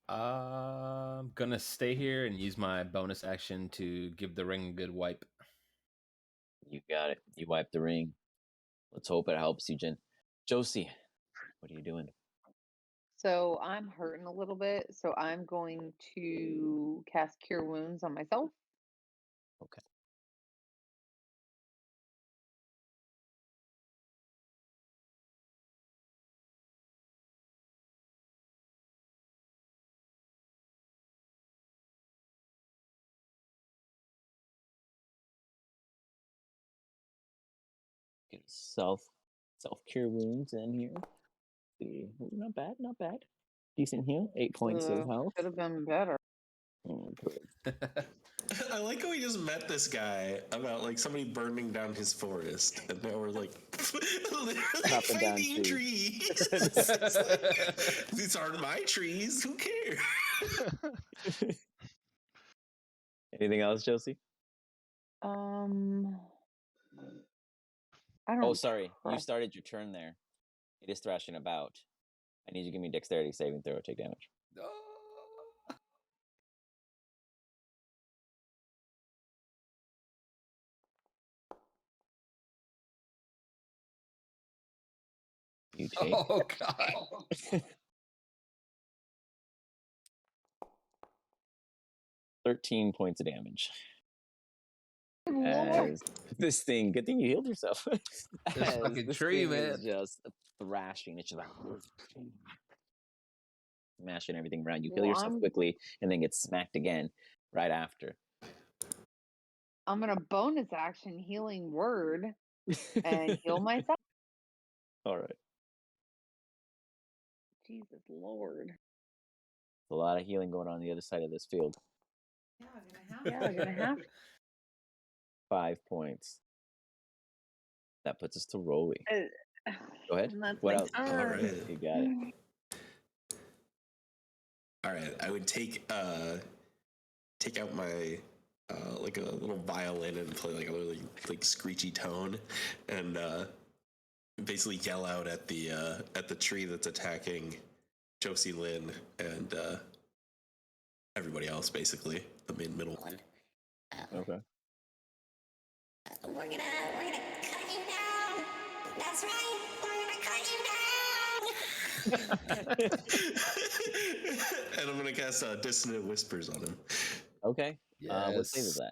I'm gonna stay here and use my bonus action to give the ring a good wipe. You got it. You wipe the ring. Let's hope it helps you, Jin. Josie, what are you doing? So I'm hurting a little bit, so I'm going to cast Cure Wounds on myself. Okay. Get self cure wounds in here. See, not bad. Decent heal. 8 points of health. Could have been better. Oh, good. I like how we just met this guy about like somebody burning down his forest, and now we're like literally Chopping down fighting trees. Like, these aren't my trees. Who cares? Anything else, Josie? I don't. Oh, sorry. You started your turn there. It is thrashing about. I need you to give me dexterity saving throw. Take damage. You take. Oh, God. 13 points of damage. Lord. As this thing, good thing you healed yourself. This fucking tree, thing man. is just thrashing. It's just like smashing everything around. You heal Well, yourself quickly and then get smacked again right after. I'm gonna bonus action healing word and heal myself. All right. Jesus Lord. A lot of healing going on the other side of this field. Yeah, I'm gonna have to. 5 points. That puts us to Rolly. Go ahead. And that's What my else? turn. All right. You got it. All right, I would take out my like a little violin and play like a really like screechy tone, and basically yell out at the tree that's attacking Josie Lynn and everybody else, basically the middle one. Okay. We're gonna cut you down. That's right. We're gonna cut you down. And I'm gonna cast Dissonant Whispers on him. Okay. What save is Yes.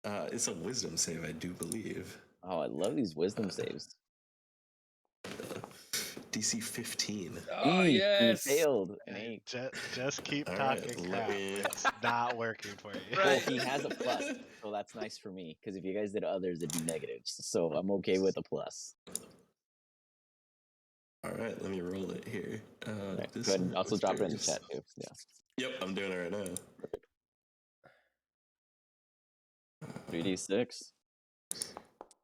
that? It's a Wisdom save, I do believe. Oh, I love these wisdom saves. DC 15. Oh, He yes. failed an Hey, 8. just keep All talking right, let crap. me- It's not working for you. Well, he has a plus, so that's nice for me. Because if you guys did others, it'd be negatives. So I'm okay with a plus. All right, let me roll it here. Right. Go ahead and Dissonant also drop it in the Whispers. chat too. Yeah. Yep, I'm doing it right now. 3d6.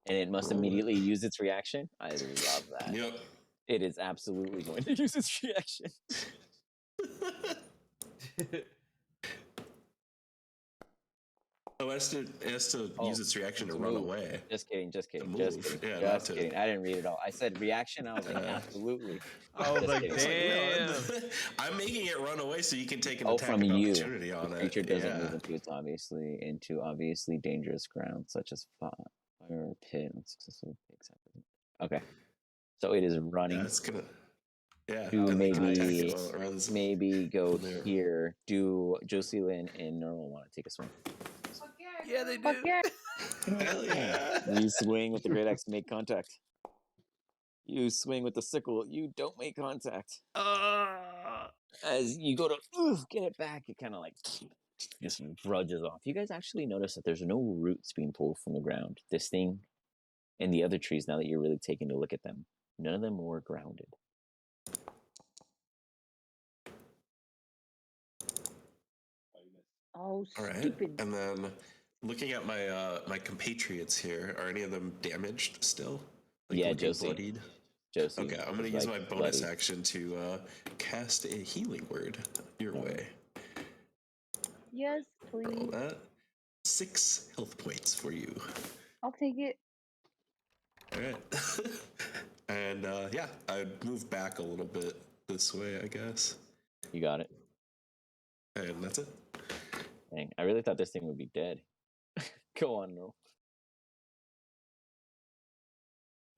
And it must immediately use its reaction. I love that. Yep. It is absolutely going to use its reaction. Oh, it has to use its reaction to run move. away. Just kidding. Just kidding. To Just move. kidding. Yeah, Just not to- kidding. I didn't read it all. I said reaction. I was like, absolutely. I was Just like, kidding. It's damn. no, I'm making it run away so you can take an Oh, attack from of you. opportunity on The it. creature doesn't Yeah. move into obviously dangerous ground, such as fire or pit. Unsuccessful exactly. Okay. So it is running. Yeah, it's gonna. Yeah, Do and then can attack maybe it while it runs. maybe go from there. here. Do Jocelyn and Neural want to take a swing? Yeah, they do. Fuck yeah. Hell yeah! You swing with the great axe to make contact. You swing with the sickle. You don't make contact. As you go to get it back, it kind of like just drudges off. You guys actually notice that there's no roots being pulled from the ground. This thing and the other trees, now that you're really taking a look at them, none of them were grounded. Oh, All right, stupid. and then looking at my my compatriots here, are any of them damaged still? Yeah, looking Josie. bloodied? Josie. Okay, I'm gonna is, use like, my bonus bloody. action to cast a healing word your way. Yes, Roll please. that. 6 health points for you. I'll take it. All right. And yeah, I'd move back a little bit this way, I guess. You got it. And that's it. Dang, I really thought this thing would be dead. Go on, Neural.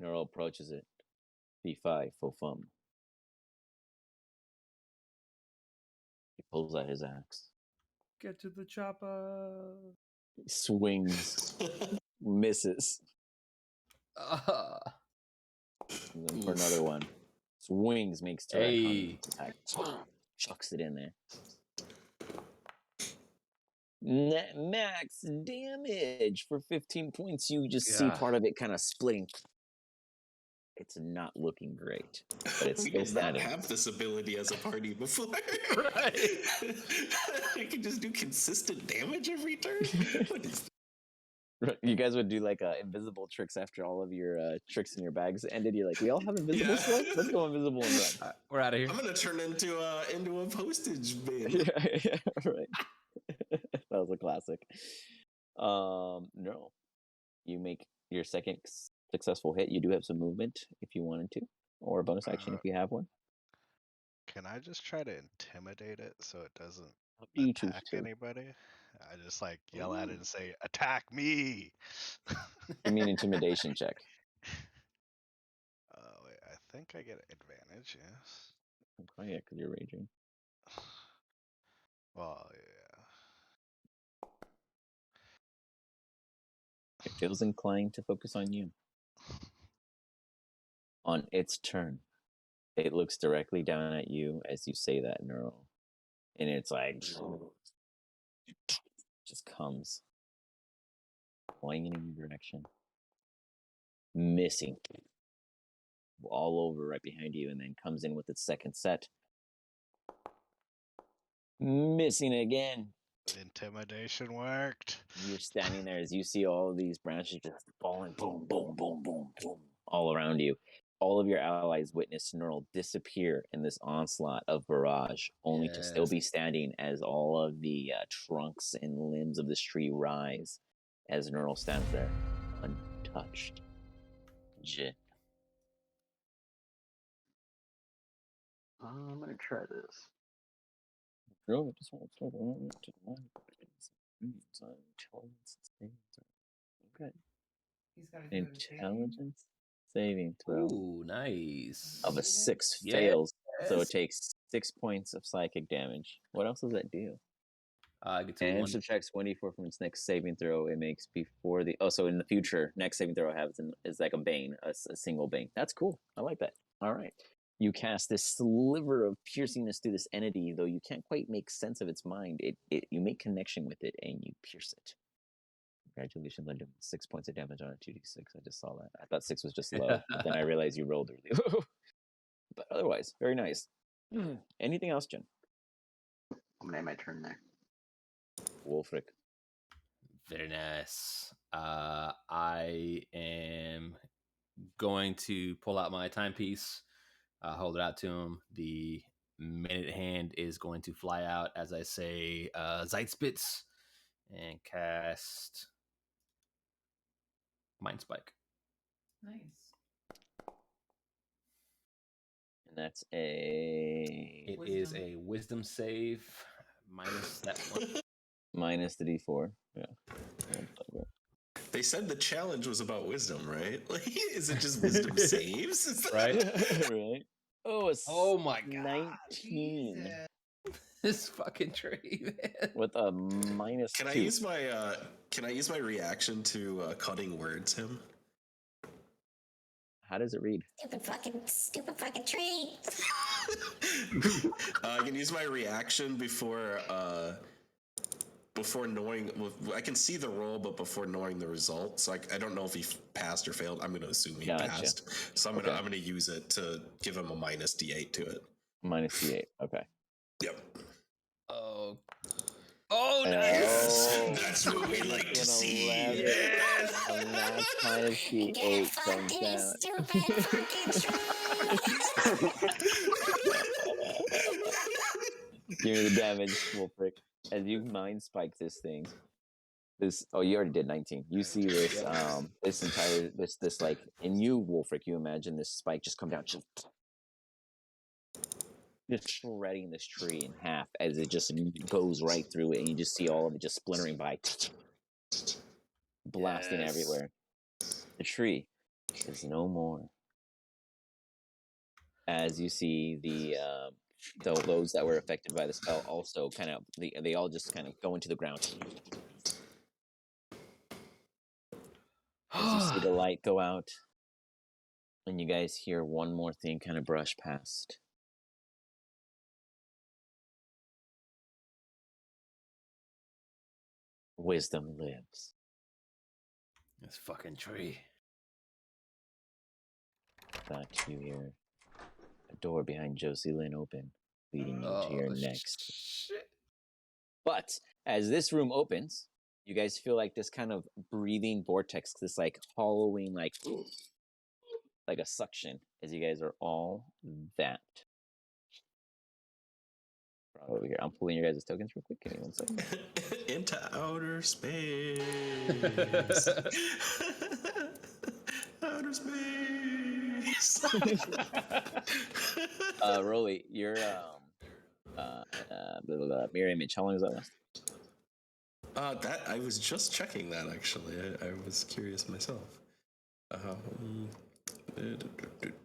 Neural approaches it. B5, full thumb. He pulls out his axe. Get to the chopper. He swings, misses. And then for another one. Swings, makes two Hey. attack. Chucks it in there. Max damage for 15 points. You just see Yeah. part of it kind of splitting. It's not looking great, but it's We still did not standing. have this ability as a party before. Right. I can just do consistent damage every turn. What is You guys would do like invisible tricks after all of your tricks in your bags ended. You're like, we all have invisible Yeah. slope? Let's go invisible and run. All right, we're out of here. I'm gonna turn into a postage bin. Yeah, right. That was a classic. No. You make your second successful hit. You do have some movement if you wanted to, or a bonus action if you have one. Can I just try to intimidate it so it doesn't Up to you choose attack to. anybody? I just like yell at it and say, "Attack me!" Give me an intimidation check. Wait, I think I get advantage. Yes. Oh yeah, because you're raging. Well, yeah. It feels inclined to focus on you. On its turn, it looks directly down at you as you say that, Neural. And it's like, just comes. Flying in your direction. Missing. All over right behind you, and then comes in with its second set. Missing again. Intimidation worked. You're standing there as you see all of these branches just falling, boom, boom, boom, boom, boom, all around you. All of your allies witness Neural disappear in this onslaught of barrage, only to still be standing as all of the trunks and limbs of this tree rise as Neural stands there, untouched. Jin. I'm gonna try this. Neural just wants to run to the line. Intelligence and things. Okay. He's got to do it. Intelligence saving throw Ooh, nice. of a 6 Yes. fails, so it takes 6 points of psychic damage. What else does that do? I get to And one. subtracts 1d4 from its next saving throw it makes before the. Oh, so in the future, next saving throw I have is like a bane, a single bane. That's cool. I like that. All right. You cast this sliver of piercingness through this entity, though you can't quite make sense of its mind. You make connection with it and you pierce it. Congratulations on doing 6 points of damage on a 2d6. I just saw that. I thought 6 was just low, but then I realized you rolled really low. But otherwise, very nice. Anything else, Jen? I'm gonna end my turn there. Wolfric. Very nice. I am going to pull out my timepiece, hold it out to him. The minute hand is going to fly out as I say Zeitspitz and cast Mind Spike. Nice. And that's a. It is a wisdom save minus that one. Minus the d4. Yeah. They said the challenge was about wisdom, right? Like, is it just wisdom saves? Right? Right. Oh my god. 19. Jesus. This fucking tree, man. With a minus Can 2. I use my reaction to cutting words him? How does it read? Stupid fucking tree. I can use my reaction before knowing. I can see the roll, but before knowing the results, like I don't know if he passed or failed. I'm going to assume he Gotcha. passed, so I'm gonna use it to give him a minus d8 to it. Minus d8. Okay. Yep. Oh, nice. That's what we like to see. Yes. And that's minus d8 comes down. Stupid fucking Give me the damage, Wolfric. As you mind spike this thing. You already did 19. You see this this like, and you, Wolfric, you imagine this spike just come down, just shredding this tree in half as it just goes right through it, and you just see all of it just splintering by, blasting everywhere. The tree is no more. As you see those that were affected by the spell also kind of they all just kind of go into the ground. As you see the light go out, and you guys hear one more thing kind of brush past. Wisdom lives. This fucking tree. Back you hear a door behind Josie Lynn open, leading you to your next. Shit. But as this room opens, you guys feel like this kind of breathing vortex, this like hollowing, like a suction, as you guys are all zapped. Over here, I'm pulling your guys' tokens real quick. Give me 1 second. Into outer space. Outer space. Rolly, your mirror image. How long does that last? That I was just checking that actually. I was curious myself.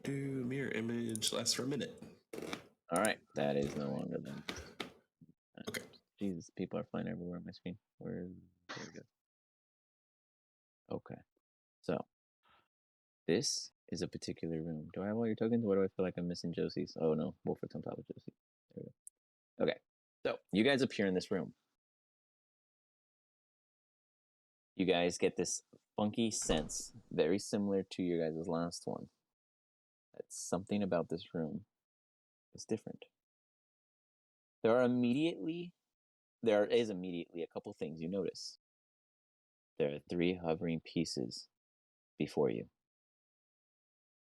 Mirror image lasts for a minute. All right, that is no longer than. Okay. Jesus, people are flying everywhere on my screen. There we go. Okay, so this is a particular room. Do I have all your tokens? Why do I feel like I'm missing Josie's? Oh no, Wolfric's on top of Josie. There we go. Okay, so you guys appear in this room. You guys get this funky sense, very similar to your guys' last one. That something about this room is different. There is immediately a couple things you notice. There are 3 hovering pieces before you.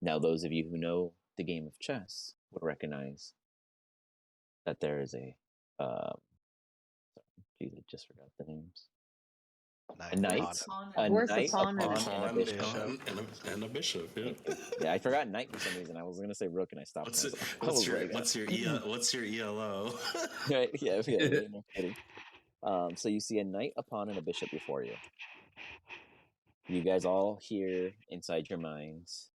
Now, those of you who know the game of chess would recognize that there is a. Geez, I just forgot the names. A knight, Where's the a pawn and Pawn, and a bishop. and a bishop. Yeah. Yeah, I forgot knight for some reason. I was gonna say rook, and I stopped. What's your ELO? Right, yeah, no kidding. So you see a knight, a pawn, and a bishop before you. You guys all hear inside your minds.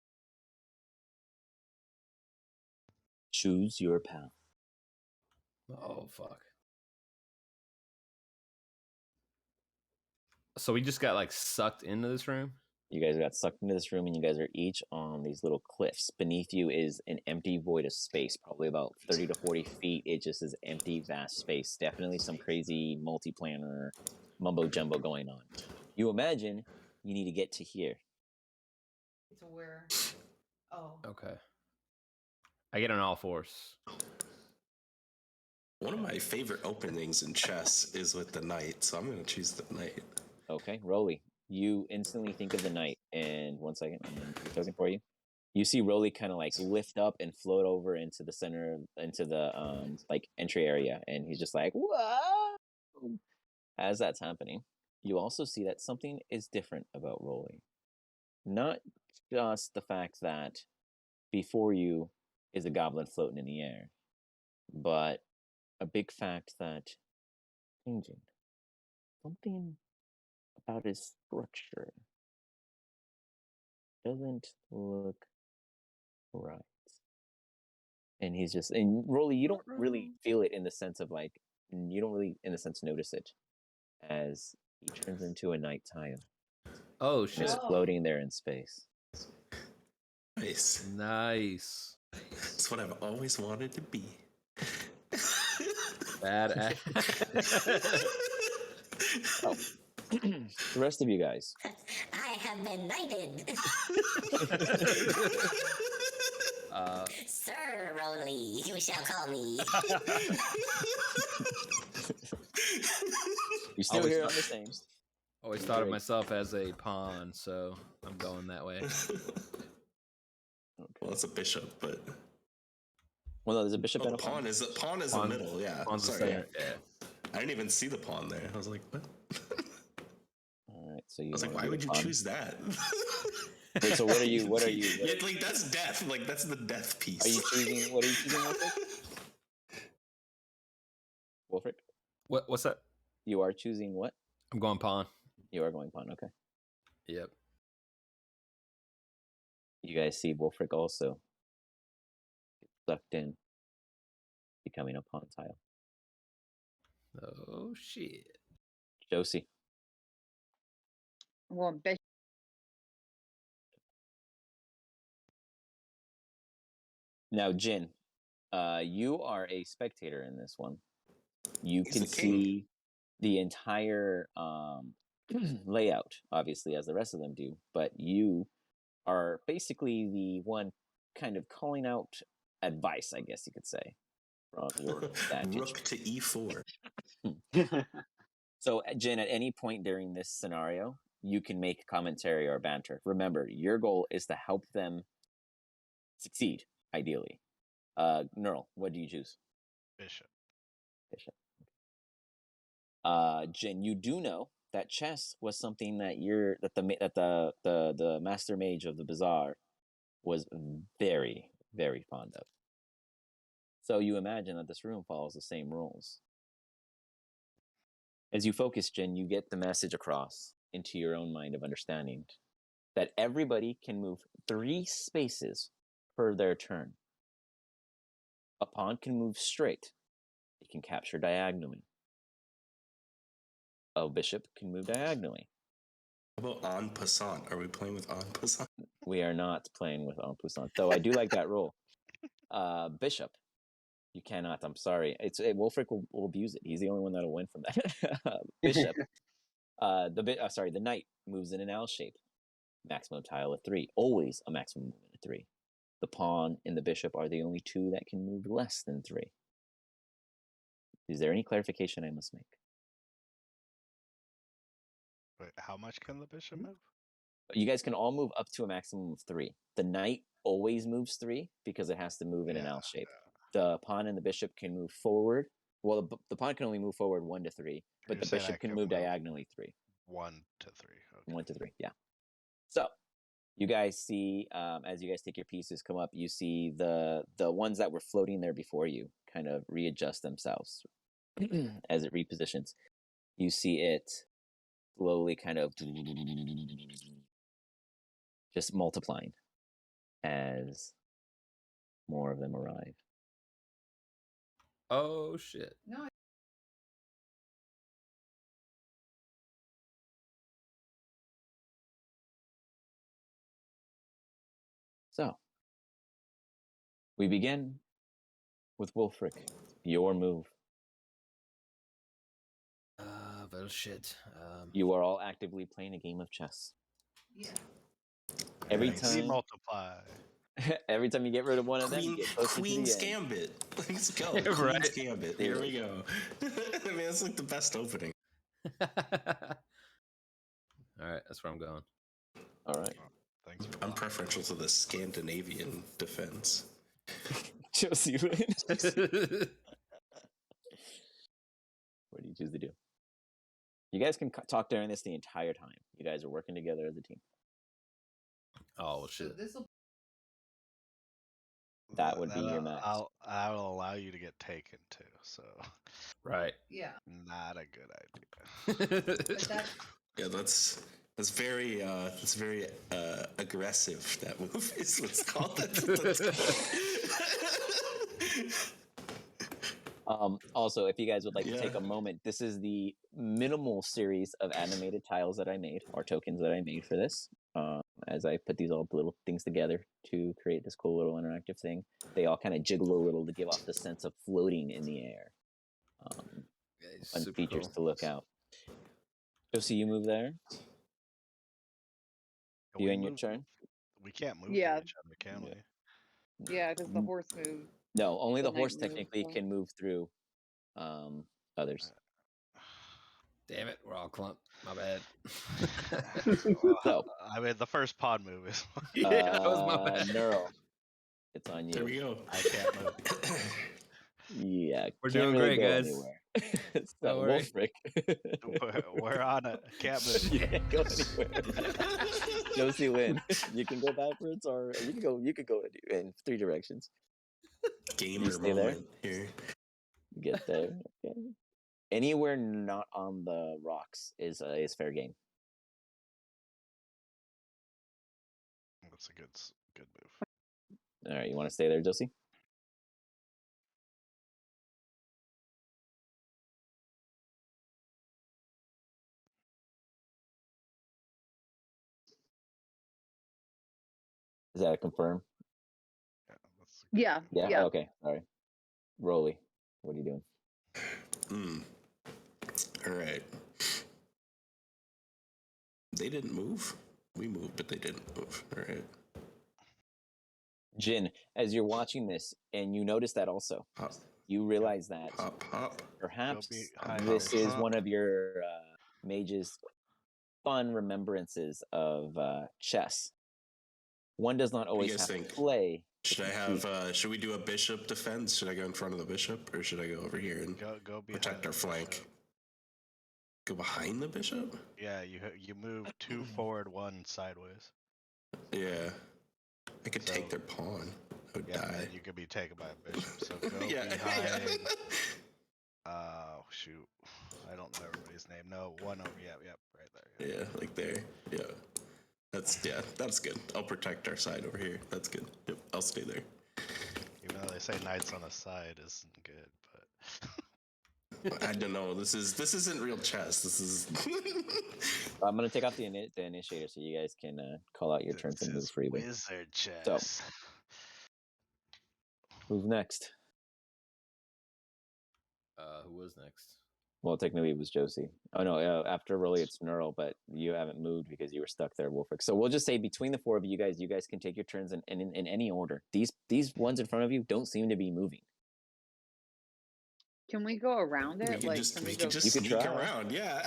Choose your path. Oh fuck. So we just got like sucked into this room? You guys got sucked into this room, and you guys are each on these little cliffs. Beneath you is an empty void of space, probably about 30 to 40 feet. It just is empty, vast space. Definitely some crazy multi-planar mumbo jumbo going on. You imagine you need to get to here. To where? Oh. Okay. I get on all fours. One of my favorite openings in chess is with the knight, so I'm going to choose the knight. Okay, Rolly, you instantly think of the knight, and 1 second, I'm going to do something for you. You see Rolly kind of like lift up and float over into the center, into the like entry area, and he's just like, whoa! As that's happening, you also see that something is different about Rolly. Not just the fact that before you is a goblin floating in the air, but a big fact that changing. Something about his structure doesn't look right. And he's just, and Rolly, you don't really feel it in the sense of like, you don't really in the sense notice it as he turns into a night tile. Oh And shit. is floating there in space. Nice. Nice. That's what I've always wanted to be. Bad. Oh. The rest of you guys. I have been knighted. Sir Rowley, you shall call me. You still Always hear thought- the same. Always thought of myself as a pawn, so I'm going that way. Well, it's a bishop, but well, no, there's a bishop and a pawn. Pawn is Pawn- the middle. Yeah, Pawn's the sorry. center. Yeah. I didn't even see the pawn there. I was like, what? All right, so you. I was like, why would you choose that? Wait, so what are you? What are you? Yeah, like that's death. Like that's the death piece. Are you choosing? What are you choosing, Wolfric? Wolfric? What's that? You are choosing what? I'm going pawn. You are going pawn. Okay. Yep. You guys see Wolfric also get sucked in, becoming a pawn tile. Oh shit. Josie. Well, bishop. Now, Jin, you are a spectator in this one. You He's can the king. see the entire layout, obviously, as the rest of them do, but you are basically the one kind of calling out advice, I guess you could say, from your vantage. Rook to e4. So, Jin, at any point during this scenario, you can make commentary or banter. Remember, your goal is to help them succeed, ideally. Neural, what do you choose? Bishop. Bishop. Jin, you do know that chess was something that the master mage of the Bazzar was very, very fond of. So you imagine that this room follows the same rules. As you focus, Jin, you get the message across into your own mind of understanding that everybody can move 3 spaces per their turn. A pawn can move straight. It can capture diagonally. A bishop can move diagonally. How about en passant? Are we playing with en passant? We are not playing with en passant, though I do like that rule. Bishop, you cannot. I'm sorry. Wolfric will abuse it. He's the only one that'll win from that. Bishop, the knight moves in an L shape. Maximum tile of 3. Always a maximum movement of 3. The pawn and the bishop are the only 2 that can move less than 3. Is there any clarification I must make? Wait, how much can the bishop move? You guys can all move up to a maximum of 3. The knight always moves 3 because it has to move in an L shape. The pawn and the bishop can move forward. Well, the pawn can only move forward 1 to 3, but You're the saying I bishop can can move move diagonally 3. 1 to 3. Okay. 1 to 3, yeah. So, you guys see, as you guys take your pieces, come up, you see the ones that were floating there before you kind of readjust themselves as it repositions. You see it slowly kind of just multiplying as more of them arrive. Oh shit. No. So, we begin with Wolfric. Your move. Well, shit. You are all actively playing a game of chess. Yeah. Every We time, multiply. every time you get rid of one of them, you get closer Queen's to the end. Gambit. Let's go. Yeah, Queen's right. Gambit. Here we go. I mean, that's like the best opening. All right, that's where I'm going. All right. Thanks for I'm lying. preferential to the Scandinavian defense. Josie, what do you choose to do? You guys can talk during this the entire time. You guys are working together as a team. Oh shit. That would be your max. I'll allow you to get taken too. So Right. Yeah. not a good idea. But that's Yeah, that's very aggressive. That move is what's called. Also, if you guys would like to take a moment, this is the minimal series of animated tiles that I made, or tokens that I made for this. As I put these all little things together to create this cool little interactive thing. They all kind of jiggle a little to give off the sense of floating in the air. Fun features to look out. Josie, you move there. Can You we end your move- turn? We can't move Yeah. to each other, can we? yeah, because the horse moved. No, only the The horse knight moves, technically so- can move through others. Damn it, we're all clumped. My bad. So, I mean, the first pod move is. Yeah, that was my bad. Neural, it's on There you. we go. I can't move. Yeah, We're can't doing really great, go guys. anywhere. It's Don't not worry. Wolfric. We're on it. Can't move. You can't go anywhere. Josie win. You can go backwards, or you could go in 3 directions. Gamer stay there? moment here. Get there. Okay. Anywhere not on the rocks is fair game. That's a good move. All right, you want to stay there, Josie? Is that a confirm? Yeah, that's a good Yeah. move. Yeah. Okay. All right. Rolly, what are you doing? All right. They didn't move. We moved, but they didn't move. All right. Jin, as you're watching this, and you notice that also, Hop, you realize that hop, hop. perhaps behind this her. is one of your mage's fun remembrances of chess. One does not always guys have think? to play. to Should I compete. have? Should we do a bishop defense? Should I go in front of the bishop, or should I go over here and Go behind protect the our flank? bishop. Go behind the bishop? Yeah, you move 2 forward, 1 sideways. Yeah. I could So- take their pawn. I would Yeah, die. and you could be taken by a bishop. So go Yeah. behind. Shoot, I don't know everybody's name. No, one over. Yep, right there. Yeah, like there. Yeah. That's good. I'll protect our side over here. That's good. Yep, I'll stay there. Even though they say knights on a side isn't good, but I don't know. This isn't real chess. This is I'm going to take off the initiator so you guys can call out your turns this and move is freely. wizard chess. Move next. Who was next? Well, technically it was Josie. Oh no, after Rolly it's Neural, but you haven't moved because you were stuck there, Wolfric. So we'll just say between the 4 of you guys can take your turns in any order. These ones in front of you don't seem to be moving. Can we go around it? we could just You could sneak try. around. Yeah.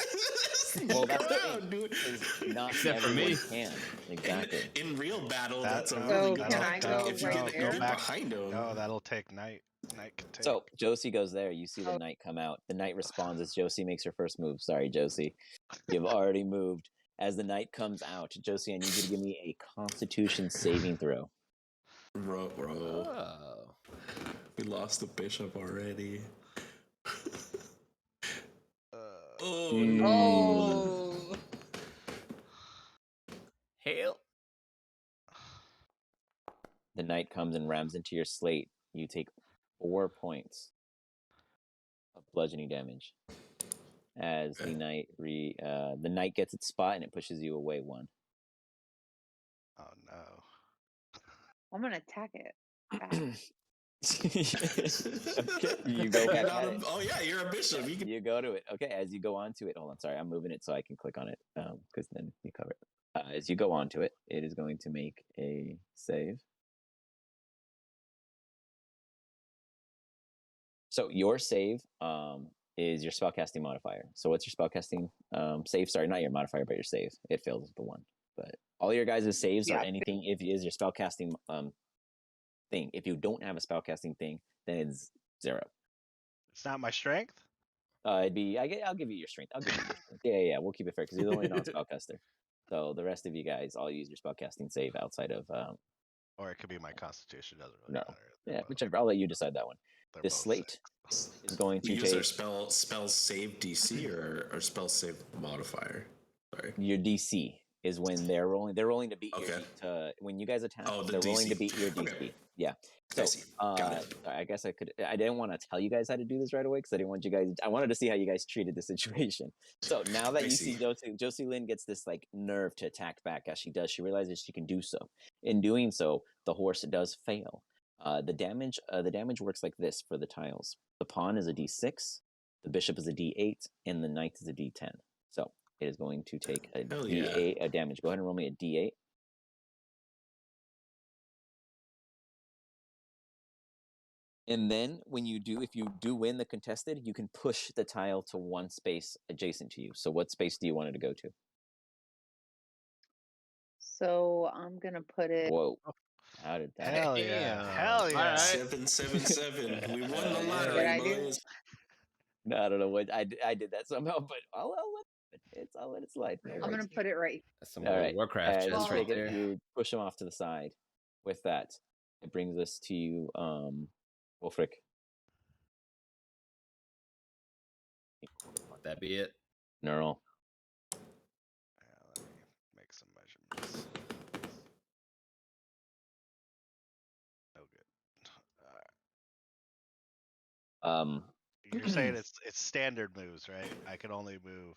Well, that's the around, thing. dude. Is not Except for everyone me. can. Exactly. In real battle, That- that's a So really can good I tactic. go If you right get there? you're behind him. No, that'll take knight. Knight can take. So Josie goes there. You see the Oh. knight come out. The knight responds as Josie makes her first move. Sorry, Josie. You've already moved. As the knight comes out, Josie, I need you to give me a Constitution saving throw. Bro, Oh. we lost the bishop already. Oh Mm. no! Oh. Hail. The knight comes and rams into your slate. You take 4 points of bludgeoning damage. As the knight gets its spot and it pushes you away 1. Oh no. I'm gonna attack it. Okay, you go back at it. Oh yeah, you're a bishop. You go to it. Okay, as you go onto it. Hold on, sorry, I'm moving it so I can click on it. Because then you cover it. As you go onto it, it is going to make a save. So your save is your spellcasting modifier. So what's your spellcasting save? Sorry, not your modifier, but your save. It fails with the 1. But all your guys' saves are anything if it is your spellcasting thing. If you don't have a spellcasting thing, then it's 0. It's not my strength? It'd be I'll give you your strength. I'll give you your strength. Yeah. We'll keep it fair because you're the only non-spellcaster. So the rest of you guys all use your spellcasting save outside of Or it could be my constitution, doesn't really matter. Yeah, whichever. I'll let you decide that one. This slate is going to use take our spell save DC or spell save modifier. Sorry. Your DC is when they're rolling. They're rolling to beat your when you guys attack. They're rolling to beat your DC. Okay. Yeah. So I guess I didn't want to tell you guys how to do this right away because I didn't want you guys. I wanted to see how you guys treated the situation. So now that you see Josie Lynn gets this like nerve to attack back as she does, she realizes she can do so. In doing so, the horse does fail. The damage works like this for the tiles. The pawn is a D6, the bishop is a D8, and the knight is a D10. So it is going to take a D8 of damage. Go ahead and roll me a D8. And then if you do win the contested, you can push the tile to 1 space adjacent to you. So what space do you want it to go to? So I'm gonna put it. Whoa. How did that Hell yeah. 777. We won the lottery, boys. No, I don't know what I did that somehow, but I'll let it slide. I'm gonna put it right. That's some Warcraft chest right there. You push them off to the side. With that, it brings us to you, Wolfric. Let that be it. Neural. Let me make some measurements. No good. You're saying it's standard moves, right? I can only move.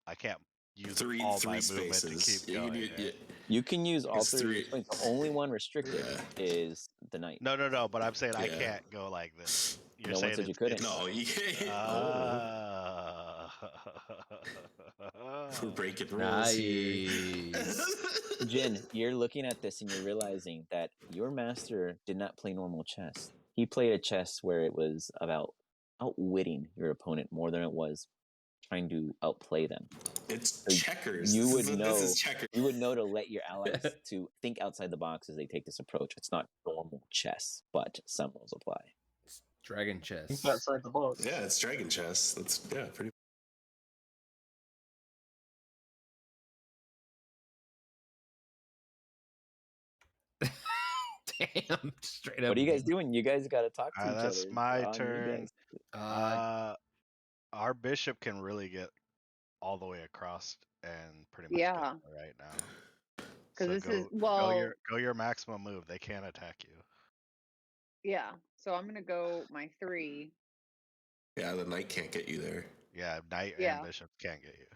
I can't use three my spaces. movement to keep going. You can use all 3. The only one restricted is the knight. No. But I'm saying I can't go like this. You're saying one said you couldn't. No, you can't. We're breaking rules here. Jin, you're looking at this and you're realizing that your master did not play normal chess. He played a chess where it was about outwitting your opponent more than it was trying to outplay them. It's checkers. You would know to let your allies to think outside the box as they take this approach. It's not normal chess, but some rules apply. It's dragon chess. Think outside the box. Yeah, it's dragon chess. That's pretty. Damn, straight up. What are you guys doing? You guys got to talk to each other. That's my turn. Our bishop can really get all the way across and pretty much get right now. Because go your maximum move. They can't attack you. Yeah. So I'm gonna go my 3. Yeah, the knight can't get you there. Yeah, knight and bishop can't get you.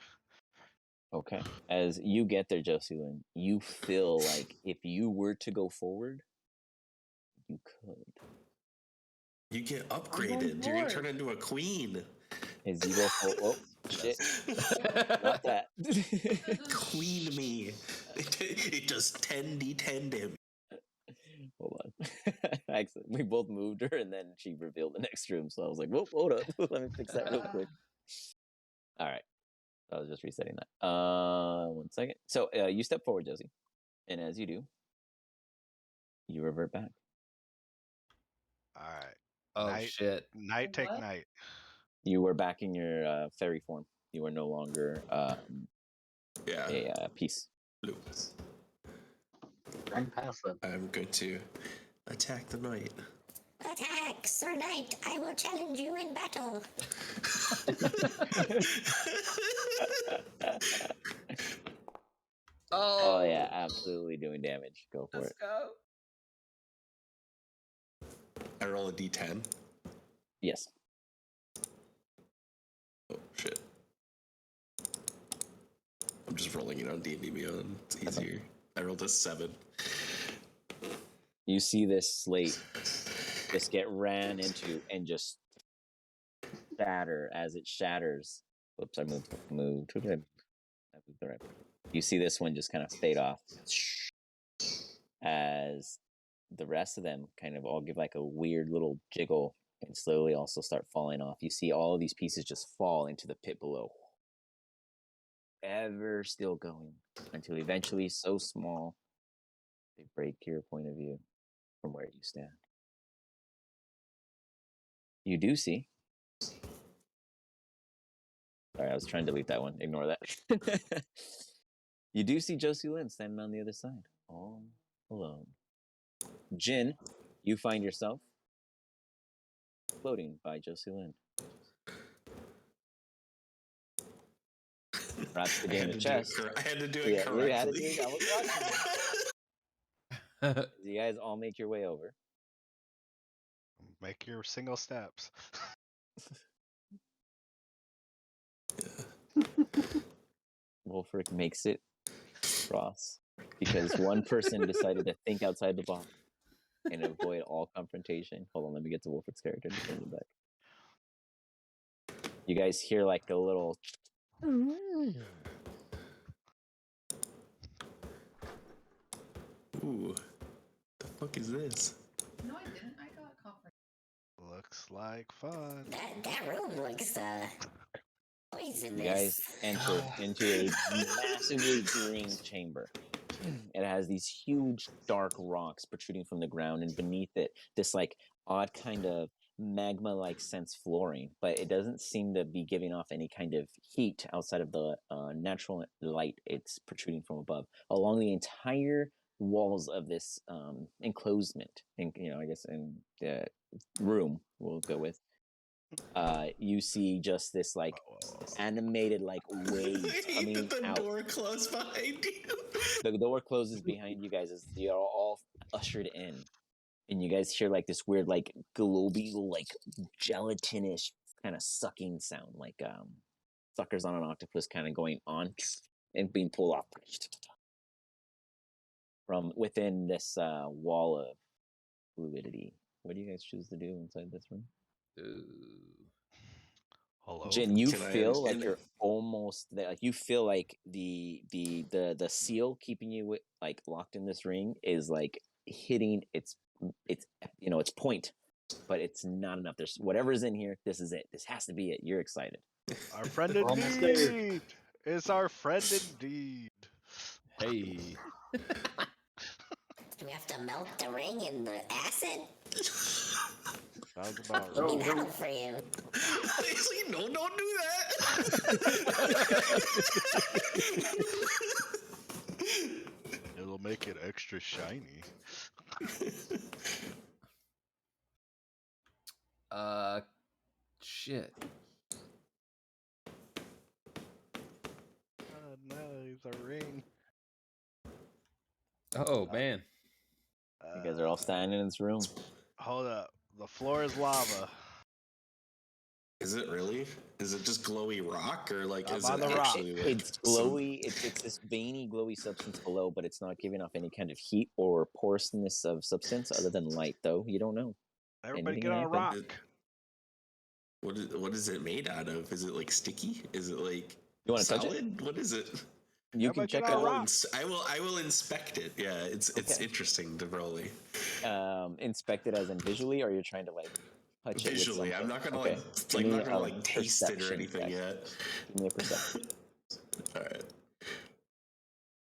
Okay. As you get there, Jocelyn, you feel like if you were to go forward, you could. You get upgraded. You're gonna turn into a queen. As you go forward, oh shit! Not that. Queen me. It does 10d10 damage. Hold on. We both moved her, and then she revealed the next room. So I was like, "Whoa, hold up! Let me fix that real quick." All right. I was just resetting that. 1 second. So you step forward, Josie, and as you do, you revert back. All right. Oh shit! Knight take knight. You were back in your fairy form. You are no longer a piece. I'm passive. I'm going to attack the knight. Attack, Sir Knight! I will challenge you in battle. Oh yeah, absolutely doing damage. Go for it. Let's go. I roll a d10. Yes. Oh shit! I'm just rolling it on D&D Beyond. It's easier. I rolled a 7. You see this slate just get ran into and just shatter. As it shatters. Whoops! I moved. I moved the right. You see this one just kind of fade off as the rest of them kind of all give like a weird little jiggle and slowly also start falling off. You see all of these pieces just fall into the pit below. Ever still going until eventually so small they break your point of view from where you stand. You do see. Sorry, I was trying to delete that one. Ignore that. You do see Josie Lynn standing on the other side, all alone. Jin, you find yourself floating by Josie Lynn. Perhaps the game of chess. I had to do it correctly. You had to do it. I was watching. You guys all make your way over. Make your single steps. Wolfric makes it across because one person decided to think outside the box and avoid all confrontation. Hold on, let me get to Wolfric's character and bring it back. You guys hear like a little. Ooh, the fuck is this? No, I didn't. I got comfort. Looks like fun. That room looks poisonous. You guys enter into a massively green chamber. It has these huge dark rocks protruding from the ground, and beneath it, this like odd kind of magma-like sense flooring, but it doesn't seem to be giving off any kind of heat outside of the natural light it's protruding from above. Along the entire walls of this enclosement, and I guess in the room we'll go with. You see just this like animated like wave coming the out. The door closed behind you. The door closes behind you guys as you are all ushered in, and you guys hear like this weird like globy like gelatinish kind of sucking sound, like suckers on an octopus kind of going on and being pulled off from within this wall of fluidity. What do you guys choose to do inside this room? Hello. Jin, you feel like you're almost there. Like you feel like the seal keeping you like locked in this ring is like hitting its point, but it's not enough. There's whatever's in here. This is it. This has to be it. You're excited. Our friend indeed. It's our friend indeed. Hey. Do we have to melt the ring in the acid? Sounds about It'd be right. that'll for you. He's like, no, don't do that. It'll make it extra shiny. Shit. Oh no, it's a ring. Oh man. You guys are all standing in this room. Hold up. The floor is lava. Is it really? Is it just glowy rock, or like is on it the rock. actually like It's glowy. It's this veiny, glowy substance below, but it's not giving off any kind of heat or porousness of substance other than light. Though you don't know. Everybody Anything get on a rock. happen? What is it made out of? Is it like sticky? Is it like You want to touch it? solid? What is it? You can check get on a out. rock. I will inspect it. Yeah, it's interesting to Broly. Inspect it as in visually, or you're trying to like touch Visually, it with I'm not gonna okay. like Give not me gonna a like taste it or perception anything check. yet. Give me a perception. All right.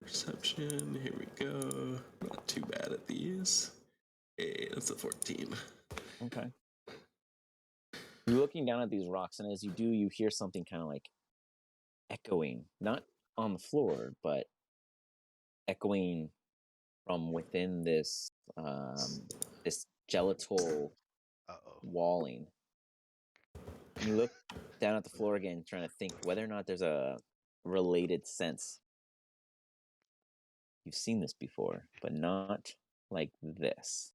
Perception. Here we go. Not too bad at these. Hey, that's a 14. Okay. You're looking down at these rocks, and as you do, you hear something kind of like echoing, not on the floor, but echoing from within this this gelatal walling. And you look down at the floor again, trying to think whether or not there's a related sense. You've seen this before, but not like this.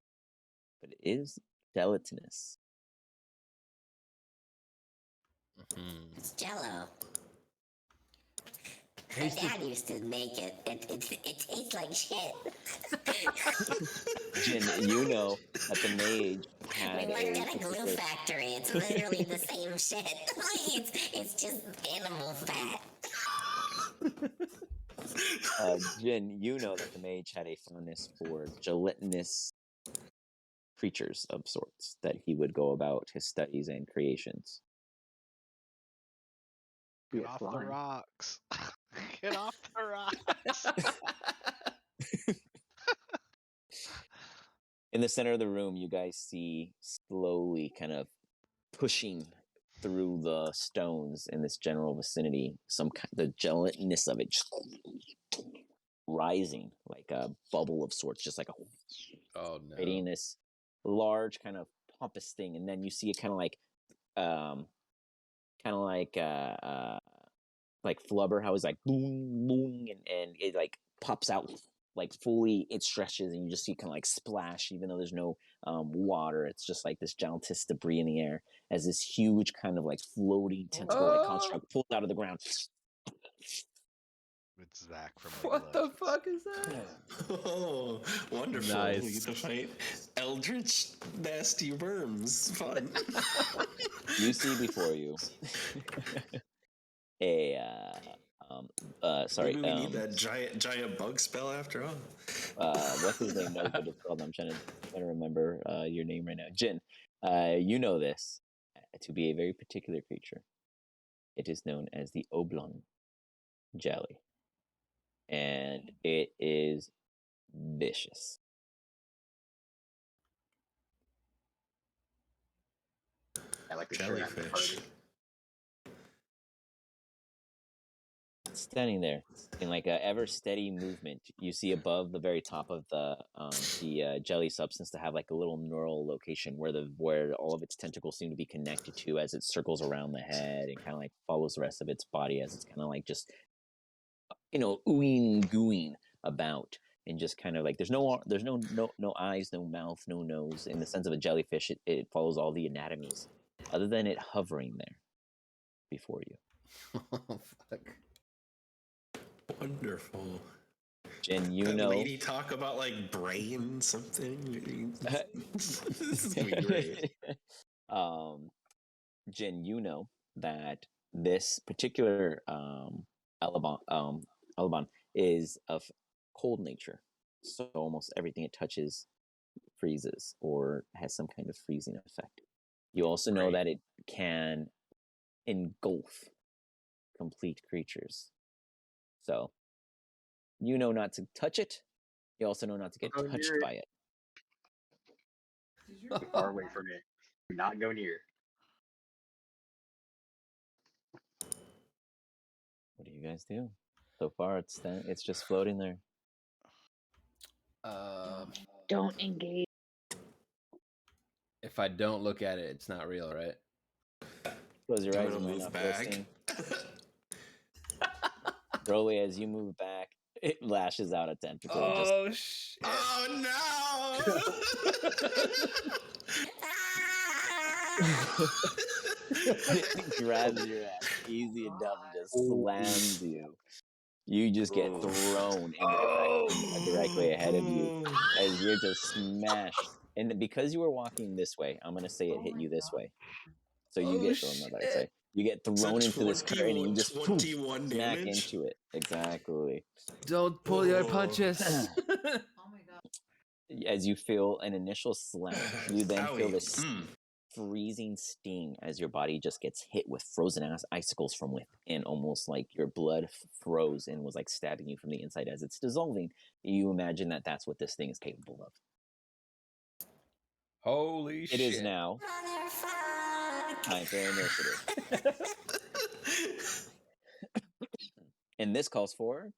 But it is gelatinous. It's Jello. My Tastes dad used to make it. It tastes like shit. Jin, you know that the mage We had worked a at a glue particular. factory. It's literally the same shit. It's just animal fat. Jin, you know that the mage had a fondness for gelatinous creatures of sorts that he would go about his studies and creations. Be Get a off the slime. rocks. Get off the rocks. In the center of the room, you guys see slowly kind of pushing through the stones in this general vicinity, the gelatinous of it just rising like a bubble of sorts, just like Oh no! creating this large kind of pompous thing, and then you see it kind of like Flubber, how it's like boom, boom, and it like pops out like fully. It stretches, and you just see kind of like splash, even though there's no water. It's just like this gelatinous debris in the air as this huge kind of like floating tentacle-like construct pulled out of the ground. It's Zach from League What of the Legends. fuck is that? Oh, wonderful. Nice. We get to fight eldritch, nasty worms. Fun. You see before you sorry. Maybe we need that giant bug spell after all. What's his name knows what it's called. I'm trying to remember your name right now. Jin, you know this to be a very particular creature. It is known as the oblong jelly. And it is vicious. I like the shirt at the Jellyfish. party. Standing there in like a ever steady movement, you see above the very top of the jelly substance to have like a little neural location where all of its tentacles seem to be connected to as it circles around the head and kind of like follows the rest of its body as it's kind of like just oohing and gooing about, and just kind of like there's no eyes, no mouth, no nose. In the sense of a jellyfish, it follows all the anatomies, other than it hovering there before you. Oh fuck! Wonderful. Jin, you That know. lady talk about like brain something. This is gonna be great. Jin, you know that this particular Alabon is of cold nature, so almost everything it touches freezes or has some kind of freezing effect. You also know that it can engulf complete creatures. So you know not to touch it. You also know not to get touched by it. Stay far away from it. Do not go near. What do you guys do? So far, it's just floating there. Don't engage. If I don't look at it, it's not real, right? Close your eyes. I'm You gonna might move not feel back. seen. Broly, as you move back, it lashes out a tentacle. Oh shit! Oh It grabs your ass easy enough and just slams you. You just get thrown directly ahead of you as you're just smashed. And because you were walking this way, I'm gonna say it hit you this way. So you get you get thrown into this current and you just 21 smack damage? into it. Exactly. Don't pull your punches. Oh my god. As you feel an initial slap, you then feel Owie. this freezing sting as your body just gets hit with frozen icicles from within, almost like your blood froze and was like stabbing you from the inside as it's dissolving. You imagine that that's what this thing is capable of. Holy shit! It is now time for initiative. And this calls for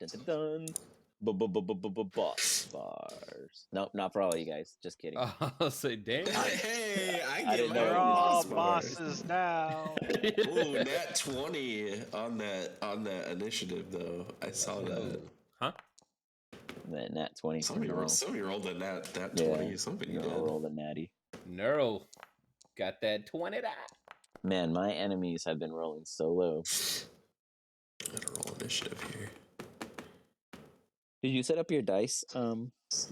boss bars. Nope, not for all of you guys. Just kidding. I'll say, damn. Hey, I get didn't my know We're own all boss bars. bosses now. Ooh, nat 20 on that initiative though. I saw that. Huh? That nat 20. Somebody rolled a nat 20. Yeah, Somebody you did. rolled a natty. Neural got that 20 die. Man, my enemies have been rolling so low. Gotta roll initiative here. Did you set up your dice,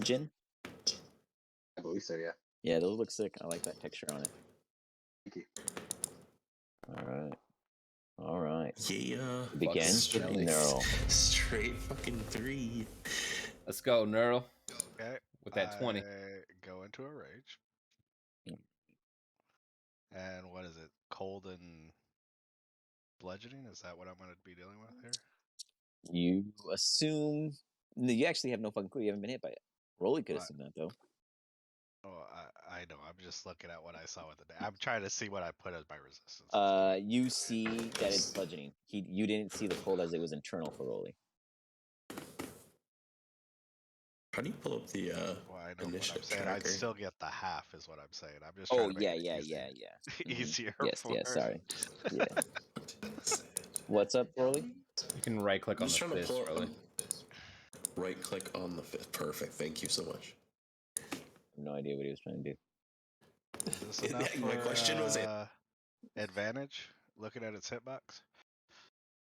Jin? I believe so, yeah. Yeah, those look sick. I like that texture on it. Thank you. All right. Yeah. Begins with Fucking Neural. Straight fucking 3. Let's go, Neural. Okay. With that 20. I go into a rage. And what is it? Cold and bludgeoning? Is that what I'm going to be dealing with here? You assume... No, you actually have no fucking clue. You haven't been hit by it. Rolly could What? assume that, though. Oh, I know. I'm just looking at what I saw with the. I'm trying to see what I put as my resistance. You see that it's bludgeoning. You didn't see the cold as it was internal for Rolly. How do you pull up the Well, I know what I'm initiative saying. tracker? I'd still get the half, is what I'm saying. I'm just. Oh, Trying to make yeah. it easier. Mhm. Easier Yes, for. sorry. Yeah. What's up, Rolly? You can right click I'm on just the trying to fist, pull Rolly. right click on the fifth. Perfect. Thank you so much. I have no idea what he was trying to do. Is this enough My question was it. Advantage? Looking at its hitbox.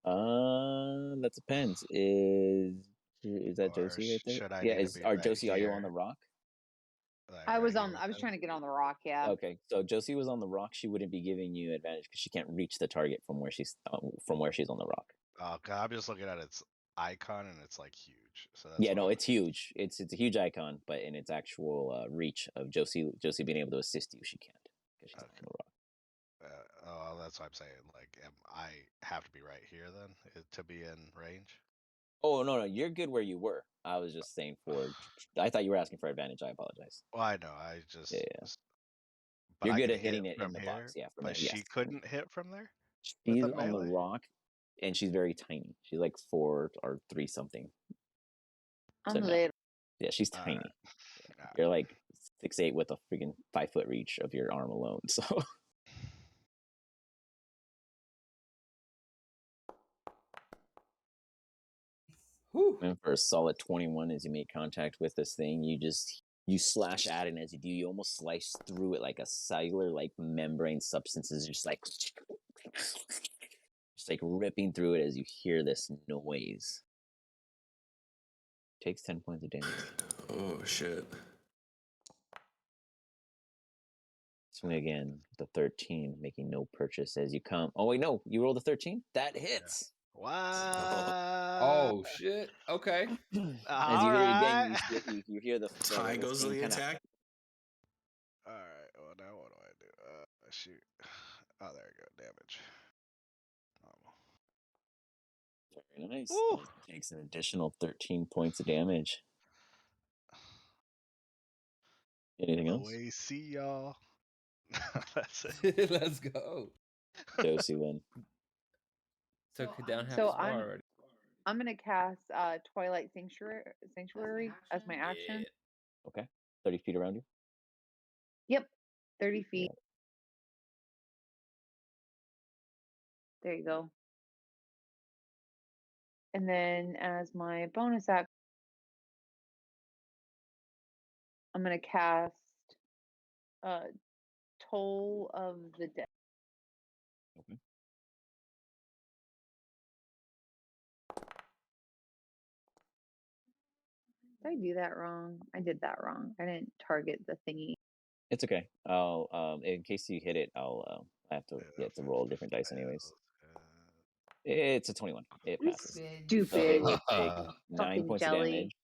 That depends. Is that Or Josie right there? should I Yeah, need to be right Josie, are you on here? the rock? Like I right was here on. with I was them? trying to get on the rock. Yeah. Okay, so Josie was on the rock. She wouldn't be giving you advantage because she can't reach the target from where she's on the rock. Oh, 'cause I'm just looking at its icon and it's like huge. So that's Yeah, what no, I'm- it's huge. It's a huge icon, but in its actual reach of Josie being able to assist you, she can't because she's not on the rock. That's what I'm saying. Like, I have to be right here then to be in range? Oh no, you're good where you were. I was just saying I thought you were asking for advantage. I apologize. Well, I know. I just. Yeah. But You're I good can at hitting hit it in from the here, box. Yeah, from but there. Yes. she couldn't hit from there. She's with a on the melee? rock, and she's very tiny. She's like 4 or 3 something. I'm no. little. Yeah, she's Alright. tiny. Alright. You're like 6'8" with a freaking 5-foot reach of your arm alone. So and for a solid 21 as you make contact with this thing, you slash at it, and as you do, you almost slice through it like a cellular like membrane substances, just like ripping through it as you hear this noise. Takes 10 points of damage. Oh shit. Swing again, the 13, making no purchase as you come. Oh wait, no, you rolled a 13. That hits. What? Oh shit. Okay. As you hit it again, you hear the Tie goes to the attack. Alright, well now what do I do? Shoot. Oh, there you go. Damage. Very nice. Woo! Takes an additional 13 points of damage. Anything else? OAC, y'all. That's it. Let's go. Josie then. Took it down half So a bar already. I'm gonna cast Twilight Sanctuary as my action. Yeah. Okay. 30 feet around you. Yep, 30 feet. There you go. And then as my bonus action, I'm gonna cast Toll of the Dead. Okay. Did I do that wrong? I did that wrong. I didn't target the thingy. It's okay. I'll in case you hit it, I have to roll a different dice anyways. It's a 21. It passes. So Stupid. it would take 9 Fucking points jelly. of damage.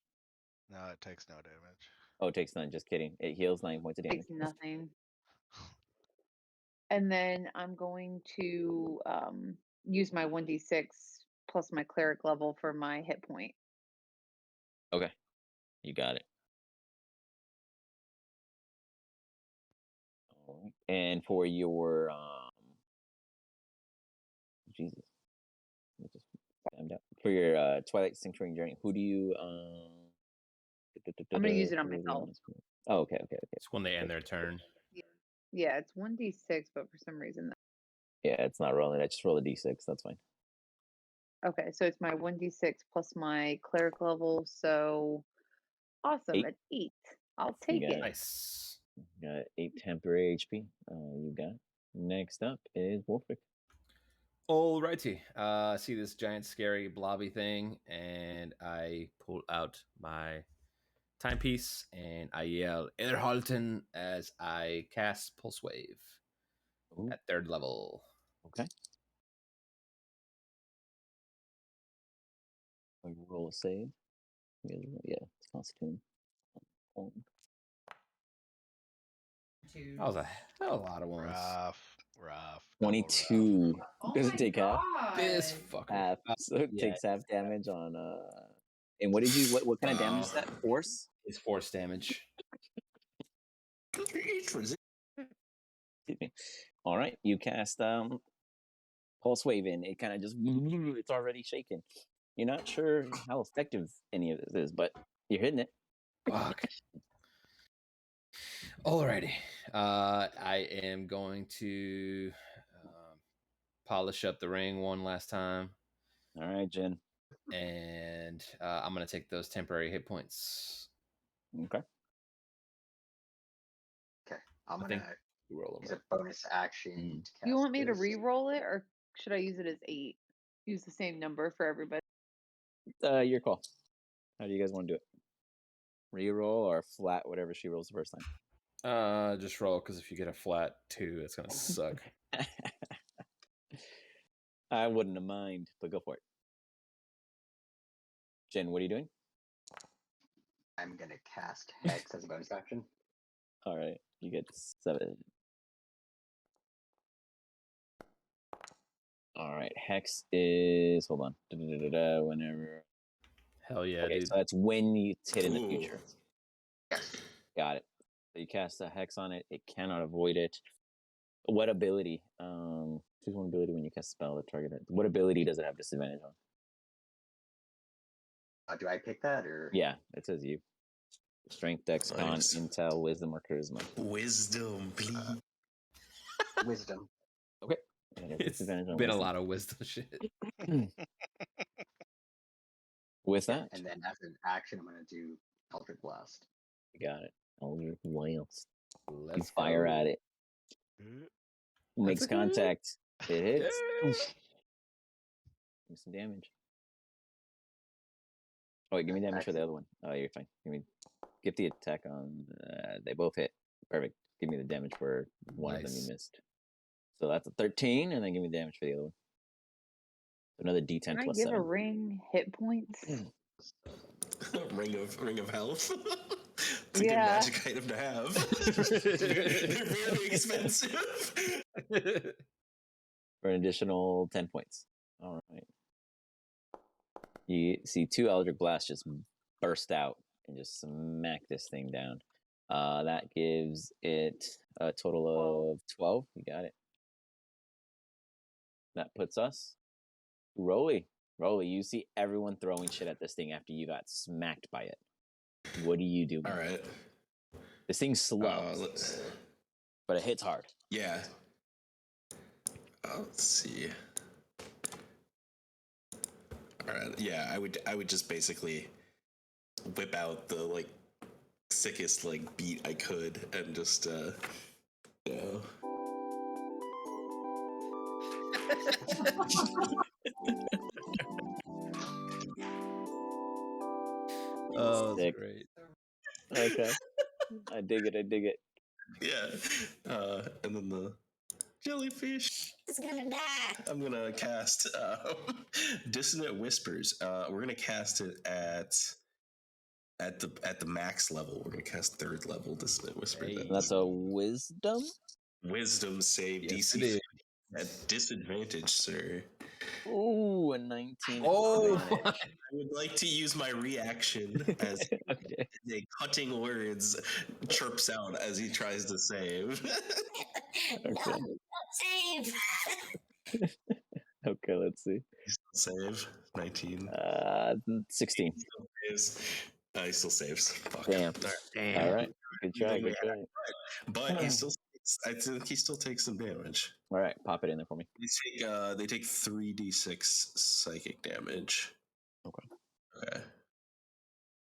No, it takes no damage. Oh, it takes none. Just kidding. It heals 9 points of damage. Takes nothing. And then I'm going to use my 1d6 plus my cleric level for my hit point. Okay. You got it. All right. And for your Jesus. Let me just stand up. For your Twilight Sanctuary Journey, who do you I'm gonna use it on myself. Oh, okay. It's when they end their turn. Yeah, it's 1d6, but for some reason. Yeah, it's not rolling. I just roll a d6. That's fine. Okay, so it's my 1d6 plus my cleric level. So awesome. 8. At 8. I'll You take got it. it. Nice. Got 8 temporary HP. You got. Next up is Wolfric. Alrighty. I see this giant, scary, blobby thing, and I pull out my timepiece and I yell Erhalten as I cast Pulse Wave Ooh. at 3rd level. Okay. Roll a save. Yeah, it's Constitution. That was a hell of a lot of ones. Rough. 22. Does it take half? This fucker. Half. So it yeah. takes half damage on And what did you what kind of damage is that? Force? It's force damage. Excuse me. All right, you cast Pulse Wave in. It kind of just it's already shaking. You're not sure how effective any of this is, but you're hitting it. Fuck. Alrighty. I am going to polish up the ring one last time. All right, Jen. And I'm going to take those temporary hit points. Okay. Okay. I'm going to roll use a bonus action. To cast You want me to this. re-roll it, or should I use it as 8? Use the same number for everybody. Your call. How do you guys want to do it? Reroll or flat, whatever she rolls the first time? Just roll, because if you get a flat 2, it's going to suck. I wouldn't have mind, but go for it. Jen, what are you doing? I'm going to cast Hex as a bonus action. All right, you get 7. All right, Hex is, hold on, whenever. Hell yeah, okay, dude. so that's when you hit in the Ooh. future. Yes. Got it. So you cast a Hex on it. It cannot avoid it. What ability? Choose one ability when you cast a spell to target it. What ability does it have disadvantage on? Do I pick that or? Yeah, it says you. Strength, Dex, Con, Nice. Intel, Wisdom, or Charisma. Wisdom, please. Wisdom. Okay. It's been a lot of wisdom shit. With that, And then as an action, I'm going to do Eldritch Blast. you got it. Eldritch Blast. You Let's fire go. at it. Makes That's a good- contact. It hits. Yeah. Give me some damage. Oh, wait, give me damage for the other one. Oh, you're fine. Give the attack on. They both hit. Perfect. Give me the damage for one of them you missed. So that's a 13, and then give me damage for the other one. Another D10 Can I plus give 7. a ring hit points? Ring of health. It's a good Yeah. magic item to have. They're very expensive. For an additional 10 points. All right. You see 2 Eldritch Blasts just burst out and just smack this thing down. That gives it a total of 12. You got it. That puts us. Rolly, you see everyone throwing shit at this thing after you got smacked by it. What do you do? All right. This thing's slow, but it hits hard. Yeah. Let's see. All right. Yeah, I would just basically whip out the sickest beat I could and just Oh, that's Sick. great. Okay. I dig it. Yeah. And then the jellyfish is gonna die. I'm gonna cast Dissonant Whispers. We're gonna cast it at the max level. We're gonna cast 3rd level Dissonant Whispers. Hey. That's a wisdom? Wisdom save Yes, it DC is. at disadvantage, sir. Ooh, a 19. Oh, I would like to use my reaction as Okay. a cutting words chirps out as he tries to save. No, Okay. don't save. Okay, let's see. Save 19. 16. He still saves. Fuck. Damn. damn. All right. Good try. But he still. I think he still takes some damage. All right, pop it in there for me. They take 3d6 psychic damage. Okay. Okay.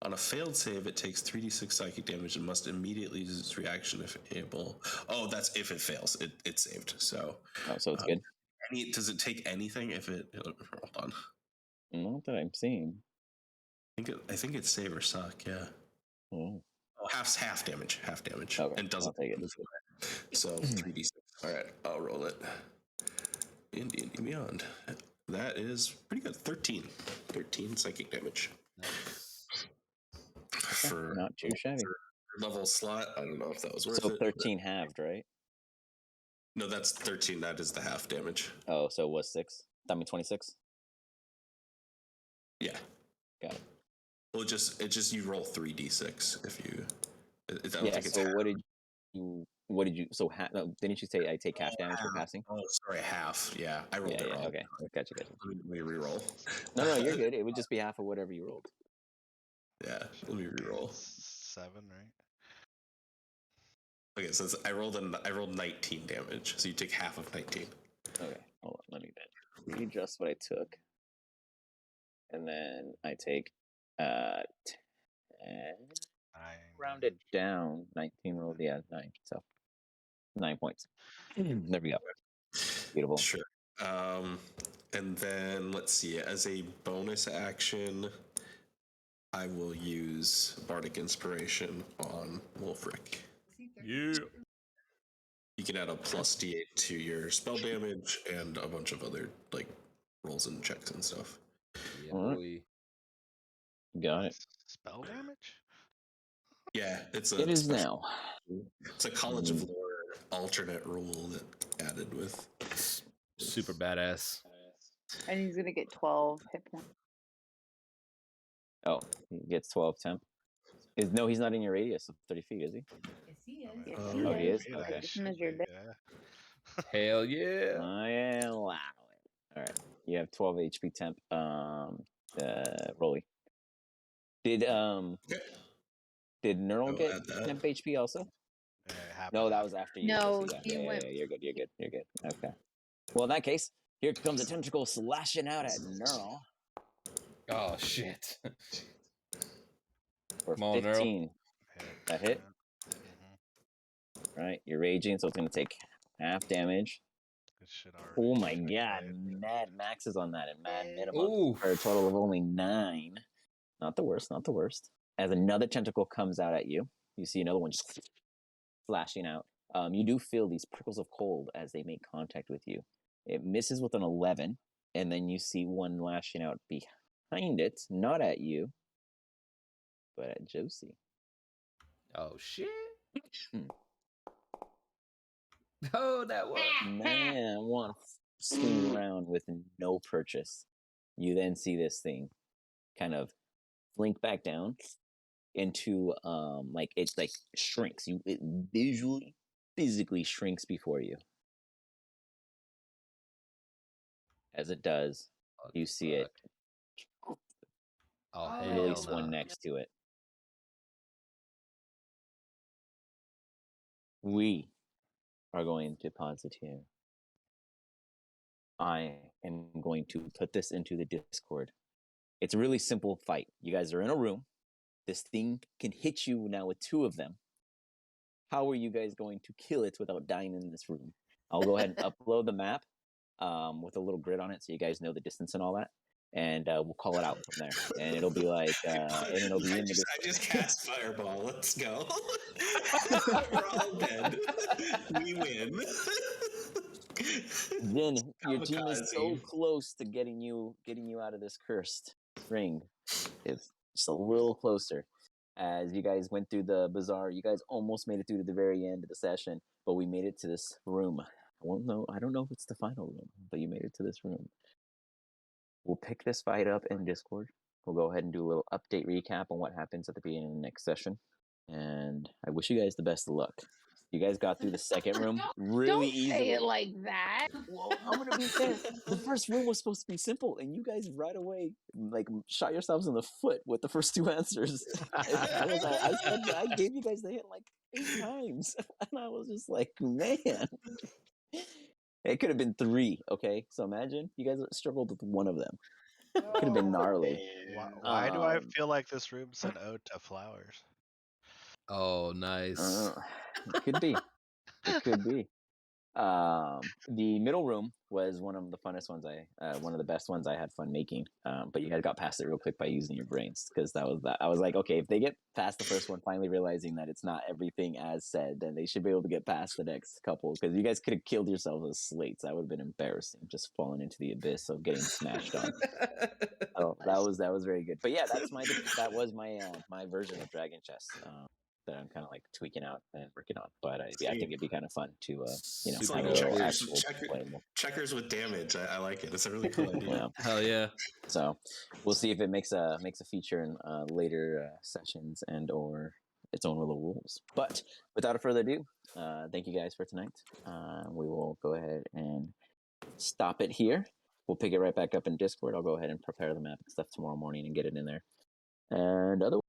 On a failed save, it takes 3d6 psychic damage and must immediately use its reaction if able. Oh, that's if it fails. It's saved. So. Oh, so it's good. Does it take anything if it? Hold on. Not that I'm seeing. I think it's save or suck. Yeah. Oh. Half damage. Half damage. Okay, And doesn't I'll take it. So 3d6. All right, I'll roll it. D&D Beyond. That is pretty good. 13 psychic damage. Nice. For not too shabby. Level slot. I don't know if that was worth So it. 13 halved, right? No, that's 13. That is the half damage. Oh, so it was 6. I mean 26. Yeah. Got it. Well, it's just you roll 3d6 if you. I don't Yeah. think it's So half. what did you? So no, didn't you say I take half damage for passing? Oh, sorry, half. Yeah, I rolled it wrong. Okay, gotcha. Let me re-roll. No, you're good. It would just be half of whatever you rolled. Yeah, let me re-roll. 7, right? Okay, so I rolled 19 damage. So you take half of 19. Okay, hold on. Let me then readjust what I took, and then I take 10. 9. Rounded down. 19 rolled. Yeah, 9. So 9 points. There we go. Beautiful. Sure. And then let's see. As a bonus action, I will use Bardic Inspiration on Wolfric. Yeah. You can add a plus d8 to your spell damage and a bunch of other like rolls and checks and stuff. Yeah, Alright. boy. Got it. Spell damage? Yeah, it's It is now. It's a College of Lore alternate rule that added with. Super badass. And he's gonna get 12 hit points. Oh, he gets 12 temp. No, he's not in your radius of 30 feet, is he? Yes, he is. Yes, Oh, he is? Yeah, Okay. I Just should measured be, it. yeah. Hell yeah. I allow it. All right. You have 12 HP temp. Rolly. Did Neural I'll get add that. temp HP also? Yeah, it happened No, that after. was after you. No, Jesse. he went. You're good. You're good. Okay. Well, in that case, here comes a tentacle slashing out at Neural Oh shit. for Come on, Neural. 15. That hit? Right. You're raging, so it's going to take half damage. Good shit Oh already. my Should've god, played. mad maxes on that and mad minimum Ooh. for a total of only 9. Not the worst. As another tentacle comes out at you, you see another one just flashing out. You do feel these prickles of cold as they make contact with you. It misses with an 11, and then you see one lashing out behind it, not at you, but at Josie. Oh shit. Oh, that one. Man, one swing around with no purchase. You then see this thing kind of blink back down into like it like shrinks. It visually, physically shrinks before you. As it does, Oh, you see it Oh, hell release no. one next to it. We are going to pause it here. I am going to put this into the Discord. It's a really simple fight. You guys are in a room. This thing can hit you now with 2 of them. How are you guys going to kill it without dying in this room? I'll go ahead and upload the map with a little grid on it so you guys know the distance and all that. And we'll call it out from there. And it'll be like, and it'll be in the I just cast Fireball. Let's go. We're all dead. We win. Then your team is so Kamikaze. close to getting you out of this cursed ring. It's just a little closer. As you guys went through the bazaar, you guys almost made it through to the very end of the session, but we made it to this room. I don't know if it's the final room, but you made it to this room. We'll pick this fight up in Discord. We'll go ahead and do a little update recap on what happens at the beginning of the next session. And I wish you guys the best of luck. You guys got through the second room really Don't easily. say it like that. Well, I'm gonna be fair. The first room was supposed to be simple, and you guys right away like shot yourselves in the foot with the first 2 answers. I gave you guys the hint like 8 times, and I was just like, man, it could have been 3. Okay, so imagine you guys struggled with one of them. Could have been gnarly. Why do I Um, feel like this room's an ode to flowers? Oh, nice. it could be. It could be. The middle room was one of the funnest ones one of the best ones I had fun making. But you guys got past it real quick by using your brains, because that was that. I was like, okay, if they get past the first one, finally realizing that it's not everything as said, then they should be able to get past the next couple. Because you guys could have killed yourselves as slates. That would have been embarrassing, just falling into the abyss of getting smashed on. Oh, that was very good. But yeah, that was my version of Dragon Chess. That I'm kind of like tweaking out and working on. But yeah, I think it'd be kind of fun to It's have Super a like dope, little dude. actual playable. checkers with damage. I like it. It's a really cool idea. Yeah. Hell yeah. So we'll see if it makes a feature in later sessions and or its own little rules. But without further ado, thank you guys for tonight. We will go ahead and stop it here. We'll pick it right back up in Discord. I'll go ahead and prepare the map and stuff tomorrow morning and get it in there. And otherwise,